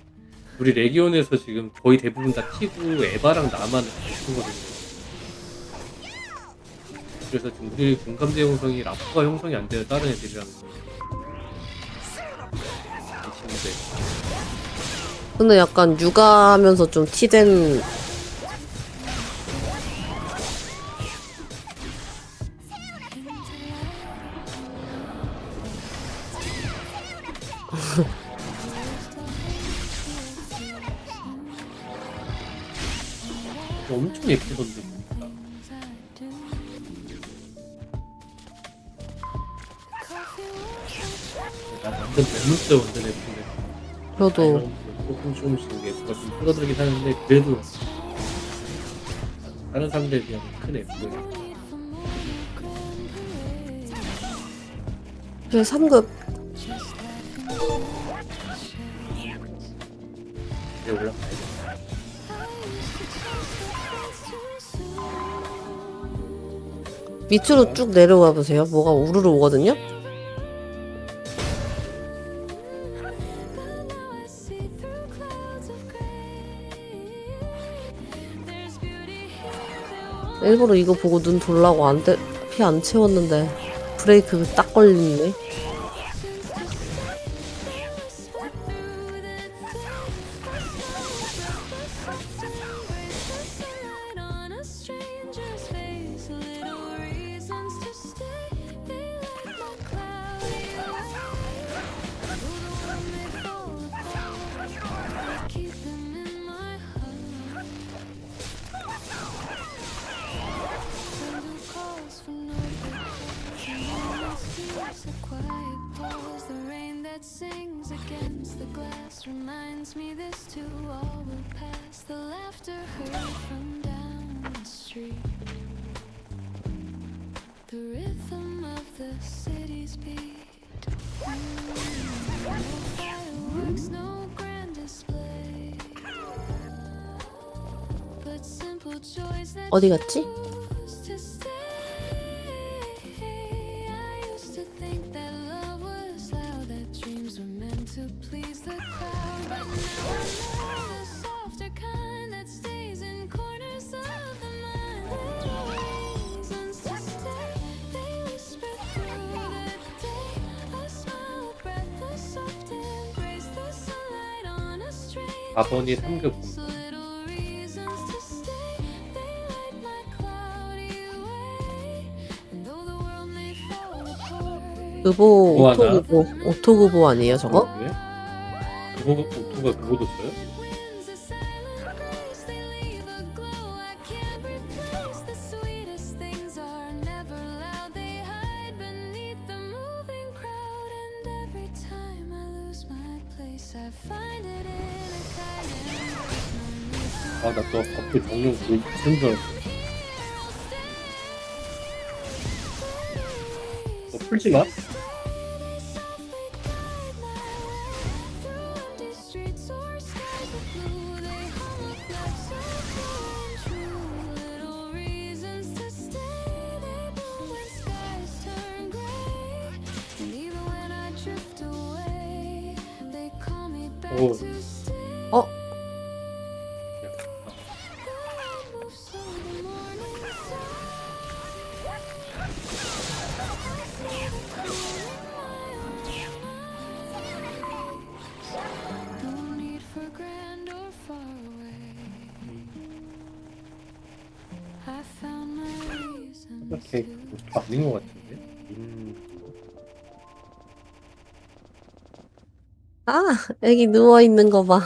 우리 레기온에서 지금 거의 대부분 다 T고 에바랑 나만 F거든요. 그래서 지금 우리 공감대 형성이 라프가 형성이 안 돼요. 다른 애들이랑. 근데 약간 육아하면서 좀 T된 엄청 예쁘던데 보니까. 나 완전 닮았어요. 완전 예쁜데. 저도 조금씩 예쁘가 좀 줄어들긴 하는데 그래도 다른 사람들에 비하면 큰 예쁘고요. 제 3급 이제 올라가야 돼. 밑으로 쭉 내려가 보세요. 뭐가 우르르 오거든요. 일부러 이거 보고 눈 돌라고 피 안 채웠는데 브레이크 딱 걸리네. Sings against the glass reminds me this too all will pass. The laughter heard from down the street, the rhythm of the city's beat. No fireworks, no grand display, but simple joys that 어디 갔지? choose to stay. I used to think that love was loud, that dreams were meant to please the crowd, but now I know the softer kind that stays in corners of the mind. Little reasons to stay, they whisper through the day. A smile, a breath, a soft embrace, the sunlight on 4번이 3급 공부. little reasons to stay. They light my cloudy way. And though the world may fall apart, 그보 뭐 하나? 오토그보 아니에요 저거? 왜? 그거 오토가 그거도 써요? winds a silent grace. They leave a glow I can't replace. The sweetest things are never loud. They hide beneath the moving crowd. And every time I lose my place, I find it in a kind of 나 또 갑자기 정령 그런 줄 알았어. 너 풀지 마? empty streets or skies of blue. They hold me flaps of true. Little reasons to stay. They bloom when skies turn gray. And even when I drift away, they call me back 오. to stay. 어? I move so the morning sun. No need for grand or far away. I found my reasons 이렇게 to 아닌 것 같은데? 아 애기 누워있는 거 봐.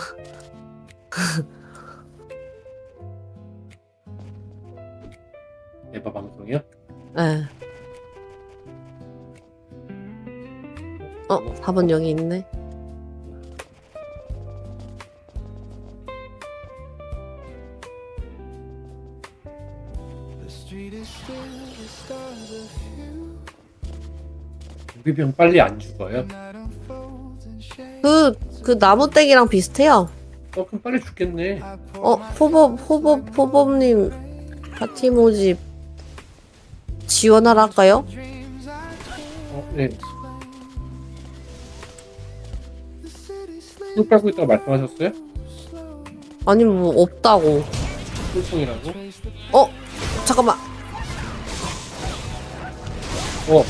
에바 방송이요? 예. 4번 여기 있네. The street is still, the stars are few. 유기병 빨리 안 죽어요? Night unfolds in shade. 그 나무떼기랑 비슷해요. 그럼 빨리 죽겠네. I pour my 포법님 파티 모집 지원하라 할까요? dreams I 네. can't explain. The city slips 술 깔고 있다고 말씀하셨어요? slow. 아니 뭐 없다고. 술통이라고? Trace the 잠깐만. 어,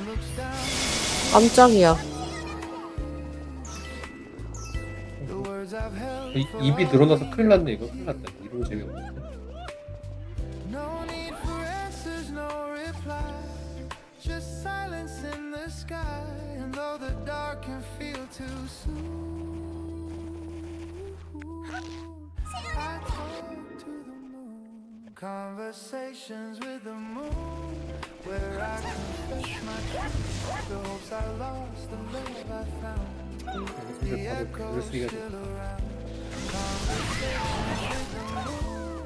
looks down. 깜짝이야. The words I've held for 입이 늘어나서 큰일 났네. 이거 큰일 났다. 이러고 재미없네. no need for answers, no reply. Just silence in the sky. And though the dark can feel too soon, I talk to the moon. Conversations with the moon, where I confess my truth. The hopes I lost, the love I found. The echoes still around. Conversations with the moon,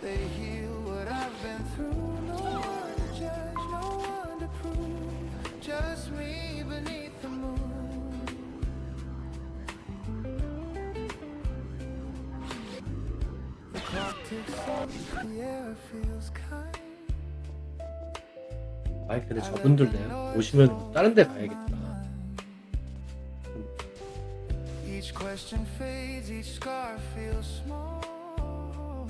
they heal what I've been through. No one to judge, no one to prove. Just me beneath the moon. The clock ticks on, the air feels kind. 아이 근데 저분들 내가 오시면 다른 데 가야겠다. Each question fades, each scar feels small.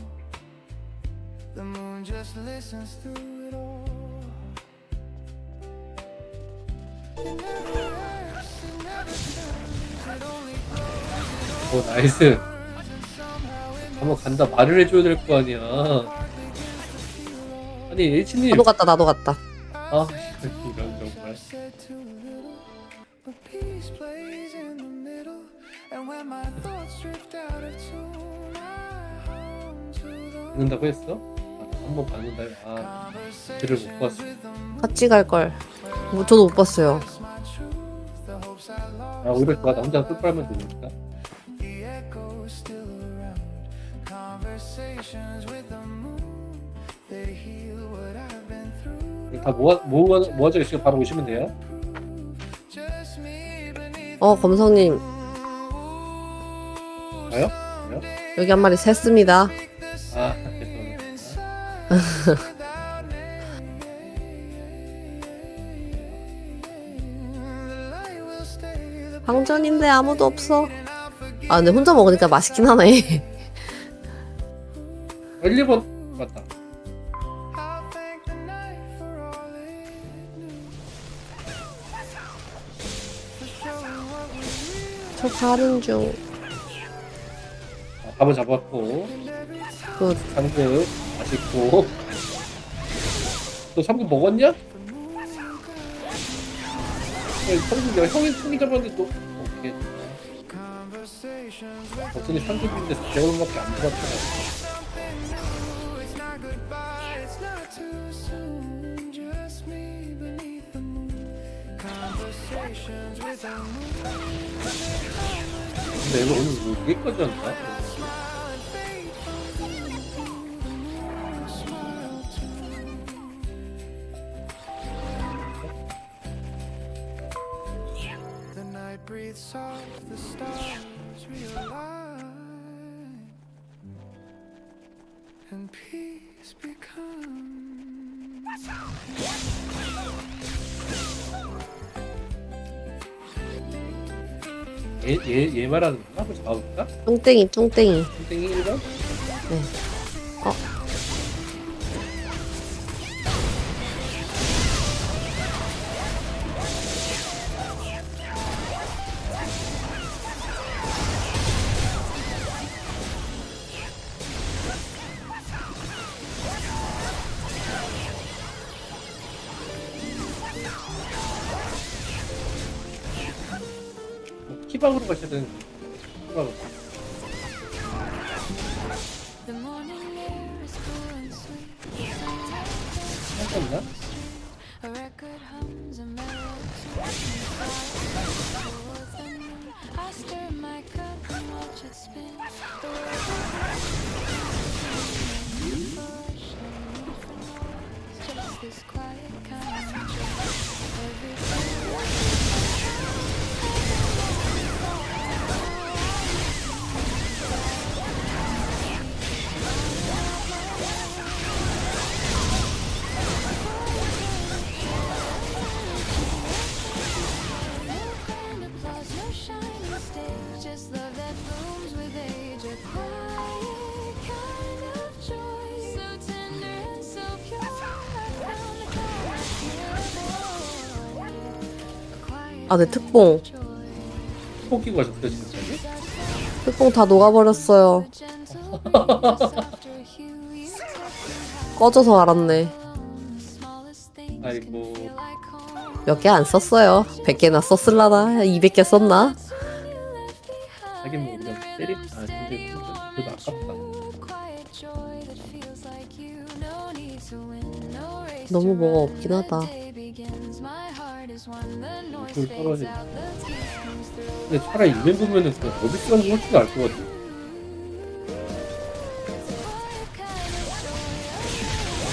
The moon just listens through it all. It never acts, it never turns, it only grows, 나이스. and somehow it 한번 간다 말을 해줘야 될 거 아니야. begins to feel all 아니 H님. 나도 갔다. 아 이런 정말. said too little, but peace plays in the middle. And when my thoughts drift out of tune, I hum to the 받는다고 했어? 한번 받는다. 아 글을 못 봤어. 같이 갈 걸. 뭐 저도 못 봤어요. my truth, the hopes I lost, 아 오히려 좋아. 나 혼자 술 빨면 되니까. the echoes still around. Conversations with the moon, they heal what I've been through. 다 모아져 있으니까 바로 오시면 돼요. Just me beneath 검성님 가요? 가요? 여기 한 마리 샜습니다. 아 죄송합니다. without name. The light will stay, the 방전인데 아무도 없어. 아 근데 혼자 먹으니까 맛있긴 하네. 1, 2번 맞다. I'll thank the night for all it knew. For showing what was real. 저 가는 중. 밥을 잡았고 굿. 3급 맛있고 너 3급 먹었냐? 3급 내가 형이 잡았는데 너 오케이. 버튼이 3급인데 400원밖에 안 들었잖아. 근데 이거 오늘 뭐 여기까지 한다? The night breathes soft, the stars realign, and peace becomes. 얘 말하는 건가? 한번 잡아볼까? 뚱땡이 뚱땡이. 땡이 1번? 네. 어. 키박으로 가셔야 되는 거야. 키박으로. The morning air is cool and sweet. Sometimes 괜찮나? a record hums a melody. I stir my cup and watch it spin. The world is fresh, no need for noise. Just this quiet kind of joy. And applause, no shining stage, just love that blooms with age. A quiet kind of joy, so tender and so pure. I found the kind I can't avoid. A quiet 아, 네, 특봉. joy. 코 끼고 가셨어요 진짜? 특봉 다 녹아버렸어요. Gentle breeze, a softer hue. You touch me 꺼져서 알았네. the smallest things can 아이고 feel like home. 몇 개 안 썼어요. 100개나 썼을라나? 200개 썼나? 하긴 뭐 그냥 때리 아 근데 그래도 아깝다. Quiet joy that feels like you. No need to win, no race 너무 to 뭐가 run. 없긴 하다. The day begins, my heart is one. The noise 불 fades 떨어지네. out, the peace comes through. 근데 차라리 이벤 보면은 그냥 어디 쓰는 거 훨씬 나을 것 같아. Quiet kind of joy.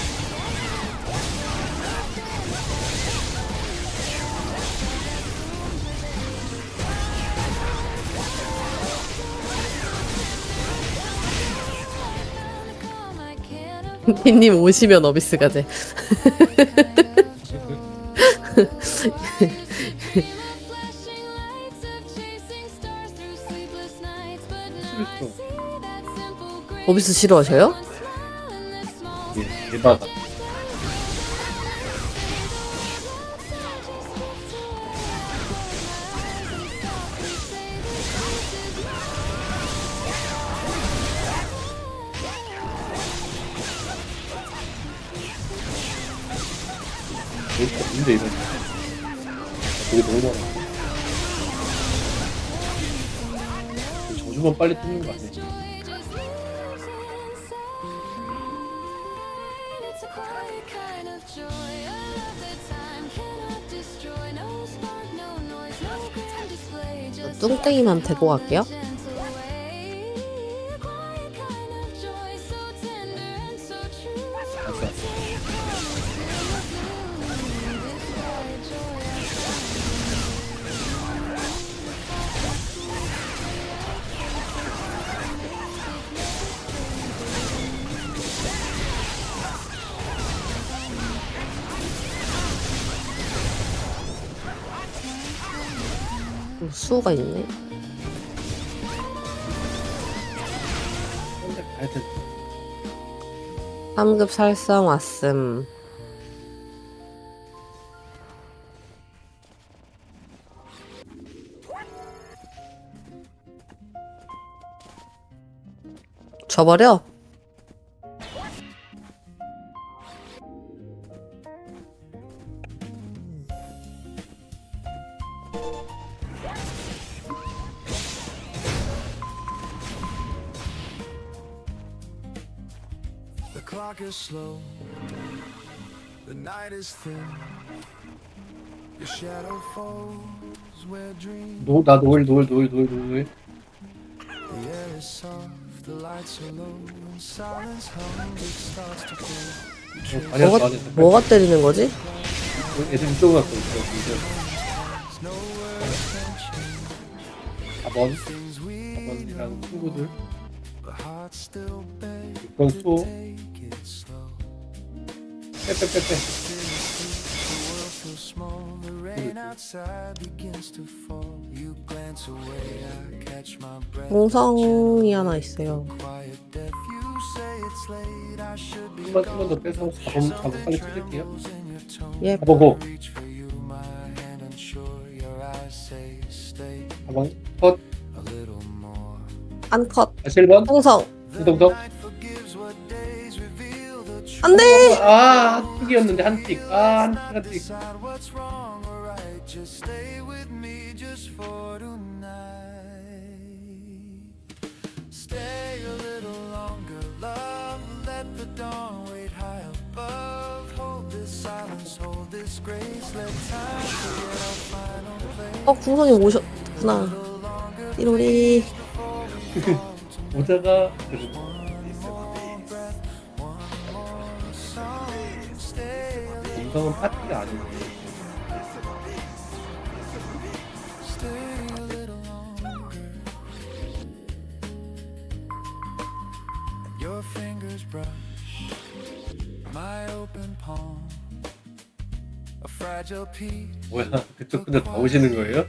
Calm, I can't avoid 피님 오시면 어비스 가재. flashing lights of chasing stars through sleepless nights, but now I 그렇죠. see that simple grace. 어비스 싫어하셔요? Smile and that small 예, 대박아. 여기 없는데 이건. 되게 너무 많아. 저주만 빨리 뜯는 거 아니야? It's a quiet kind of joy, a love that time cannot destroy. No spark, no noise, no grand display. Just 뚱땡이만 데리고 갈게요. gentle way. A quiet kind of joy, so tender and so true. 맞아. This quiet joy I 수호가 있네. 근데 가야 돼. 3급 살성 왔음. 져버려? The clock is slow, the night is thin. Your shadow falls where dreams. 나 노을. The air is soft, the lights are low, and silence hums. It starts to grow. 뭐가 때리는 거지? 애들 이쪽으로 갔어. 이제 Things we 4번이랑 친구들. but hearts still beg. 이건 수. Take it slow. 빼빼빼빼. The world feels small. The rain outside begins to fall. You glance away. I catch my breath. 몽성이 하나 있어요. Quiet death. You say it's late. I should be 한번 더 빼서 4번 빨리 찾을게요. in your tone. 예. 4번 고. Reach for you, my hand unsure. Your eyes say stay 4번 컷. a little more. 안 컷. 7번 홍성. 이동성. Night forgives what days reveal the truth. 안 돼! 한 틱이었는데 한 틱. 한 틱. Decide what's wrong or right. Just stay with me just for tonight. Stay a little longer, love. Let the dawn wait high above. Hold this silence, hold this grace. Let time forget our final place. 궁선이 오셨구나. 띠로리. 모자가 음성은 파티가 아니고 Stay a little longer. Your fingers brush my open palm. A fragile piece. 뭐야 그쪽 근데 다 오시는 거예요?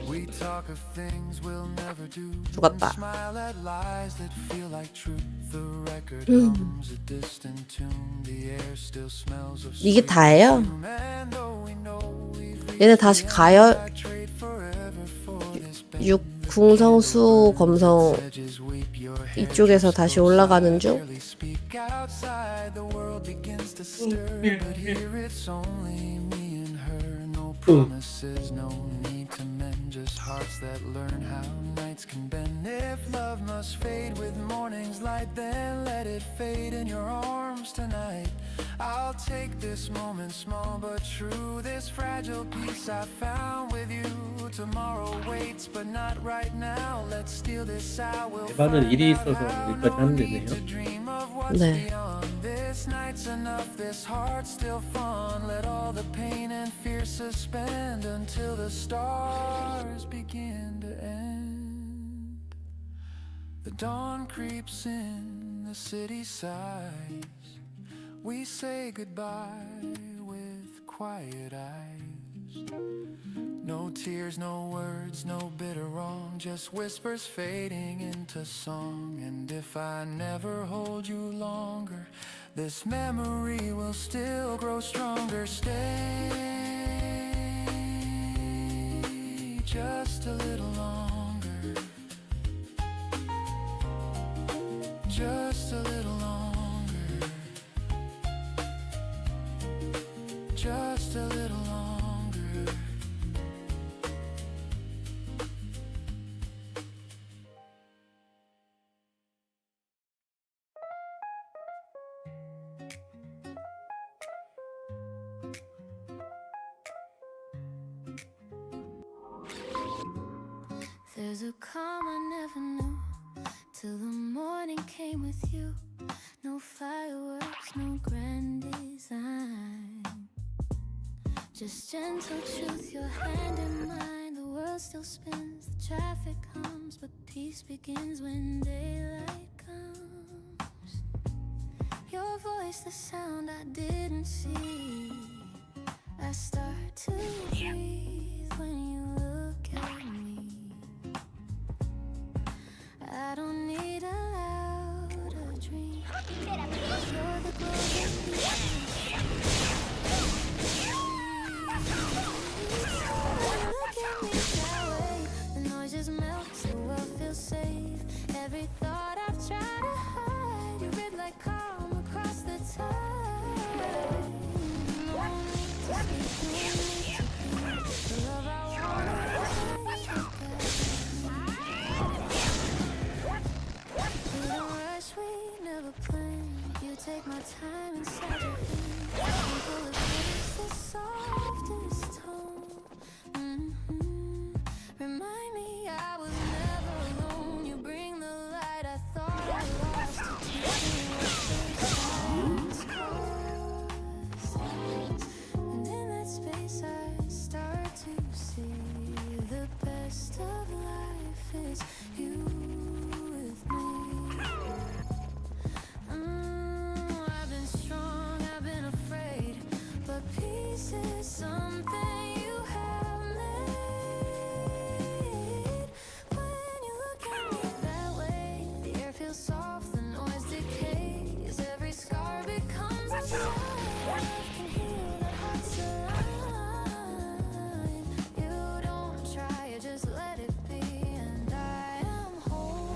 We talk of things we'll never do. 죽었다. Smile at lies that feel like truth. The record hums a distant tune. The air still smells of 이게 sweet 다예요? perfume. And though we know we've 얘네 다시 가요. trade forever for this pain. 6 궁성수 검성 Edges weep, your hair 이쪽에서 다시 올라가는 중. barely speak outside. The world begins to stir, but here it's only me and her. No promises, no need to mend, just hearts that learn how nights can bend. If love must fade with morning's light, then let it fade in your arms tonight. I'll take this moment, small but true, this fragile piece I found with you. Tomorrow waits, but not right now. Let's steal this hour. 에바는 일이 있어서 여기까지 하면 되네요. 네. This night's enough, this heart's still fun. Let all the pain and fear suspend until the stars begin to end. The dawn creeps in, the city sighs. We say goodbye with quiet eyes. No tears, no words, no bitter wrong, just whispers fading into song. And if I never hold you longer, this memory will still grow stronger. Stay just a little longer, just a little longer, just a little longer. There's a calm I never knew till the morning came with you. No fireworks, no grand design, just gentle truth, your hand in mine. The world still spins, the traffic hums, but peace begins when daylight comes. Your voice, the sound I didn't see. I start to breathe when you look at me. I don't need a louder dream. You're the golden look at me that way. The noise just melts, the world feels safe. Every take my time inside your hands. Simple as this, the softest tone. Remind me I was never alone. You bring the light I thought I lost to teach me what the silence caused. And in that space I start to see the best of life is you with me. I've been strong, I've been afraid, but peace is something you have made. When you look at me that way, the air feels soft, the noise decays, every scar becomes a sign. Can heal that heart's alive. You don't try, you just let it be, and I am whole.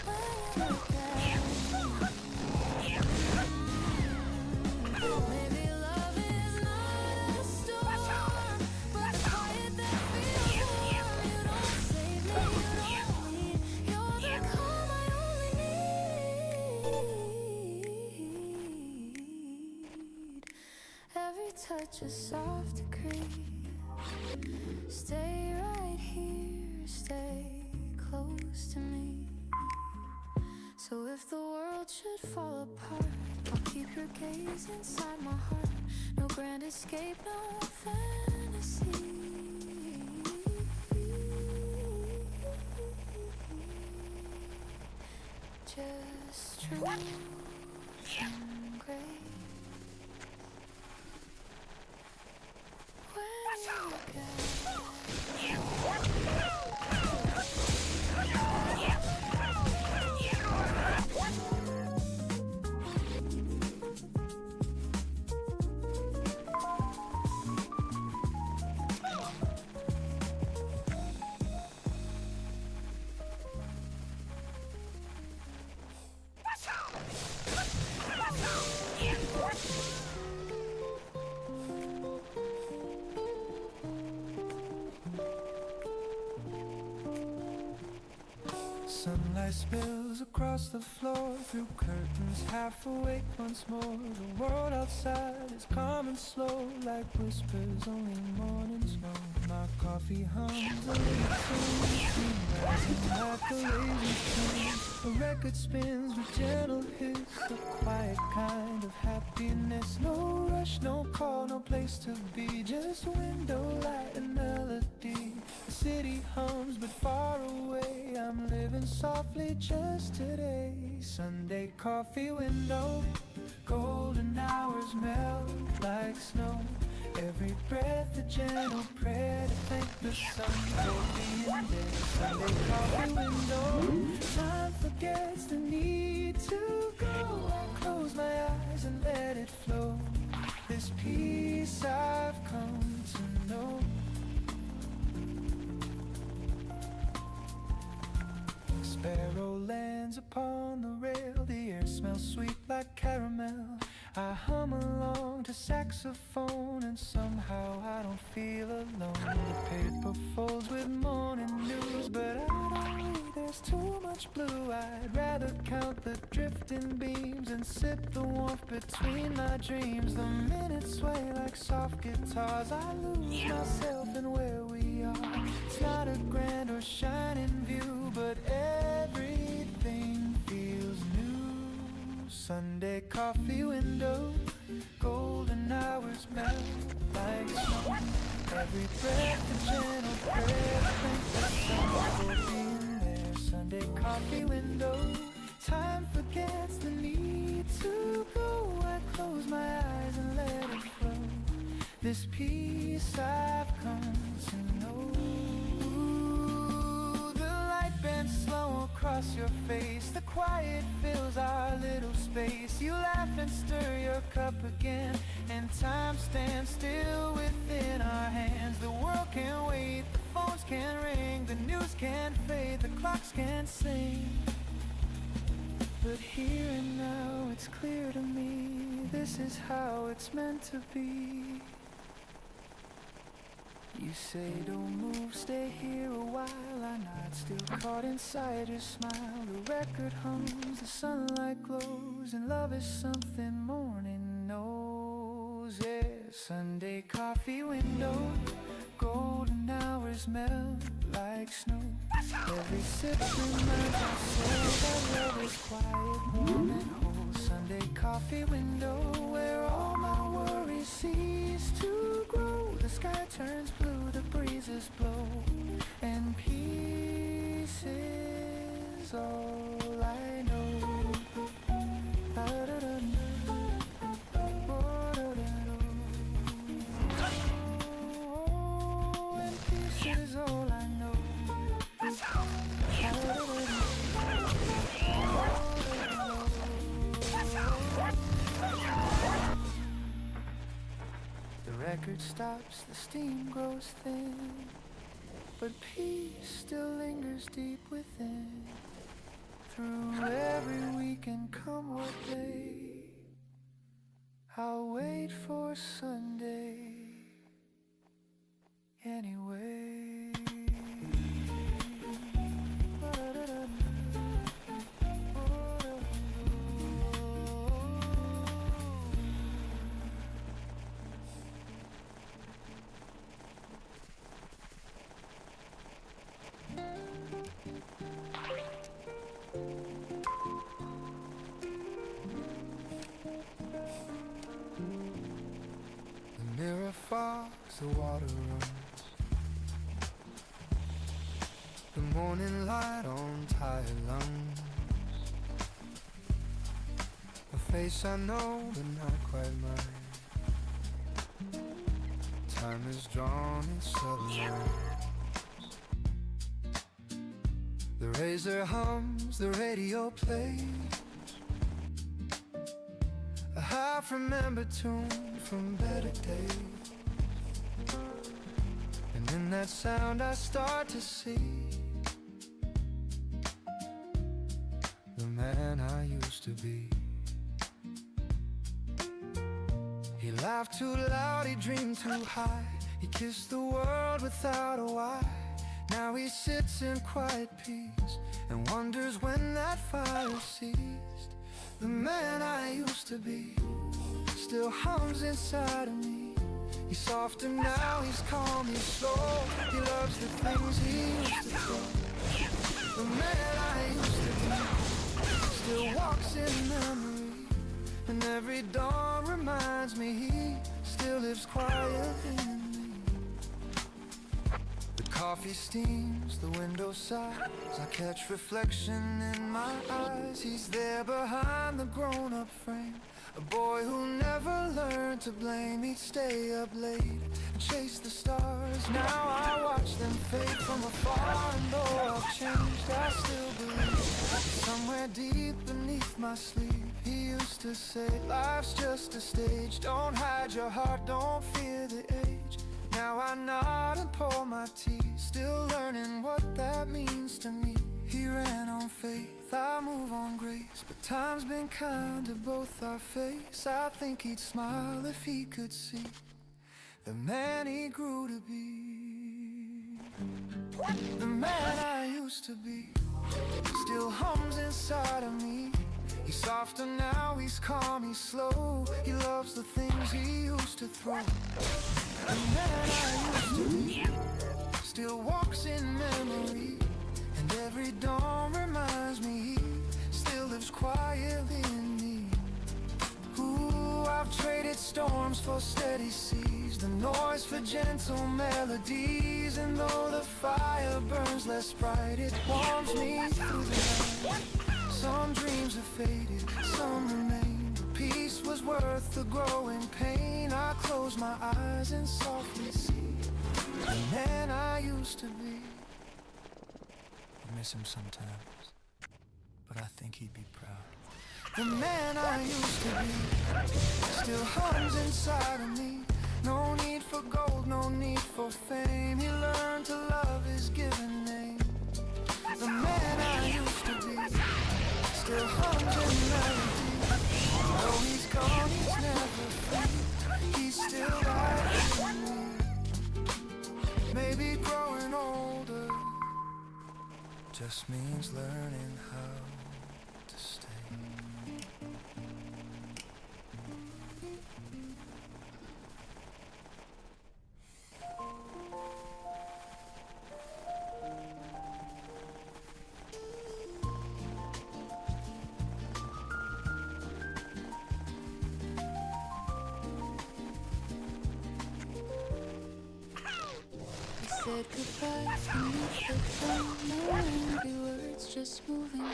When you look at maybe love is not a storm, but the quiet that feels warm. You don't save me, you don't lead. You're the calm I only need. Every touch a soft decree. Stay right here, stay close to me. So if the world should fall apart, I'll keep your gaze inside my heart. No grand escape, no fantasy. Just truth and grace. When you look at Sunlight spills across the floor through curtains, half awake once more. The world outside is calm and slow, like whispers only mornings know. My coffee hums a little tune, rising like a lazy tune. A record spins with gentle hiss, a quiet kind of happiness. No rush, no call, no place to be, just window light and melody. The city hums but far away, I'm living softly just today. Sunday coffee window, golden hours melt like snow. Every breath a gentle prayer to thank the sun for being there. Sunday coffee window, time forgets the need to go. I close my eyes and let it flow. This peace I've come to know. Sparrow lands upon the rail, the air smells sweet like caramel. I hum along to saxophone and somehow I don't feel alone. The paper folds with morning news, but I don't read, there's too much blue. I'd rather count the drifting beams and sip the warmth between my dreams. The minutes sway like soft guitars, I lose myself in where we are. It's not a grand or shining view, but everything feels new. Sunday coffee window, golden hours melt like snow. Every breath a gentle prayer, thank the sun for being there. Sunday coffee window, time forgets the need to go. I close my eyes and let it flow. This peace I've come to know. Bend slow across your face, the quiet fills our little space. You laugh and stir your cup again, and time stands still within our hands. The world can't wait, the phones can't ring, the news can't fade, the clocks can't sing. But here and now it's clear to me, this is how it's meant to be. You say don't move, stay here a while. I nod, still caught inside your smile. The record hums, the sunlight glows, and love is something morning knows. Yeah, Sunday coffee window, golden hours melt like snow. Every sip reminds us that love is quiet, warm and whole. Sunday coffee window, where all my worries cease to grow. The sky turns blue, the breezes blow, and peace is all I know. Oh, and peace is all I know. The record stops, the steam grows thin, but peace still lingers deep within. Through every week and come what may, I'll wait for Sunday anyway. The mirror fogs, the water runs, the morning light on tired lungs. A face I know but not quite mine. Time is drawn in subtle lines. The razor hums, the radio plays a half-remembered tune from better days. And in that sound I start to see the man I used to be. He laughed too loud, he dreamed too high, he kissed the world without a why. Now he sits in quiet peace and wonders when that fire ceased. The man I used to be still hums inside of me. He's softer now, he's calm, he's slow. He loves the things he used to throw. The man I used to be still walks in memory, and every dawn reminds me he still lives quiet in me. The coffee steams, the window sighs, I catch reflection in my eyes. He's there behind the grown-up frame, a boy who never learned to blame. He'd stay up late and chase the stars. Now I watch them fade from afar, and though I've changed, I still believe somewhere deep beneath my sleep he used to say, life's just a stage. Don't hide your heart, don't fear the age. Now I nod and pour my tea, still learning what that means to me. He ran on faith, I move on grace, but time's been kind to both our face. I think he'd smile if he could see the man he grew to be. The man I used to be still hums inside of me. He's softer now, he's calm, he's slow. He loves the things he used to throw. The man I used to be still walks in memory, and every dawn reminds me he still lives quietly in me. Ooh, I've traded storms for steady seas, the noise for gentle melodies. And though the fire burns less bright, it warms me through the night. Some dreams have faded, some remain, but peace was worth the growing pain. I close my eyes and softly see the man I used to be. I miss him sometimes, but I think he'd be proud. The man I used to be still hums inside of me. No need for gold, no need for fame. He learned to love his given name. The man I used to be still hums in melody. Though he's gone, he's never free. He's still right in me. just means learning how to stay. Said goodbye beneath the dawn. No angry words, just moving on.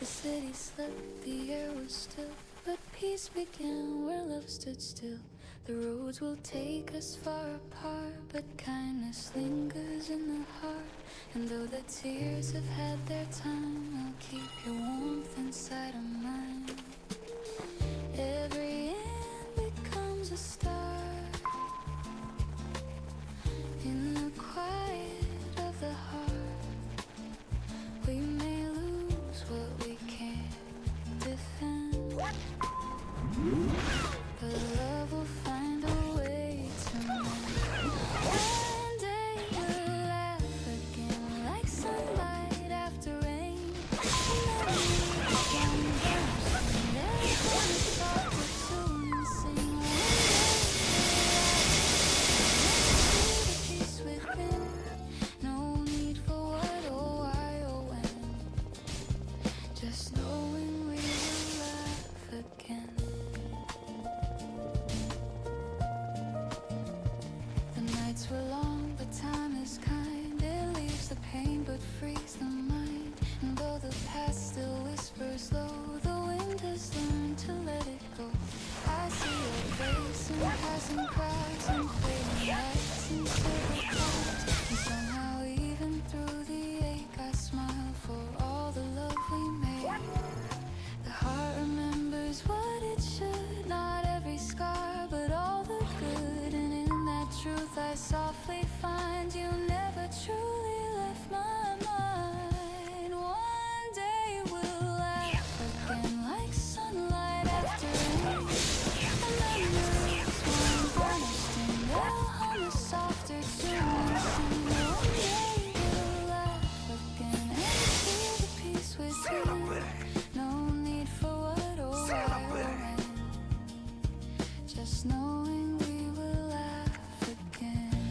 The city slept, the air was still, but peace began where love stood still. The roads will take us far apart, but kindness lingers in the heart. And though the tears have had their time, I'll keep your warmth inside of mine. Every end becomes a start. In the quiet of the heart, we may lose what we can't defend, but love will find a way to mend. One day we'll laugh again like sunlight after rain. And then we can dance and there's a softer tune and sing. Peace within, no need for what or why or when. Just knowing we will laugh again. The nights were long, but time is kind. It leaves the pain but frees the mind. And though the past still whispers low, the wind has learned to let it go. I see your face in passing crowds and fading lights and silver clouds. And somehow even through the ache I smile for all the love we made. The heart remembers what it should, not every scar but all the good. And in that truth I softly find you never truly left my mind. One day we'll laugh again like sunlight after rain. And memories won't vanish and they'll hum a softer tune and sing. One day we'll laugh again and feel the peace within. No need for what or why or when. Just knowing we will laugh again.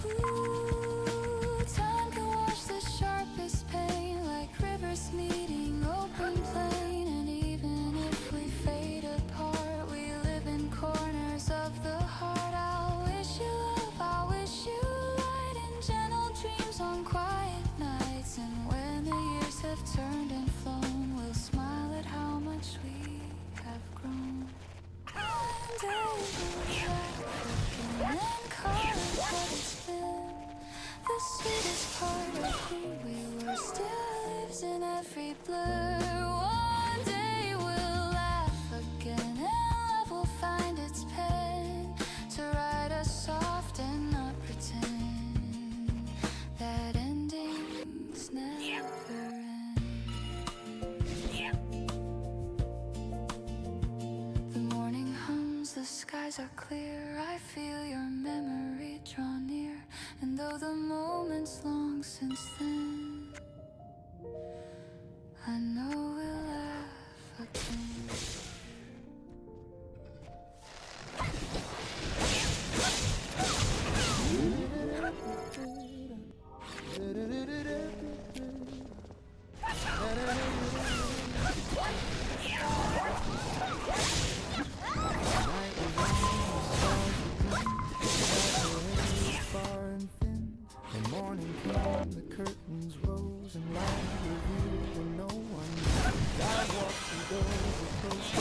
Ooh, time can wash the sharpest pain like rivers meeting open plain. And even if we fade apart, we live in corners of the heart. I'll wish you love, I wish you light and gentle dreams on quiet nights. And when the years have turned and flown, we'll smile at how much we have grown. One day we'll laugh again and call it what it's been. The sweetest part of who we were still lives in every blur. One day we'll laugh again and love will find its pen to write us soft and not pretend that endings never end. The morning hums, the skies are clear. I feel your memory draw near. And though the moment's long since then, I know we'll laugh again. Far and thin, the morning came, the curtains rose and light revealed when no one knew. God walked through doors of closed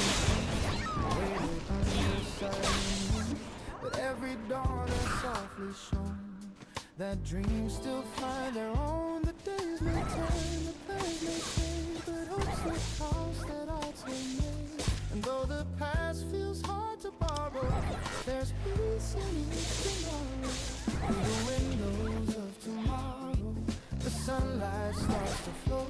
waited under silent moon. But every dawn has softly shone that dreams still find their own. The days may turn, the plans may change, but hope's the house that I made. And though the past feels hard to borrow, there's peace in each tomorrow. Through the windows of tomorrow, the sunlight starts to flow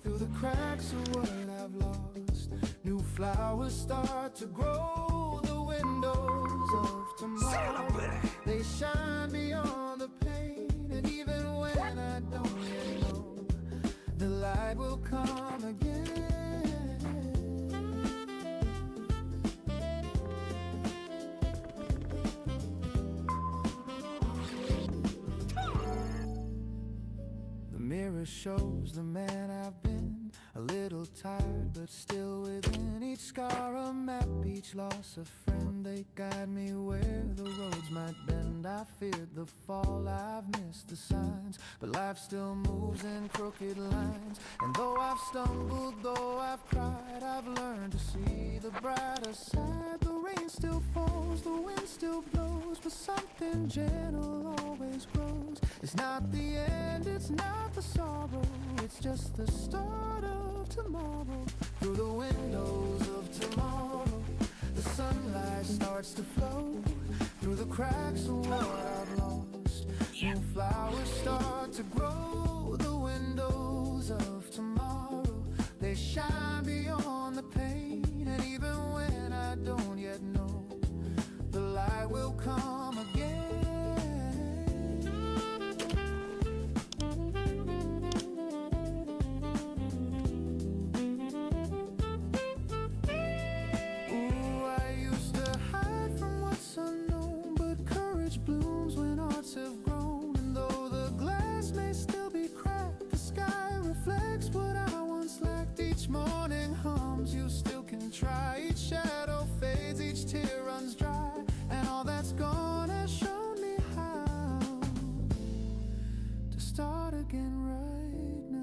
through the cracks of what I've lost. New flowers start to grow. The windows of tomorrow, they shine beyond the pain. And even when I don't yet know come again. The mirror shows the man I've been, a little tired but still within. Each scar a map, each loss a friend. They guide me where the roads might bend. I feared the fall, I've missed the signs, but life still moves in crooked lines. And though I've stumbled, though I've cried, I've learned to see the brighter side. The rain still falls, the wind still blows, but something gentle always grows. It's not the end, it's not the sorrow, it's just the start of tomorrow. Through the windows of tomorrow, the sunlight starts to flow. Through the cracks of what I've lost, new flowers start to grow. The windows of tomorrow, they shine beyond the pain. And even when I don't yet know, the light will come again. Try, each shadow fades, each tear runs dry, and all that's gone has shown me how to start again right now.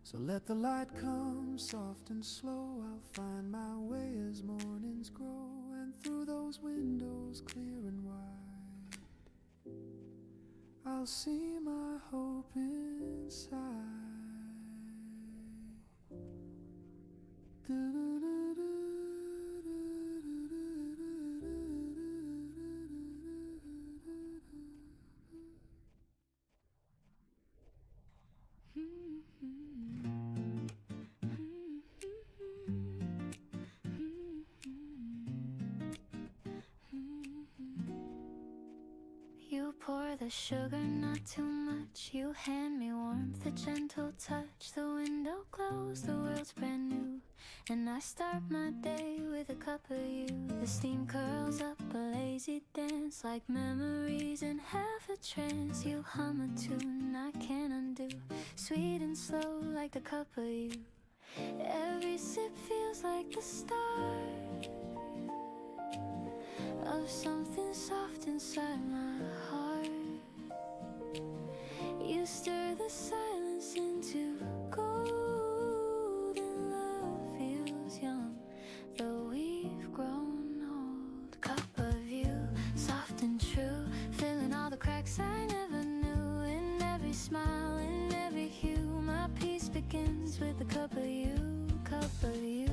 So let the light come soft and slow. I'll find my way as mornings grow, and through those windows clear and wide, I'll see my hope inside. You pour the sugar, not too much. You hand me warmth, a gentle touch. The window glows, the world's brand new, and I start my day with a cup of you. The steam curls up, a lazy dance, like memories in half a trance. You hum a tune I can't undo, sweet and slow like the cup of you. Every sip feels like the start of something soft inside my heart. You stir the silence into gold, and love feels young, though we've grown old. Cup of you, soft and true, filling all the cracks I never knew. In every smile, in every hue, my peace begins with a cup of you. Cup of you,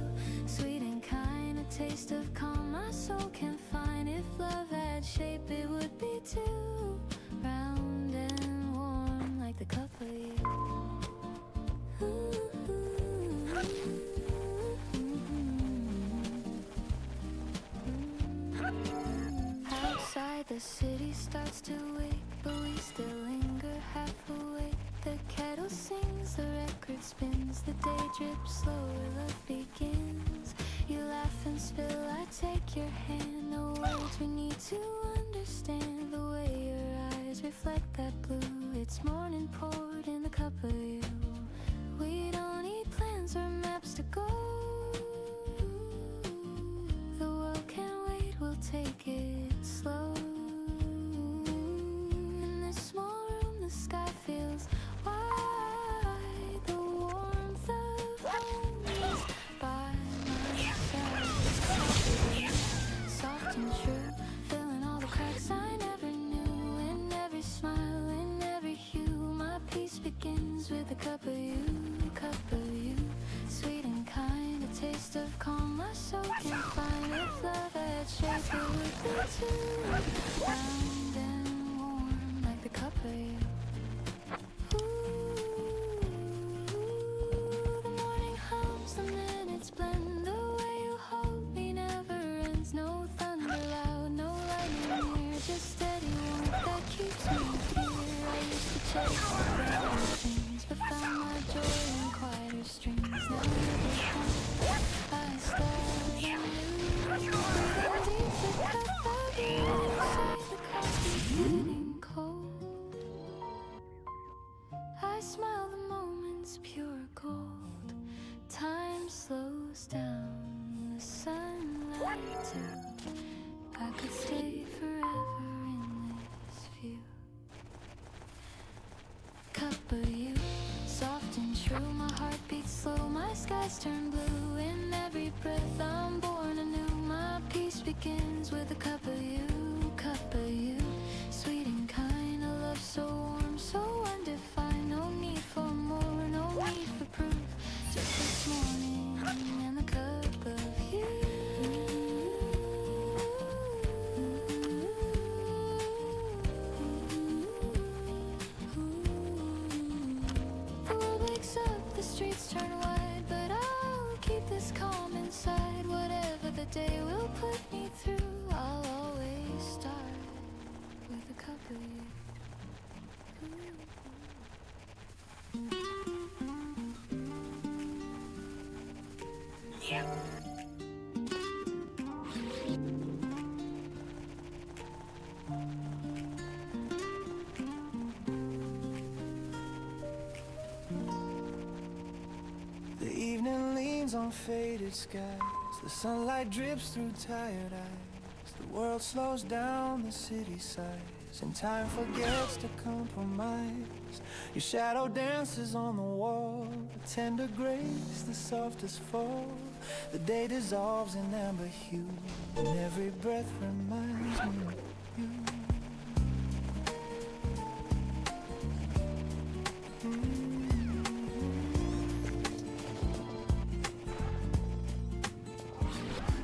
sweet and kind, a taste of calm my soul can find. If love had shape, it would be too round and warm like the cup of you. Outside the city starts to wake, but we still linger half awake. The kettle sings, the record spins, the day drips slower, love begins. You laugh and spill, I take your hand. No words we need to understand. The way your eyes reflect that blue, it's morning poured in the cup of you. We don't need plans or maps to go. The world can't wait, we'll take it slow. too. Round and warm like the cup of you. The morning hums, the minutes blend. The way you hold me never ends. No thunder loud, no lightning near. Just steady warmth that keeps me here. I used to chase the brighter things, but found my joy in quieter streams. Now every time I start anew, breathing deep, the cup of you. Inside the coffee getting cold. I smile, the moment's pure gold. Time slows down, the sunlight too. I could stay forever in this view. Cup of you, soft and true. My heart beats slow, my skies turn blue. In every breath I'm born anew. My peace begins with a cup of you. Cup of you, sweet and kind. A love so warm, so undefined. No need for more, no need for proof. Just this morning and the cup of you. The world wakes up, the streets turn wide, but I'll keep this calm inside. Whatever the day will put me through, I'll always start with a cup of you. The evening leans on faded skies. The sunlight drips through tired eyes. The world slows down, the city sighs, and time forgets to compromise. Your shadow dances on the wall, a tender grace, the softest fall. The day dissolves in amber hue, and every breath reminds me of you.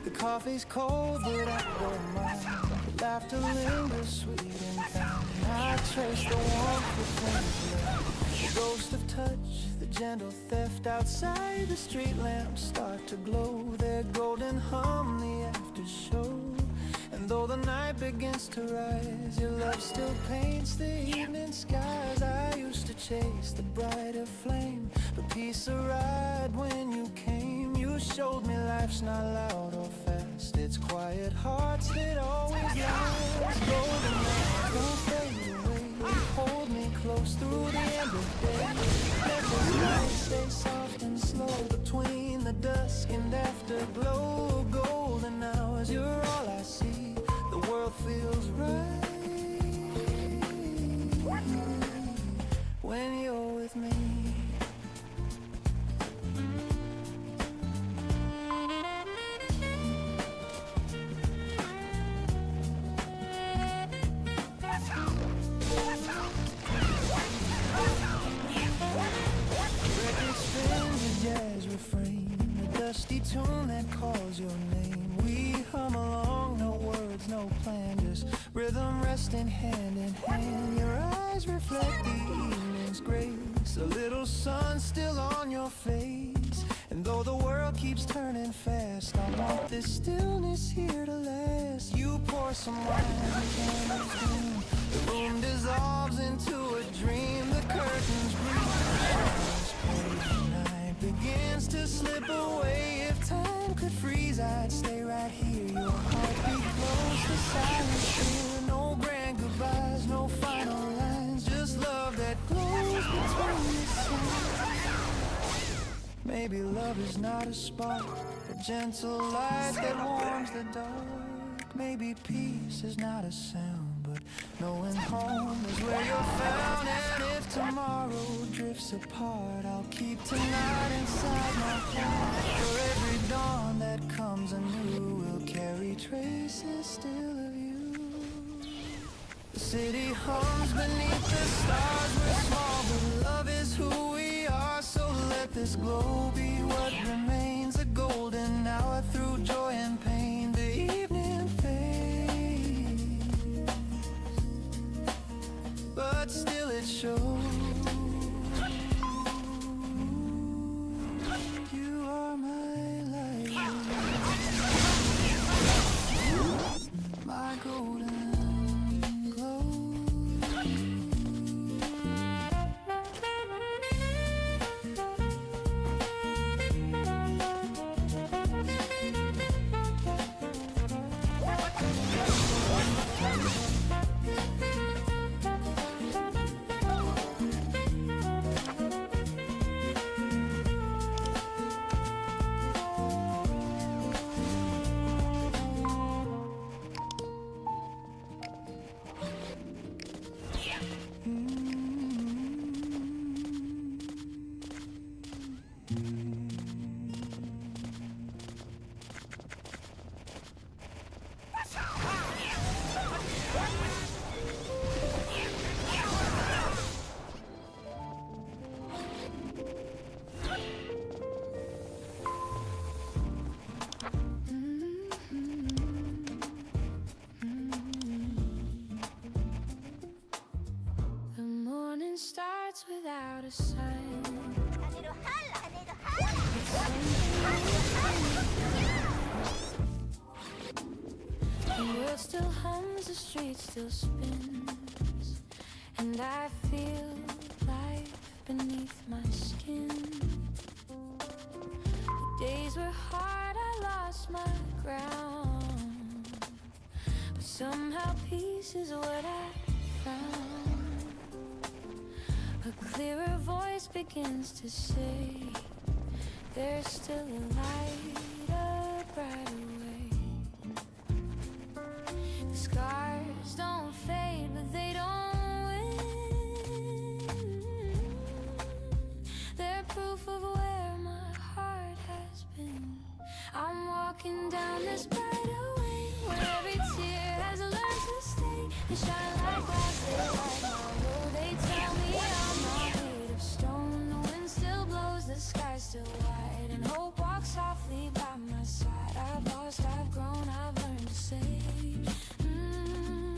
The coffee's cold, but I don't mind. Laughter lingers sweet and kind. I trace the warmth within the blood. The ghost of touch, the gentle theft outside. The street lamps start to glow. Their golden hum, the after show. And though the night begins to rise, your love still paints the evening skies. I used to chase the brighter flame, but peace arrived when you came. You showed me life's not loud or fast. It's quiet hearts that always last. Golden light, don't fade away. Hold me close through the end of day. Let this light stay soft and slow between the dusk and afterglow. Golden hours, you're all I see. The world feels right when you're with me. Jazz refrain, a dusty tune that calls your name. We hum along, no words, no plan, just rhythm resting hand in hand. Your eyes reflect the evening's grace, a little sun still on your face. And though the world keeps turning fast, I want this stillness here to last. You pour some wine, the candles dim, the room dissolves into a dream. The curtains breathe, begins to slip away. If time could freeze, I'd stay right here. Your heartbeat close, the silence clear. No grand goodbyes, no final lines, just love that glows between the signs. Maybe love is not a spark, a gentle light that warms the dark. Maybe peace is not a sound, but knowing home is where you're found. And if tomorrow drifts apart, I'll keep tonight inside my heart. For every dawn that comes anew will carry traces still of you. The city hums beneath the stars. We're small, but love is who we are. So let this glow be what remains, a golden hour through joy and pain. The evening fades, show. You are my light, my golden glow. The morning starts without a sign. The world still hums, the street still spins, and I feel life beneath my skin. The days were hard, I lost my ground, but somehow peace is what I found. A clearer voice begins to say, there's still a light, a brighter way. The scars don't fade, but they don't win. They're proof of where my heart has been. I'm walking down this brighter way, where every tear has learned to stay and shine like glass. They light my road, they tell me I'm not made of stone. The wind still blows, the sky's still wide, and hope walks softly by my side. I've lost, I've grown, I've learned to say, I'm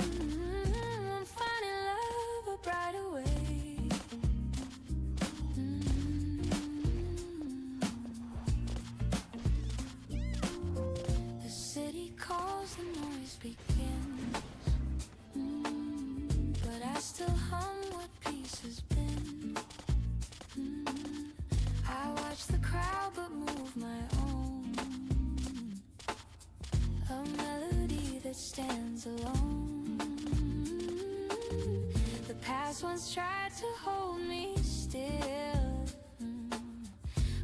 finding love a brighter way. The city calls, the noise begins, but I still hum what peace has been. I watch the crowd but move my own, a melody that stands alone. The past once tried to hold me still,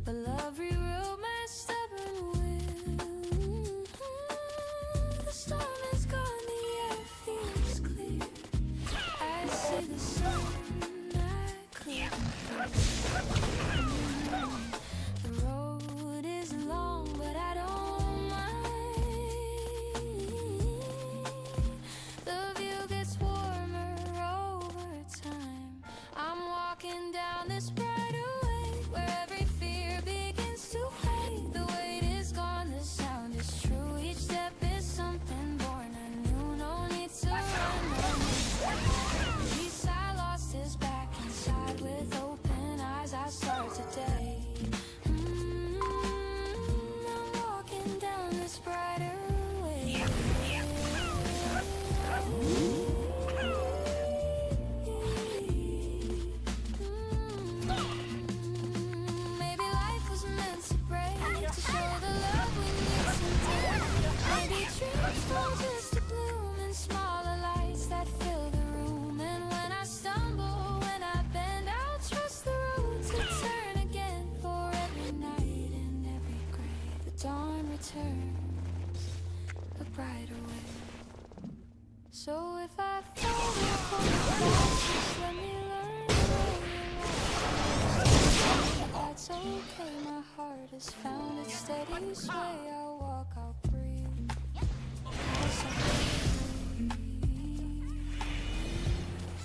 but love rewrote my stubborn will. The storm is gone, the air feels clear. I see the sun, I clear. The road is long, but I don't mind. The view gets warmer over time. I'm walking down this brighter way, where every fear begins to fade. The weight is gone, the sound is true. Each step is something born anew. No need to run, no need to hide. Peace I lost is back inside. With open eyes I start today. I'm walking down this brighter way. Maybe life was meant to break, to show the love we need today. Maybe dreams fall just to bloom in smaller lights that fill the room. And when I stumble, when I bend, I'll trust the road to turn again. For every night and every gray, the dawn returns a brighter way. So if I fall before just let me learn the way. That's okay, my heart has found its steady sway. I'll walk, I'll breathe. I'll set free.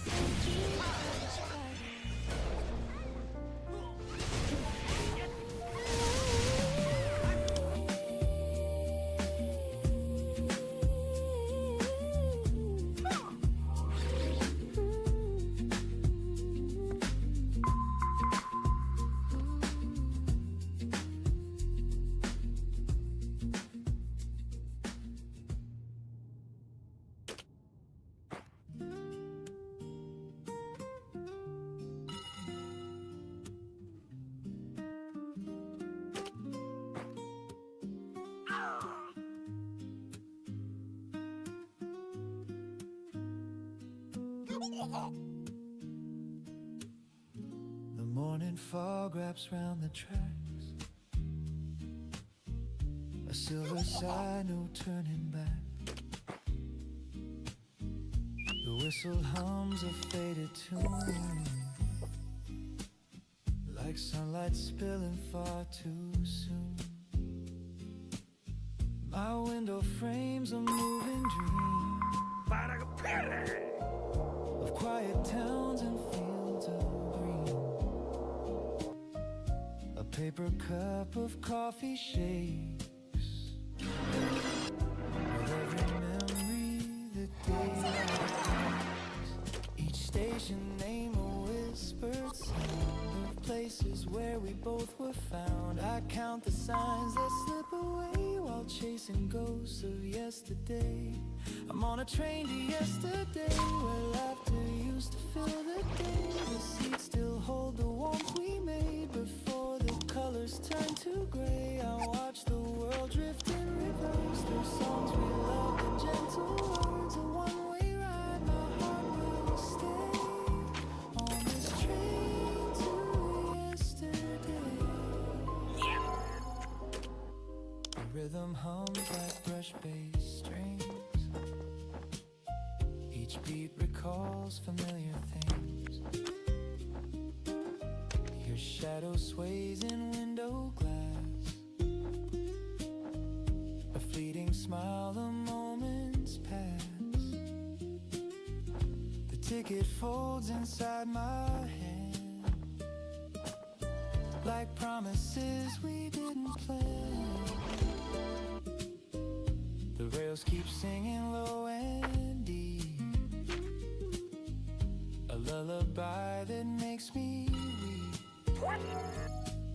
Thank you for this brighter way. The morning fog wraps round the tracks. A silver sign, no turning back. The whistle hums a faded tune, like sunlight spilling far too soon. My window frames a moving dream of quiet towns and fields of green. A paper cup of coffee shakes with every memory that daylight brings. Each station name a whispered sound of places where we both were found. I count the signs that slip away while chasing ghosts of yesterday. I'm on a train to yesterday, where laughter used to fill the day. The seats still hold the warmth we made before the colors turned to gray. I watch the world drift in reverse through songs we loved and gentle words. A one-way ride, my heart will stay on this train to yesterday. The rhythm hums like brush-based strings. Each beat recalls familiar things. Your shadow sways in window glass. A fleeting smile, the moments pass. The ticket folds inside my hand, like promises we didn't plan. The rails keep singing low and deep, a lullaby that makes me weep.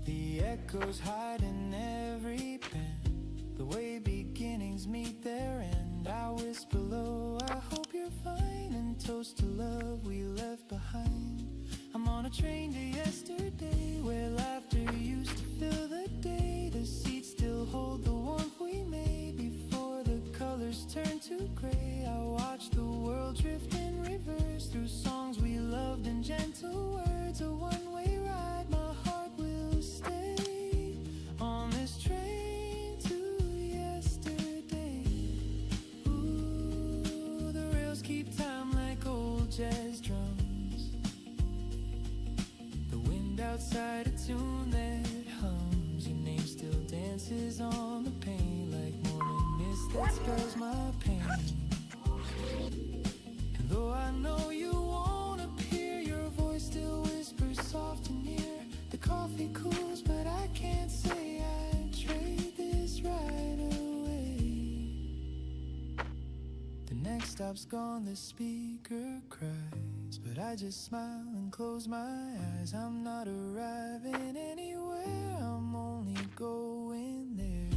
The echoes hide in every bend, the way beginnings meet their end. I whisper low, I hope you're fine, and toast to love we left behind. I'm on a train to yesterday, where laughter used to fill the day. The seats still hold the warmth we made before the colors turn to gray. I watch the world drift in reverse through songs we loved and gentle words. A one-way ride, my heart will stay on this train to yesterday. Ooh, the rails keep time like old jazz drums. The wind outside a tune that hums. Your name still dances on the pane like morning mist that spells my pain. And though I know you won't appear, your voice still whispers soft and near. The coffee cools, but I can't say I'd trade this right away. The next stop's gone, the speaker cries, but I just smile and close my eyes. I'm not arriving anywhere, I'm only going there.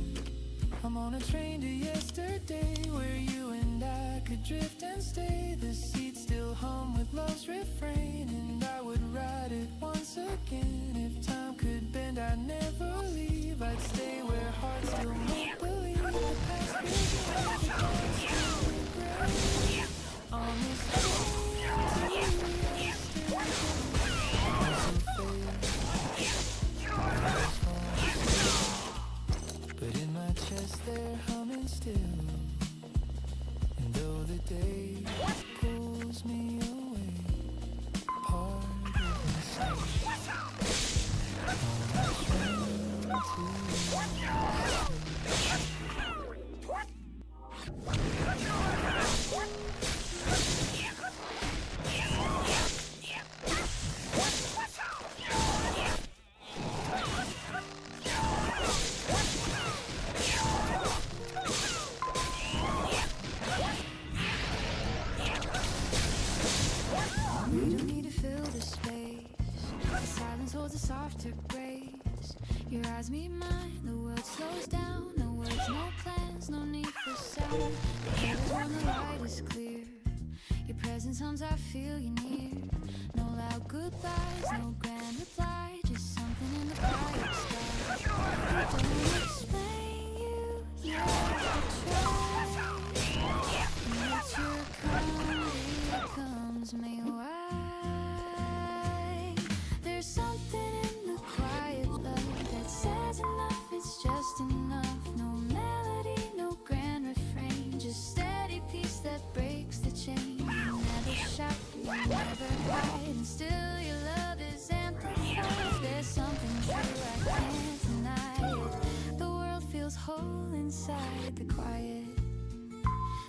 I'm on a train to yesterday, where you and I could drift and stay. The seats still hum with love's refrain, and I would ride it once again. If time could bend, I'd never leave. I'd stay where hearts still make believe. The past will never still regret. On this train to yesterday. But in my chest they're humming still. And though the day pulls me away, part of me stays on the train to yesterday. You don't need to fill the space. The silence holds a softer grace. Your eyes meet mine, the world slows down. No words, no plans, no need for sound. The air is warm, the light is clear. Your presence hums, I feel you near. No loud goodbyes, no grand reply, just something in the quiet sky. I don't explain you, yeah, I try. Let your calm becomes me. Why? never hide, and still your love is amplified. There's something true, I can't deny it. The world feels whole inside the quiet.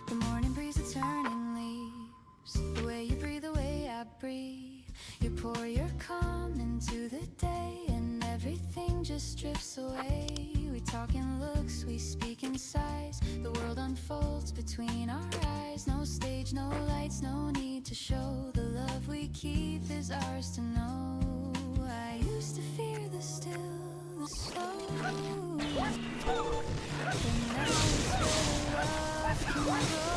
The morning breeze, the turning leaves, the way you breathe, the way I breathe. You pour your calm into the day, and everything just drifts away. We talk in looks, we speak in sighs. The world unfolds between our eyes. No stage, no lights, no need to show. The love we keep is ours to know. I used to fear the still, the slow, but now it's where love can go.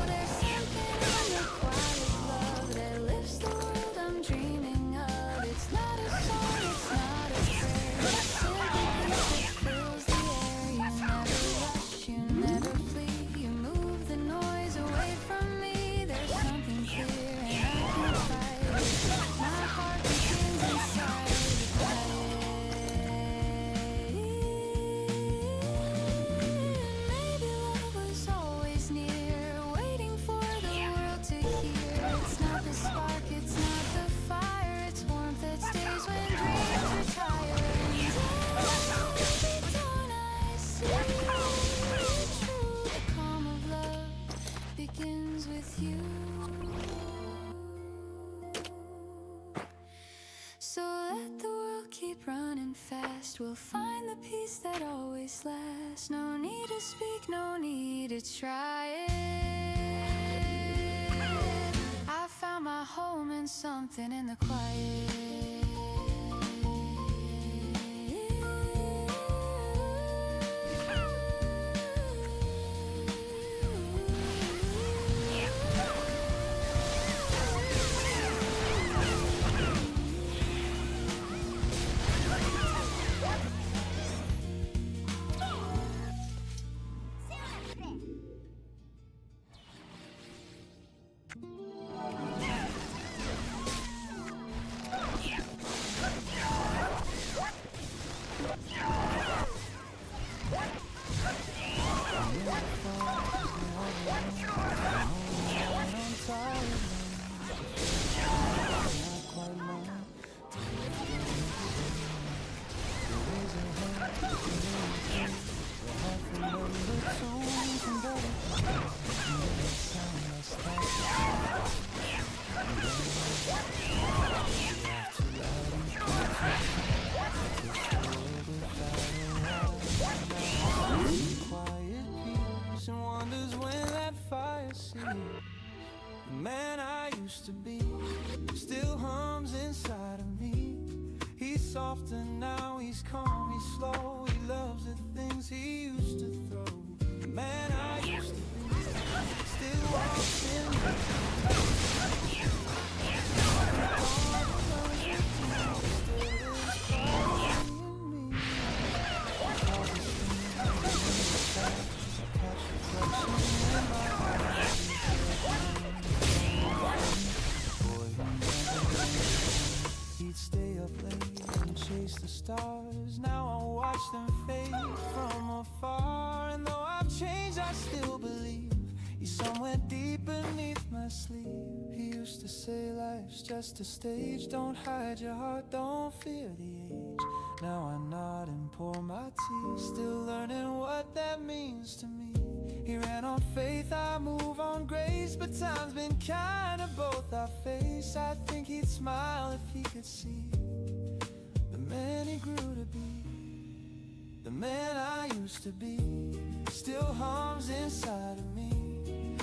There's something in the quiet love that lifts the world I'm dreaming of. It's not a song, it's not a prayer, it's simply peace that fills the air. You never rush, you never flee, you move the noise away from me. There's something clear and I can't fight it. My heart begins inside the quiet. Maybe love was always near, waiting for the world to hear. It's not the spark, it's not the fire, it's warmth that stays when dreams are tired. Every dawn I see true, the calm of love begins with you. So let the world keep running fast. We'll find the peace that always lasts. No need to speak, no need to try it. I found my home in something in the quiet. The man I used to be still hums inside of me. He's softer now, he's calm, he's slow. He loves the things he used to throw. The man I used to be still walks in He'd stay up late and chase the stars. Now I watch them fade from afar. And though I've changed, I still believe he's somewhere deep beneath my sleeve. He used to say life's just a stage. Don't hide your heart, don't fear the age. Now I nod and pour my tea, still learning what that means to me. He ran on faith, I move on grace, but time's been kind to both our face. I think he'd smile if he could see the man he grew to be. The man I used to be still hums inside of me.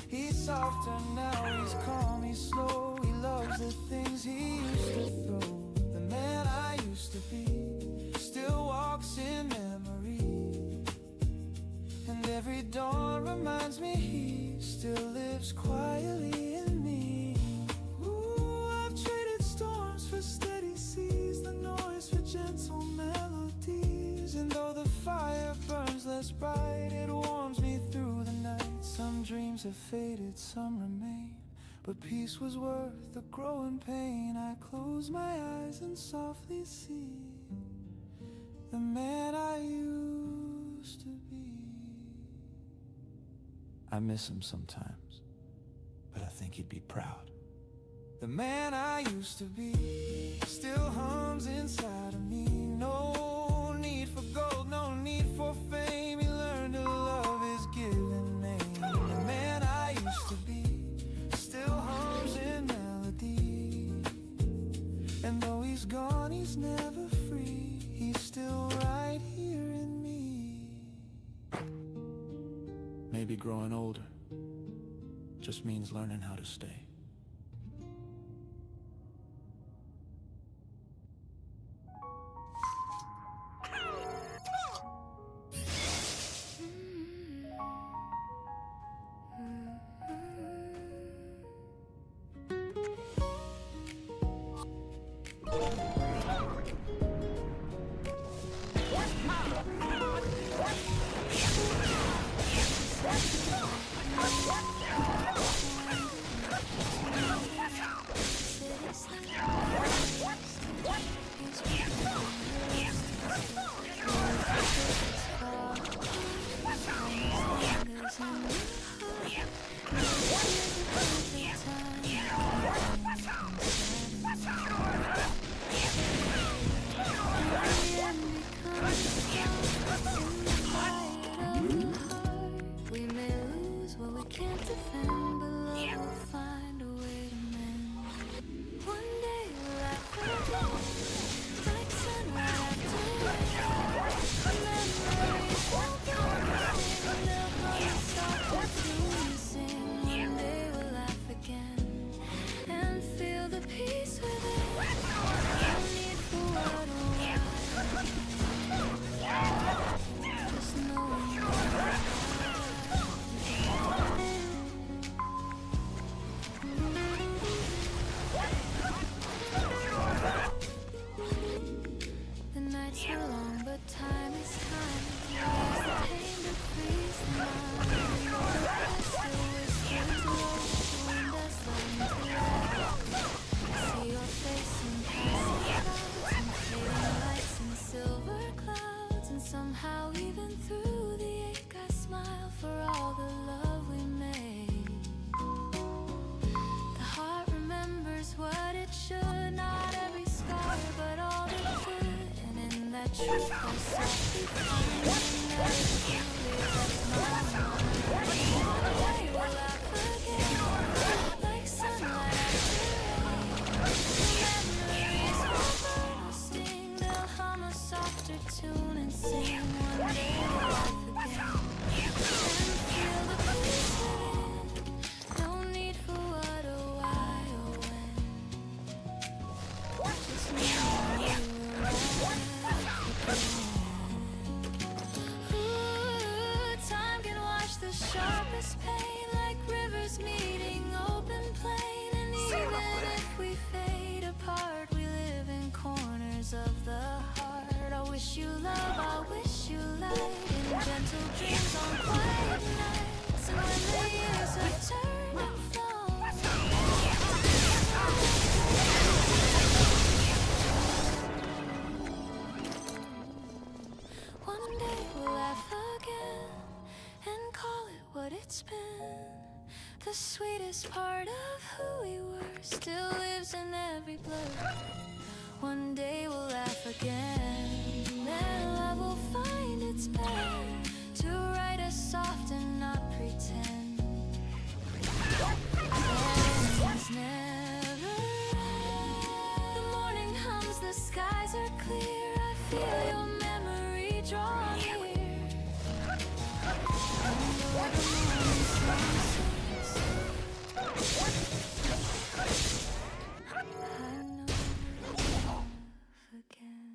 He's softer now, he's calm, he's slow. He loves the things he used to throw. The man I used to be still walks in memory. And every dawn reminds me he still lives quietly in me. Ooh, I've traded storms for steady seas, the noise for gentle melodies. And though the fire burns less bright, it warms me through the night. Some dreams have faded, some remain, but peace was worth the growing pain. I close my eyes and softly see the man I used to be. I miss him sometimes, but I think think he'd be proud. The man I used to be still hums inside of me. No need for gold, no need for fame. He learned to love his given name. The man I used to be still hums in melody. And though he's gone, he's never free. He's still right here in me. Maybe growing older just means learning how to stay. We may lose what we can't defend, but love will find a way to mend. One day we'll laugh again, like sunrise after rain. Memories won't go missing, they'll come soft to we sing. One day we'll laugh again and feel the peace within. No need for what or why, just knowing. The nights are long, but time is kind. Use the pain to freeze the mind. Still whispers low, wind us long to let. See your face in passing clouds, and fading lights and silver clouds, and somehow even through the ache I smile for all the love we made. The heart remembers what it should, not every scar, but all that could. And in that truth, I softly find that it's truly left my mind. One day we'll laugh again, like sunlight after rain. Memories will burn or sting, they'll hum a softer tune and sing. One day we'll laugh again and feel the peace within. No need for what or why or when. Just know you will laugh again. Ooh, time can wash the sharpest pain like rivers meeting open plain. And even if we fade apart, we live in corners of the heart. I wish you love, I wish you light in gentle dreams on quiet nights. And when the years have turned and flown, one day we'll laugh again and call it what it's been. The sweetest part of who we were still lives in every blur. One day we'll laugh again, and love will find its pen to write us soft and not pretend. Ends never end. The morning hums, the skies are clear. I feel your memory draw near. And though the morning sun sets, I know we'll laugh again.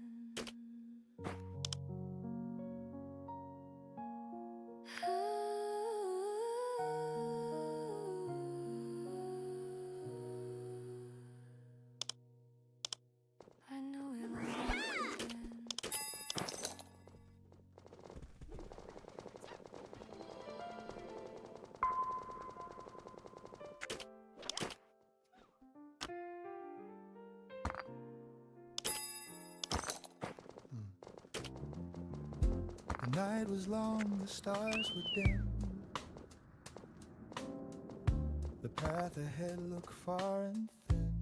I know we'll laugh again. The night was long, the stars were dim. The path the head look far and thin.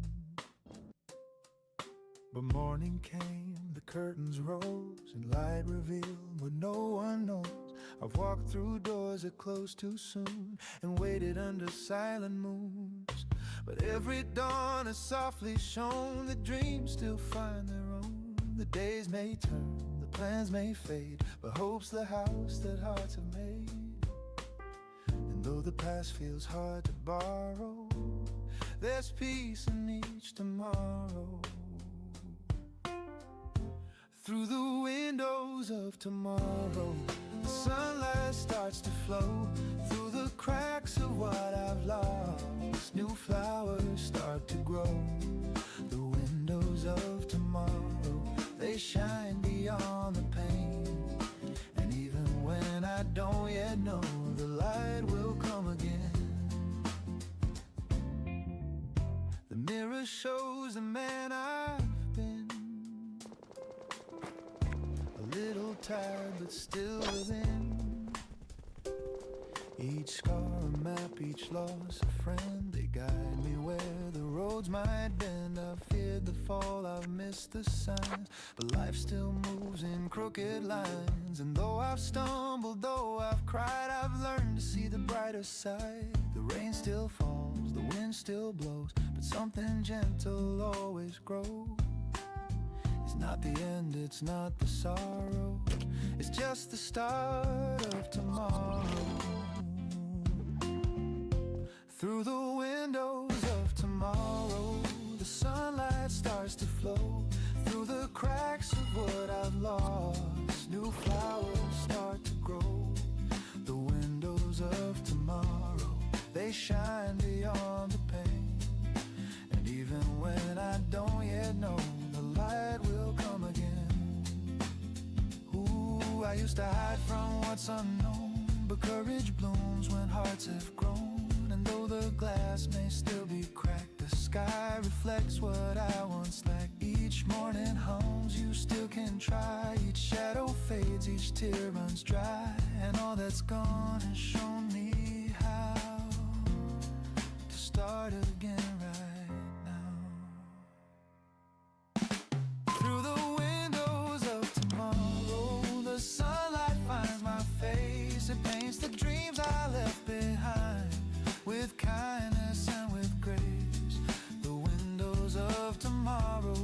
But morning came, the curtains rose, and light revealed what no one knows. I've walked through doors that closed too soon, and waited under silent moons. But every dawn has softly shown that dreams still find their own. The days may turn, the plans may fade, but hope's the house that hearts have made. And though the past feels hard to borrow, there's peace in each tomorrow. Through the windows of tomorrow, the sunlight starts to flow. Through the cracks of what I've lost, new flowers start to grow. The windows of tomorrow, they shine beyond the pain. And even when I don't yet know, the light will come again. The mirror shows the man I've been, a little tired but still within. Each scar a map, each loss a friend. They guide me where the roads might bend. I've feared the fall, I've missed the signs, but life still moves in crooked lines. And though I've stumbled, though I've cried, I've learned to see the brighter side. The rain still falls, the wind still blows, but something gentle always grows. It's not the end, it's not the sorrow, it's just the start of tomorrow. Through the windows of tomorrow, the sunlight starts to flow. Through the cracks of what I've lost, new flowers start to grow. The windows of tomorrow, they shine beyond the pain. And even when I don't yet know, the light will come again. Ooh, I used to hide from what's unknown, but courage blooms when hearts have grown. And though the glass may still be cracked, the sky reflects what I once lacked. Each morning hums, you still can try. Each shadow fades, each tear runs dry. And all that's gone has shown me how to start again right now. Through the windows of tomorrow, the sunlight finds my face. It paints the dreams I left behind with kindness and with grace. The windows of tomorrow,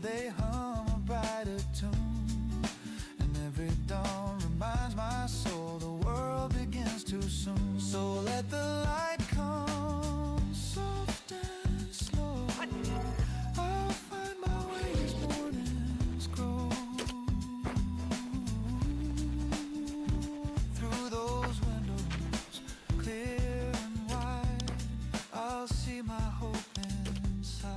they hum a brighter tune. And every dawn reminds my soul the world begins too soon. So let the light come soft and slow. I'll find my way as mornings grow. Through those windows, clear and wide, I'll see my hope inside.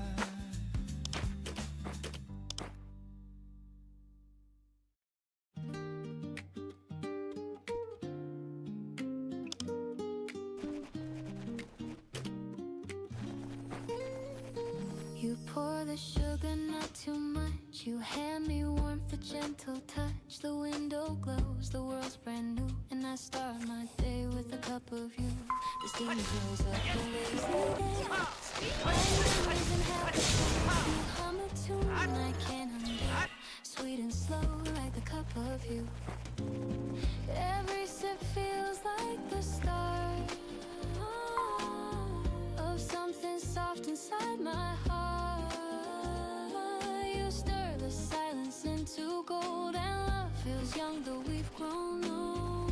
You pour the sugar, not too much. You hand me warmth, a gentle touch. The window glows, the world's brand new, and I start my day with a cup of you. The steam fills up the lazy days. Memories and habits. You hum a tune I can't undo. Sweet and slow, like the cup of you. Every sip feels like the start of something soft inside my heart. You stir the silence into gold, and love feels young though we've grown old.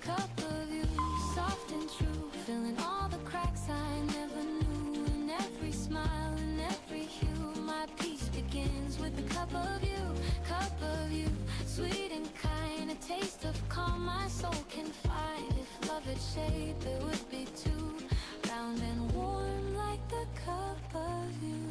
Cup of you, soft and true, filling all the cracks I never knew. In every smile, in every hue, my peace begins with a cup of you. Cup of you, sweet and kind, a taste of calm my soul can find. If love had shape, it would be too round and warm like the cup of you.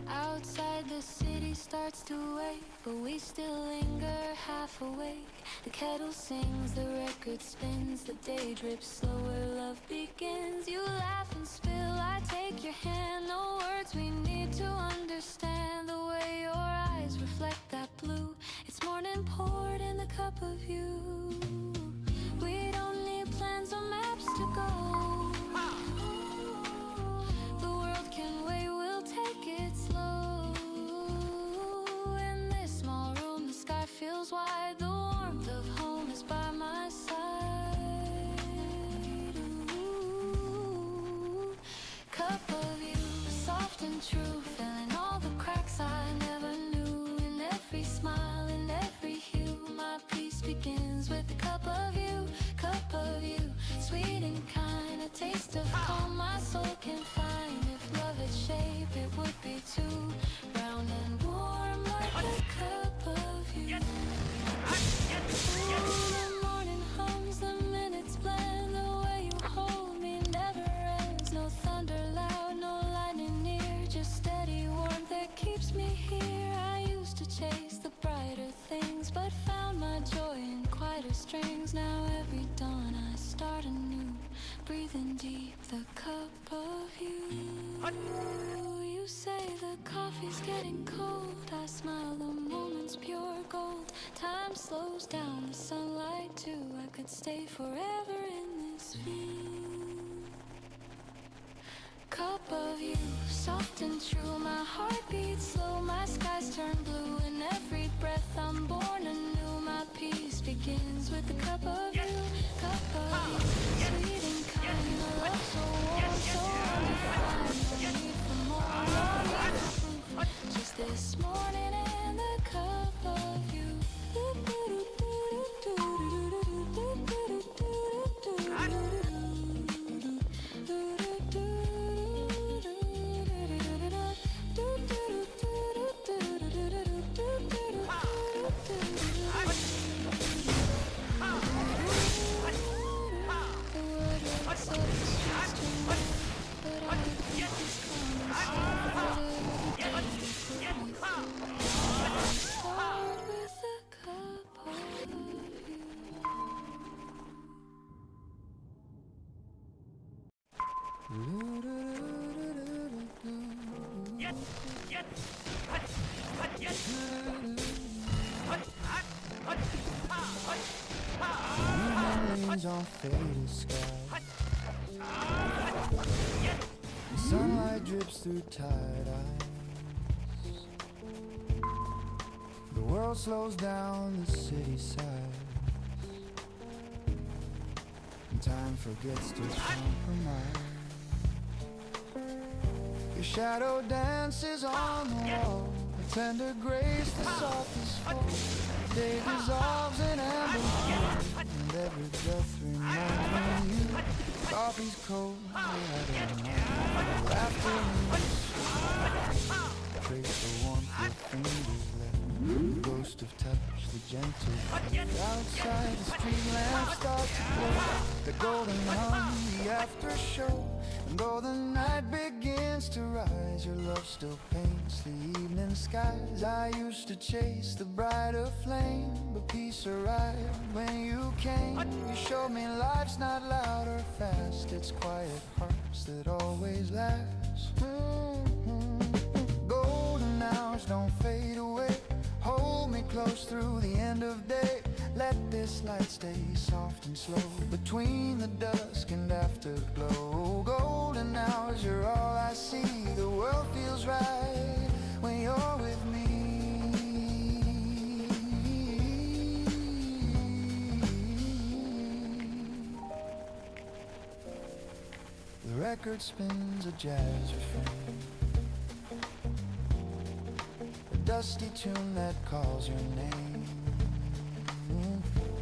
Outside the city starts to wake, but we still linger half awake. The kettle sings, the record spins, the day drips slower, love begins. You laugh and spill, I take your hand, no words we need to understand. The way your eyes reflect that blue, it's more morning poured in the cup of you. We don't need plans or maps to go. The world can wait, we'll take it slow. In this small room, the sky feels wide. The warmth of home is by my side. Ooh, cup of you, soft and true, filling all the cracks I never knew. In every smile, in every hue, my peace begins with a cup of you, sweet and kind, a taste of calm my soul can find. If love had shape, it would be too round and warm like a cup of you. Ooh, the morning hums, the minutes blend, the way you hold me never ends. No thunder loud, no lightning near, just steady warmth that keeps me here. I used to chase the brighter things, but found my joy in quieter strings. Now every dawn I start anew, breathing deep the cup of you. You say the coffee's getting cold, I smile, the moment's pure gold. Time slows down, the sunlight too, I could stay forever in this view. Cup of you, soft and true, my heart beats slow, my skies turn blue. In every breath I'm born anew, my peace begins with the cup of you, sweet and kind, a love so warm, so undefined. No need for more, no need for proof, just this morning and the cup of you. Remains on faded skies. Sunlight drips through tired eyes. The world slows down, the city sighs, and time forgets to compromise. Your shadow dances on the wall, a tender grace, the softest fall. Day dissolves in amber blue, and every breath reminds me you. Coffee's cold, I don't know. Laughter in the street, trace the warmth your fingers left. The ghost of touch, the gentle touch. Outside the street lamps start to glow, the golden hum, the after show. And though the night begins to rise, your love still paints the evening skies. I used to chase the brighter flame, but peace arrived when you came. You showed me life's not loud or fast, it's quiet hearts that always last. Golden hours don't fade away, hold me close through the end of day. Let this light stay soft and slow between the dusk and afterglow. Golden hours, you're all I see. The world feels right when you're with me. The record spins a jazz refrain, a dusty tune that calls your name.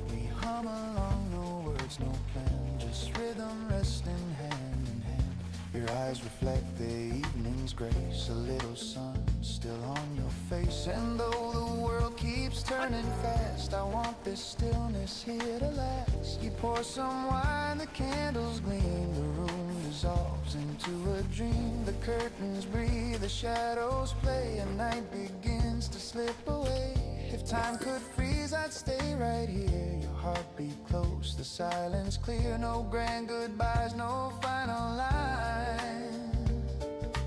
We hum along, no words, no plan, just rhythm resting hand in hand. Your eyes reflect the evening's grace, a little sun still on your face. And though the world keeps turning fast, I want this stillness here to last. You pour some wine, the candles gleam, the room dissolves into a dream. The curtains breathe, the shadows play, and night begins to slip away. If time could freeze, I'd stay right here. Your heartbeat close, the silence clear. No grand goodbyes, no final line.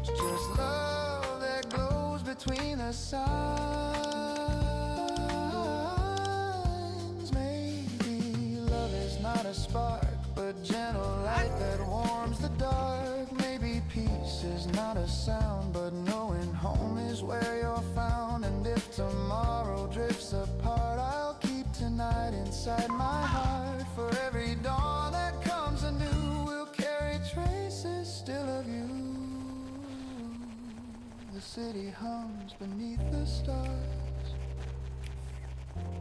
It's just love that glows between the signs. is not a sound, but knowing home is where you're found. And if tomorrow drifts apart, I'll keep tonight inside my heart. For every dawn that comes anew, we'll carry traces still of you. The city hums beneath the stars.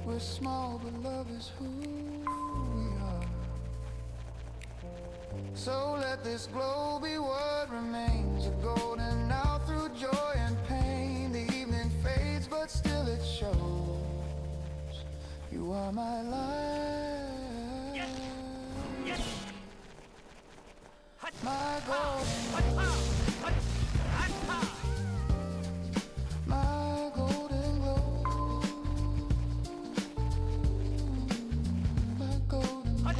We're small, but love is who we are. So let this glow be what remains, a golden hour through joy and pain. The evening fades, but still it shows. You are my light, my golden glow, my golden glow, my golden glow.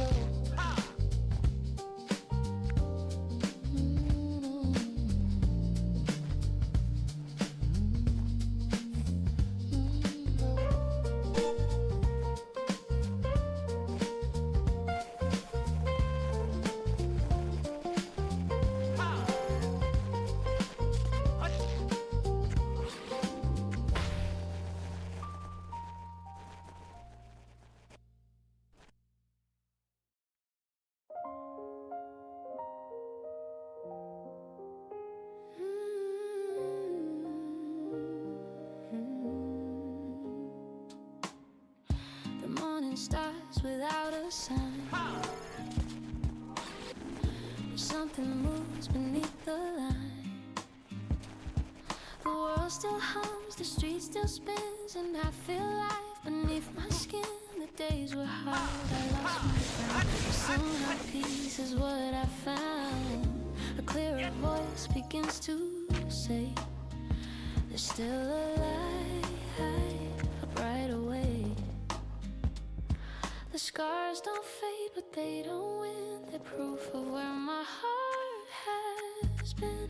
The morning starts without a sign. Something moves beneath the line. The world still hums, the street still spins, and I feel life beneath my skin. The days were hard, I lost my friend. Somehow peace is what I found. A clearer voice begins to say, there's still a light, a brighter way. The scars don't fade, but they don't win. They're proof of where my heart has been.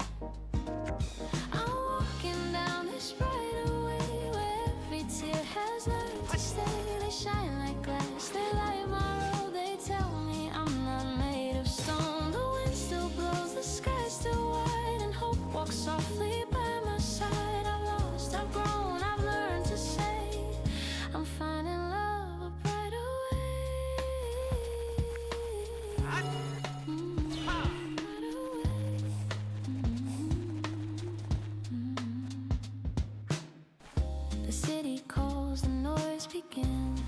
I'm walking down this brighter way, where every tear has learned to stay. They shine like glass, they light my road. They tell me I'm not made of stone. The wind still blows, the sky's still wide, and hope walks softly by my side. I've lost, I've grown, I've learned to say I'm finding love a brighter way. The city calls, the noise begins,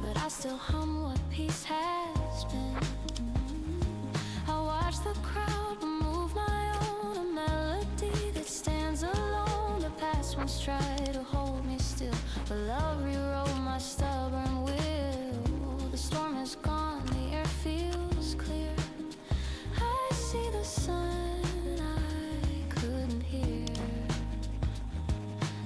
but I still hum what peace has been. I watch the crowd but move my own, a melody that stands alone. The past once tried to hold me still, but love rewrote my stubborn will. The storm is gone, the air feels clear. I see the sun I couldn't hear.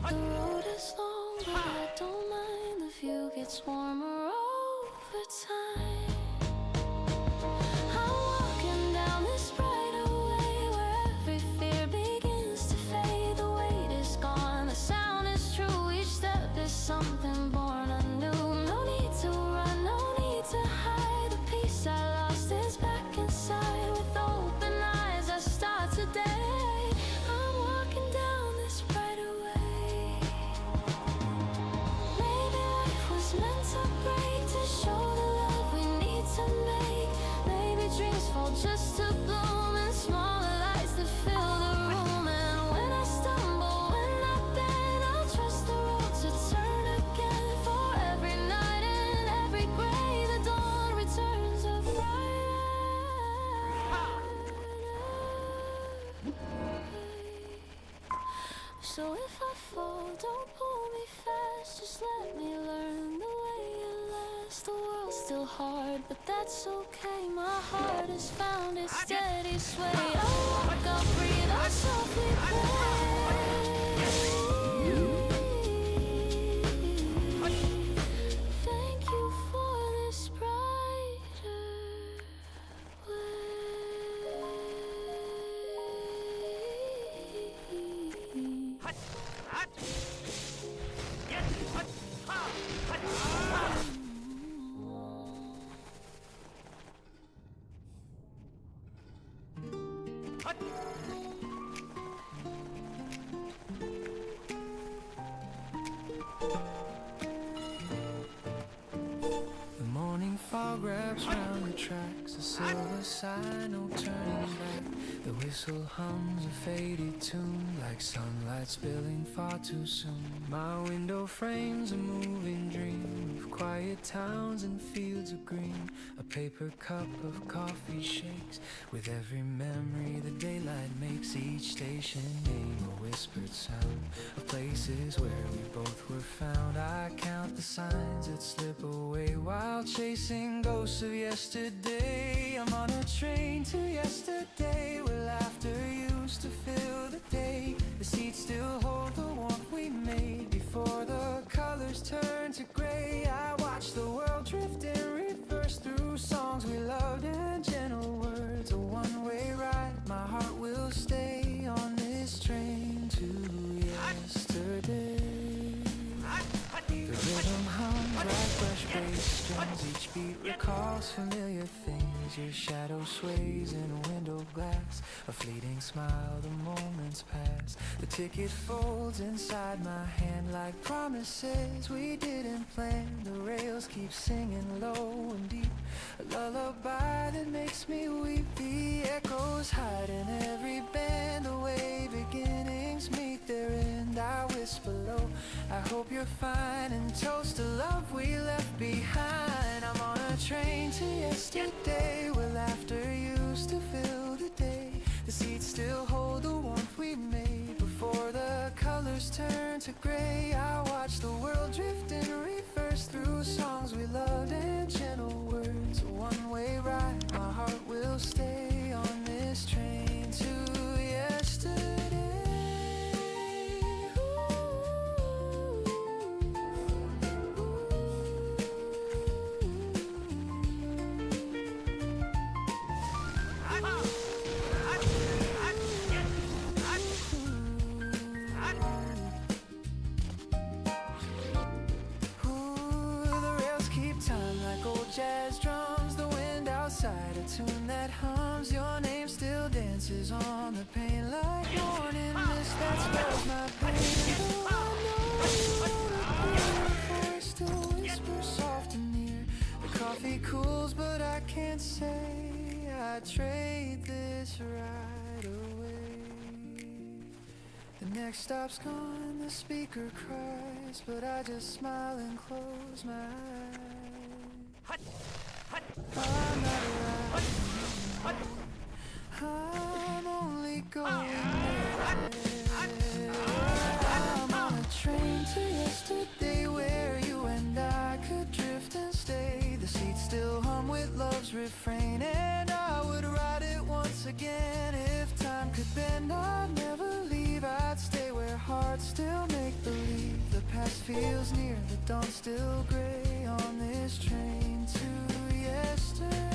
The road is long, but I don't mind. The view gets warmer over time. I'm walking down this brighter way, where every fear begins to fade. The weight is gone, the sound is true. Each step is something born anew. No need to run, no need to hide. The peace I lost is back inside. With open eyes I start today. I'm walking down this brighter way. Maybe life was meant to break, to show the love we need to make. Maybe dreams fall just to bloom, and smaller lights that fill the room. And when I stumble, when I bend, I'll trust the road to turn again. For every night and every gray, the dawn returns a brighter. So if I fall, don't pull me fast. Just let me learn the way it lasts. The world's still hard, but that's okay. My heart has found its steady sway. I'll walk, I'll breathe, I'll softly pray. Thank you for this brighter way. fog wraps round the tracks, a silver sign, no turning back. The whistle hums a faded tune, like sunlight spilling far too soon. My window frames a moving dream of quiet towns and fields of green. A paper cup of coffee shakes with every memory the daylight makes. Each station name a whispered sound of places where we both were found. I count the signs that slip away while chasing ghosts of yesterday. I'm on a train to yesterday where laughter used to fill the day. The seats still hold the warmth we made before the colors turned to gray. I watch the world drift in reverse through songs we loved and gentle words. A one-way ride, my heart will stay on this train to yesterday. The rhythm hums like fresh bass strings. Each beat recalls familiar things. Your shadow sways in a window glass. A fleeting smile, the moments pass. The ticket folds inside my hand like promises we didn't plan. The rails keep singing low and deep, a lullaby that makes me weep. The echoes hide in every bend. The way beginnings meet their end. I whisper low, I hope you're fine, and toast to love we left behind. I'm on a train to yesterday where laughter used to fill the day. The seats still hold the warmth we made before the colors turn to gray. I watch the world drift in reverse through songs we loved and gentle words. A one-way ride, my heart will stay on this train to yesterday. Jazz drums, the wind outside, a tune that hums. Your name still dances on the pane like morning mist that spells my pain. Though I know the voice still whispers soft and near. The coffee cools, but I can't say I trade this right away. The next stop's gone, the speaker cries, but I just smile and close my eyes. I'm not around. I'm only going there. I'm on a train to yesterday where you and I could drift and stay. The seats still hum with love's refrain, and I would ride it once again. If time could bend, I'd never leave. I'd stay where hearts still make believe. The past feels near, the dawn's still gray on this train to yesterday.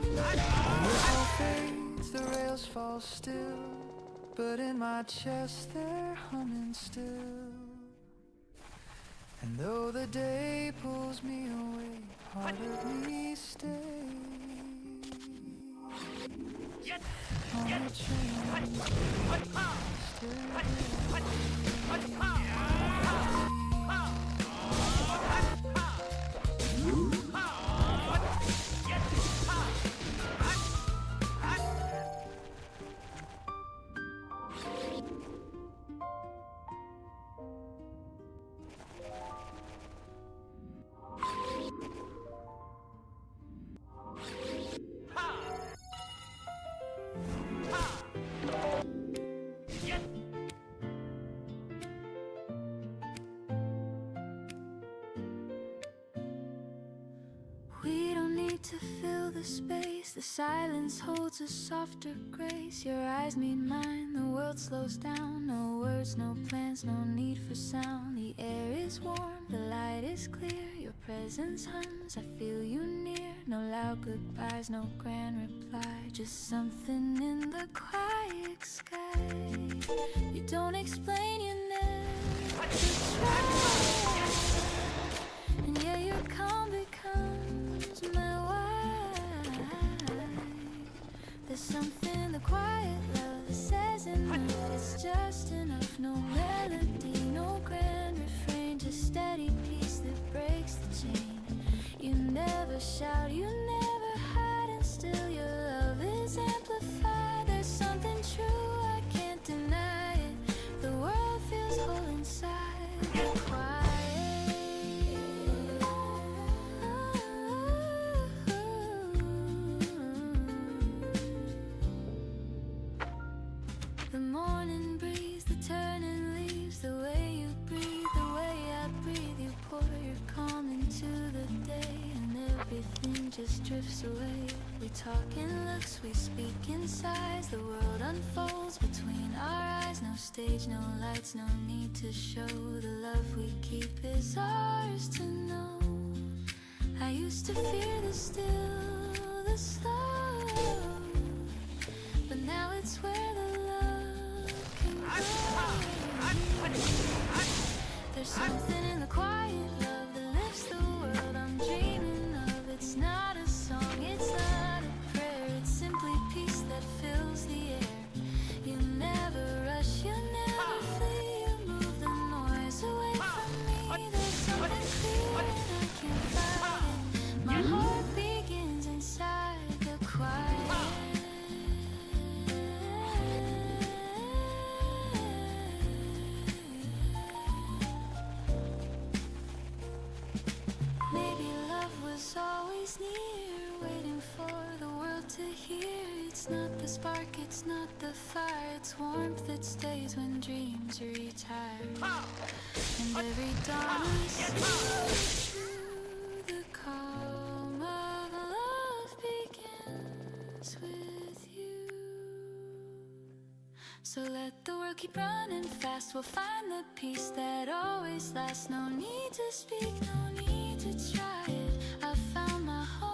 The whistle fades, the rails fall still, but in my chest they're humming still. And though the day pulls me away, part of me stays on the train. We don't need to fill the space. The silence holds a softer grace. Your eyes meet mine, the world slows down. No words, no plans, no need for sound. The air is warm, the light is clear. Your presence hums, I feel you near. No loud goodbyes, no grand reply. Just something in the quiet sky. You don't explain, you never try. And yeah, your calm becomes my why. There's something the quiet love says just enough. No melody, no grand refrain, just steady peace that breaks the chain. You never shout, you never hide, and still your love is amplified. There's something true, I can't deny it. The world feels whole inside the quiet. The morning breeze, the turning leaves, the way you breathe, the way I breathe. You pour your calm into the day, and everything just drifts away. We talk in looks, we speak in sighs. The world unfolds between our eyes. No stage, no lights, no need to show. The love we keep is ours to know. I used to fear the still, the slow, but now it's where the love can go. There's something in the quiet love that lifts the world I'm dreaming of. It's not a song, it's not a prayer, it's simply peace that fills the air. You never rush, you never flee, you move the noise away from me. There's something clear and I can't fight it. My heart begins inside the quiet. Maybe love was always near, waiting for the world to hear. It's not the spark, it's not the fire, it's warmth that stays when dreams retire. And every dawn I see through the calm of love begins with you. So let the world keep running fast, we'll find the peace that always lasts. No need to speak, no need to try it. I found my home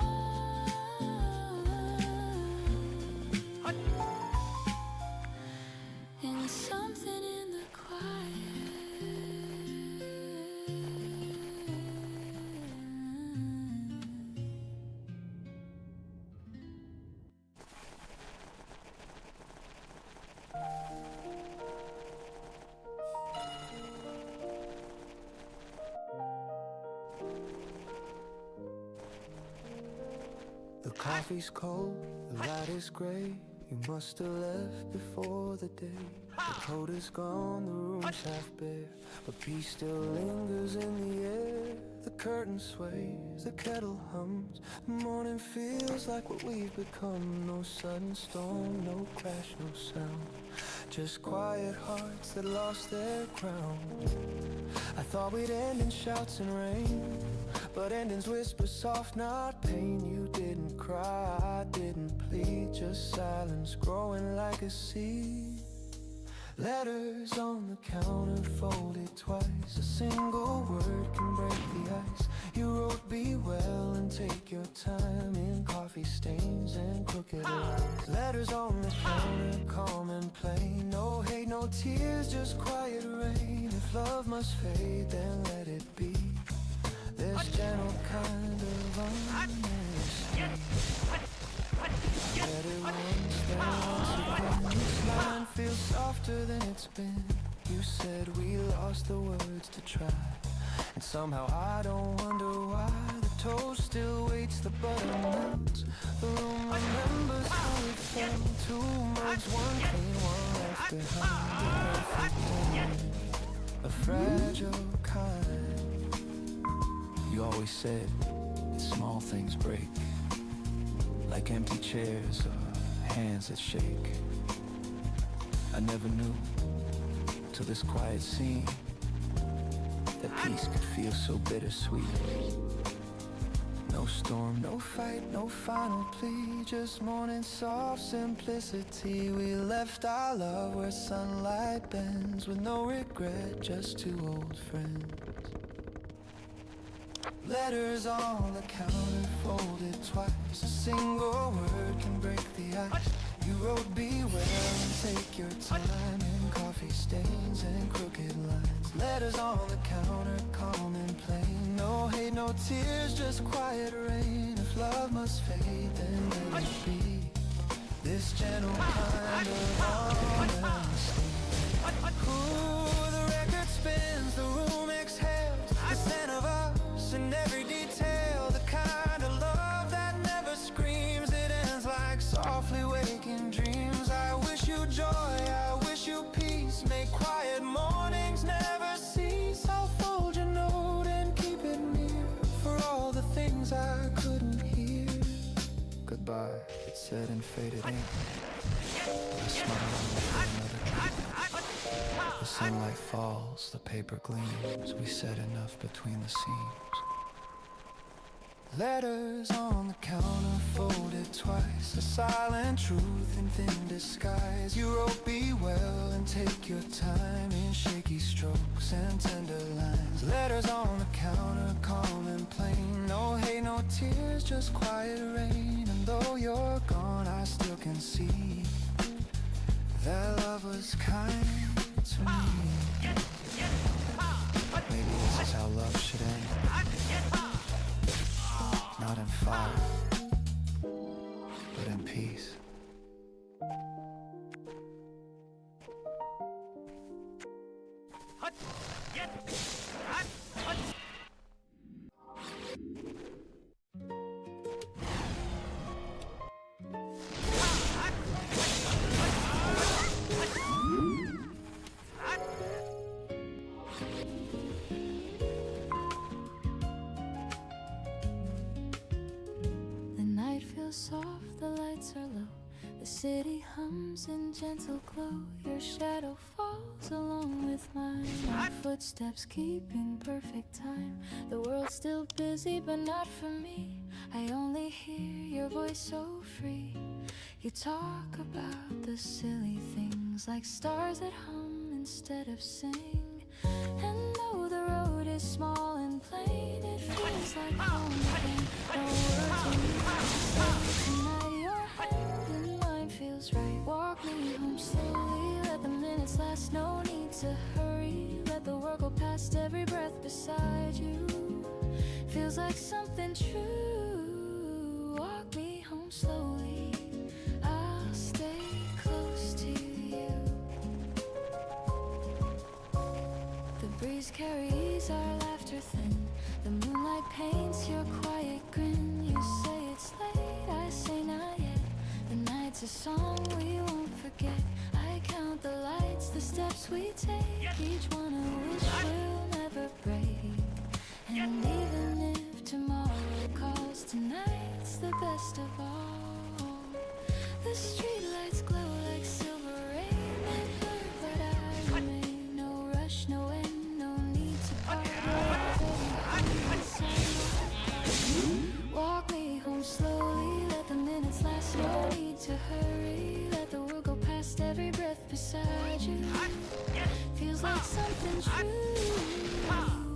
in something in the quiet. The coffee's cold, the light is gray. You must have left before the day. The coat is gone, the room's half bare, but peace still lingers in the air. The curtain sways, the kettle hums. The morning feels like what we've become. No sudden storm, no crash, no sound. Just quiet hearts that lost their crown. I thought we'd end in shouts and rain, but endings whisper soft, not pain. You didn't cry, didn't plead, just silence growing like a seed. Letters on the counter folded twice. A single word can break the ice. You wrote be well and take your time in coffee stains and crooked lines. Letters on the counter, calm and plain. No hate, no tears, just quiet rain. If love must fade, then let it be. This gentle kind of honesty. Better once than once again. This line feels softer than it's been. You said we lost the words to try, and somehow I don't wonder why. The toast still waits, the butter melts. The room remembers how it felt. 2 mugs, one clean, one left behind. The perfect end, a fragile kind. You always said that small things break, like empty chairs or hands that shake. I never knew till this quiet scene that peace could feel so bittersweet. No storm, no fight, no final plea, just morning soft simplicity. We left our love where sunlight bends, with no regret, just 2 old friends. Letters on the counter folded twice. A single word can break the ice. You wrote be well and take your time in coffee stains and crooked lines. Letters on the counter, calm and plain. No hate, no tears, just quiet rain. If love must fade, then let it be. This gentle kind of honesty. Ooh, the record spins, the room exhales, the scent of us in every detail, the kind of love that never screams, it ends like softly waking dreams. I wish you joy, I wish you peace, make quiet mornings never cease. I'll fold your note and keep it near, for all the things I couldn't hear. Goodbye, it said in faded ink. I smile for another drink. The sunlight falls, the paper gleams. We said enough between the seams. Letters on the counter folded twice, a silent truth in thin disguise. You wrote be well and take your time in shaky strokes and tender lines. Letters on the counter, calm and plain, no hate, no tears, just quiet rain. And though you're gone, I still can see that love was kind to me. Maybe this is how love should end. Not in fire, but in peace. The night feels soft, the lights are low. The city hums in gentle glow. Your shadow falls along with mine. Our footsteps keep in perfect time. The world's still busy, but not for me. I only hear your voice so free. You talk about the silly things, like stars that hum instead of sing. And though the road is small and plain, it feels like home again. No words when you say tonight. Your hand in mine feels right. Walk me home slowly, let the minutes last. No need to hurry, let the world go past. Every breath beside you feels like something true. Walk me home slowly, I'll stay close to you. The breeze carries our laughter thin. The moonlight paints your quiet grin. You say it's late, I say not yet. The night's a song we won't forget. I count the lights, the steps we take. Each one a wish will never break. And even if tomorrow calls, tonight's the best of all. The streetlights glow like silver rain. They blur, but I remain. No rush, no end, no need to part. Walk me home slowly, let the minutes last. No need to hurry, let the world go past. Every breath beside you feels like something true.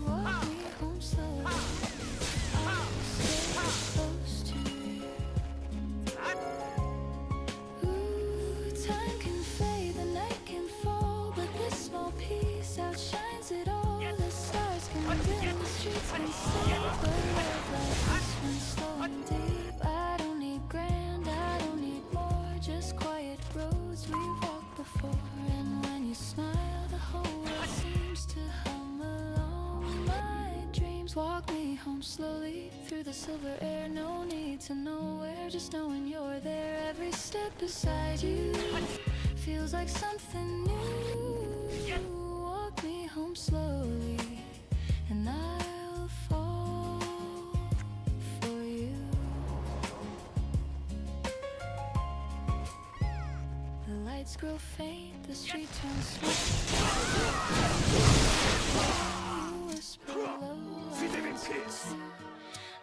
Walk me home slowly, I'll stay close to you. Ooh, time can fade, the night can fall, but this small piece outshines it all. The stars can dim, the streets can sleep, but love like this one's slow and deep. I don't need grand, I don't need more, just quiet roads we've walked before. And when you smile, the whole world seems to hum along. My dreams walk me home slowly through the silver air. No need to know where, just knowing you're there. Every step beside you feels like something new. Walk me home slowly, and I'll fall for you. The lights grow faint, the street turns small. You whisper low, I answer too.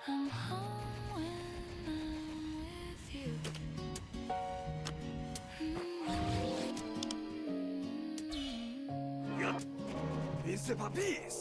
I'm home when I'm with you. Piece by piece.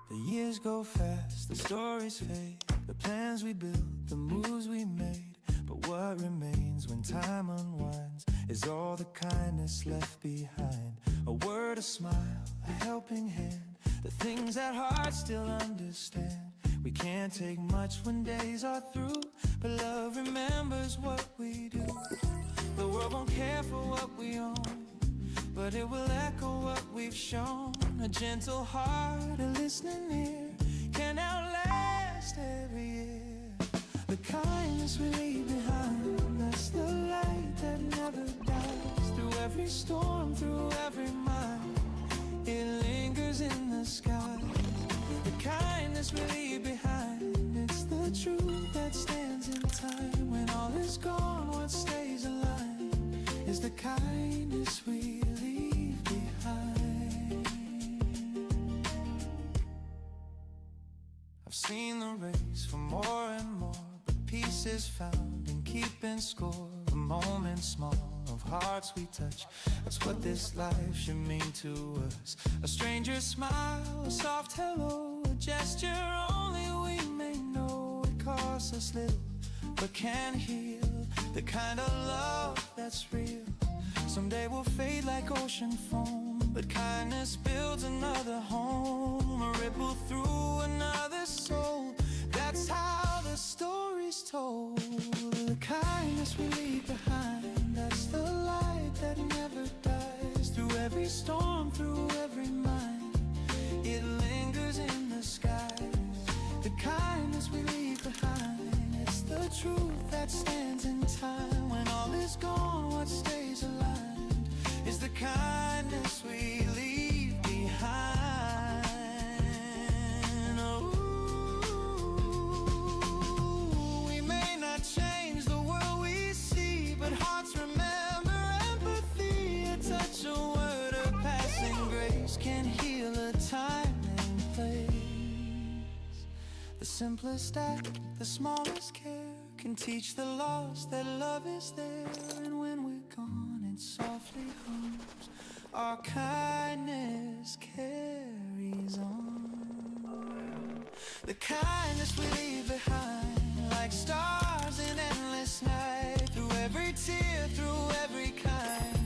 The years go fast, the stories fade, the plans we built, the moves we made. But what remains when time unwinds is all the kindness left behind, A word, a smile, a helping hand, the things that hearts still understand. We can't take much when days are through, but love remembers what we do. The world won't care for what we own, but it will echo what we've shown. A gentle heart, a listening ear, can outlast every year. The kindness we leave behind, that's the light that never dies. Through every storm, through every mind, it lingers in the sky. The kindness we leave behind, it's the truth that stands in time. When all is gone, what stays alive is the kindness we leave behind. I've seen the race for more and more, but peace is found in keeping score. The moments small of hearts we touch, that's what this life should mean to us. A stranger's smile, a soft hello, a gesture only we may know. It costs us little, but can heal. The kind of love that's real. Someday we'll fade like ocean foam, but kindness builds another home. A ripple through another soul, that's how the story's told. The kindness we leave behind, that's the light that never dies. Through every storm, through every mind, it lingers in the skies. The kindness we leave behind, it's the truth that stands in time. When all is gone, what stays alive is the kindness we leave behind. Oh, we may not change the world we see, but hearts remember empathy. A touch, a word, a passing grace can heal a time and place. The simplest act, the smallest care, can teach the lost that love is there. And when we're gone, it softly hums. Our kindness carries on. The kindness we leave behind, like stars in endless night. Through every tear, through every kind,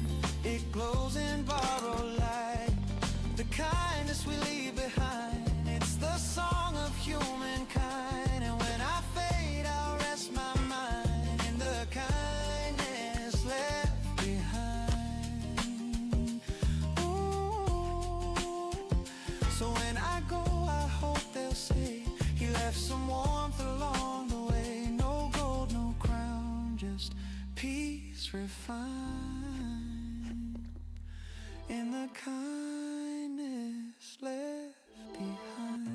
it glows in borrowed light. The kindness we leave behind, it's the song of humankind. And when I fade, I'll rest my mind in the kindness left behind. Ooh. So when I go, I hope they'll say he left some warmth along the way. No gold, no crown, just peace refined in the kindness left behind.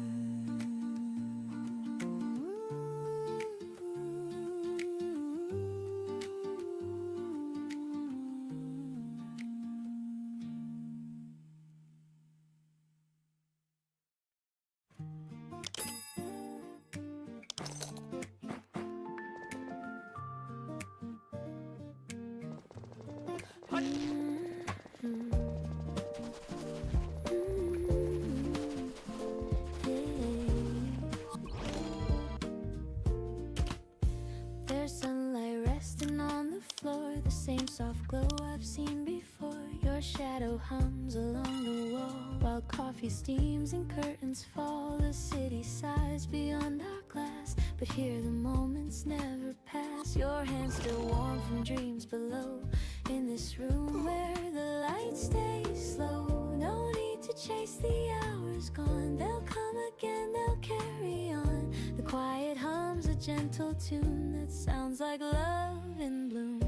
There's sunlight resting on the floor, the same soft glow I've seen before. Your shadow hums along the wall while coffee steams and curtains fall. The city sighs beyond our glass, but here the moments never pass. Your hands still warm from dreams below, in this room where the light stays slow. No need to chase the hours gone, they'll come again, they'll carry on. The quiet hums a gentle tune that sounds like love in bloom.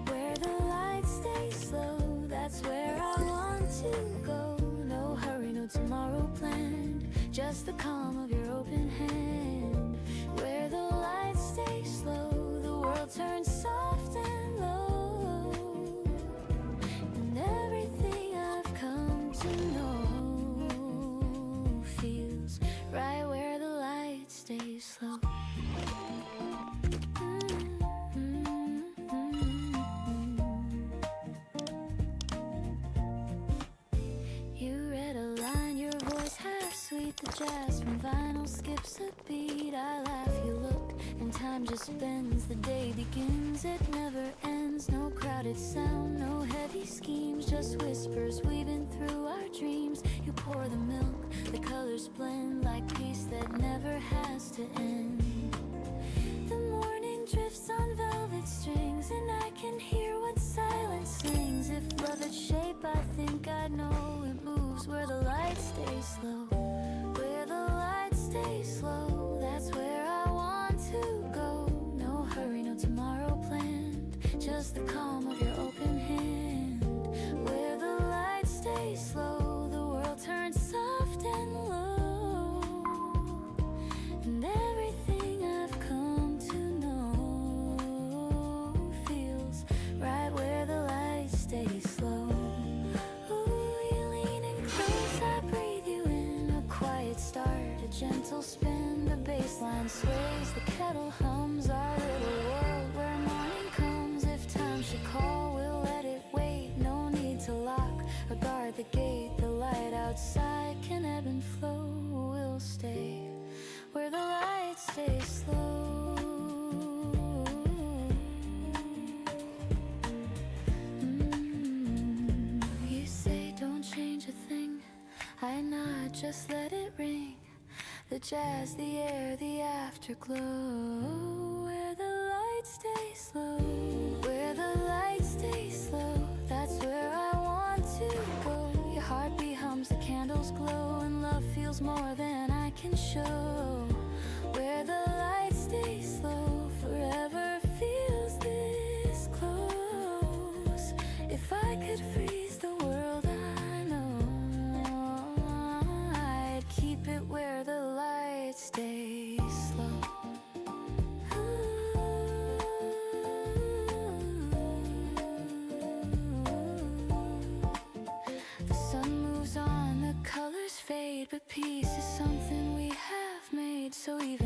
Where the light stays slow, that's where I want to go. No hurry, no tomorrow planned, just the calm of your open hand. Where the light stays slow, the world turns soft and low, and everything I've come to know feels right where the light stays slow. You read a line, your voice half sweet. The jazz from vinyl skips a beat. I laugh, you look, and time just bends. The day begins, it never ends. No crowded sound, no heavy schemes, just whispers weaving through our dreams. You pour the milk, the colors blend like peace that never has to end. The morning drifts on velvet strings, and I can hear what silence sings. If love had shape, I think I know it moves where the lights stay slow. Where the lights stay slow, that's where I want to go. No hurry, no tomorrow planned, just the calm of your open hand. Where the lights stay slow, the world turns soft and low, and everything I've come to know feels right where the lights stay slow. Ooh, you lean in close, I breathe you in. A quiet start, a gentle spin, the bass line sways, the kettle hums. Our little world where morning comes. If time should call, we'll let it wait. No need to lock or guard the gate. The light outside can ebb and flow. We'll stay where the lights stay slow. You say don't change a thing, I nod, just let it ring. The jazz, the air, the afterglow. Where the lights stay slow, where the lights stay slow, that's where I want to go. Your heartbeat hums, the candles glow, and love feels more than I can show. Where the lights stay slow, forever feels this close. If I could freeze the world, I know I'd keep it where the lights stay slow. The sun moves on, the colors fade, but peace is something we have made. So even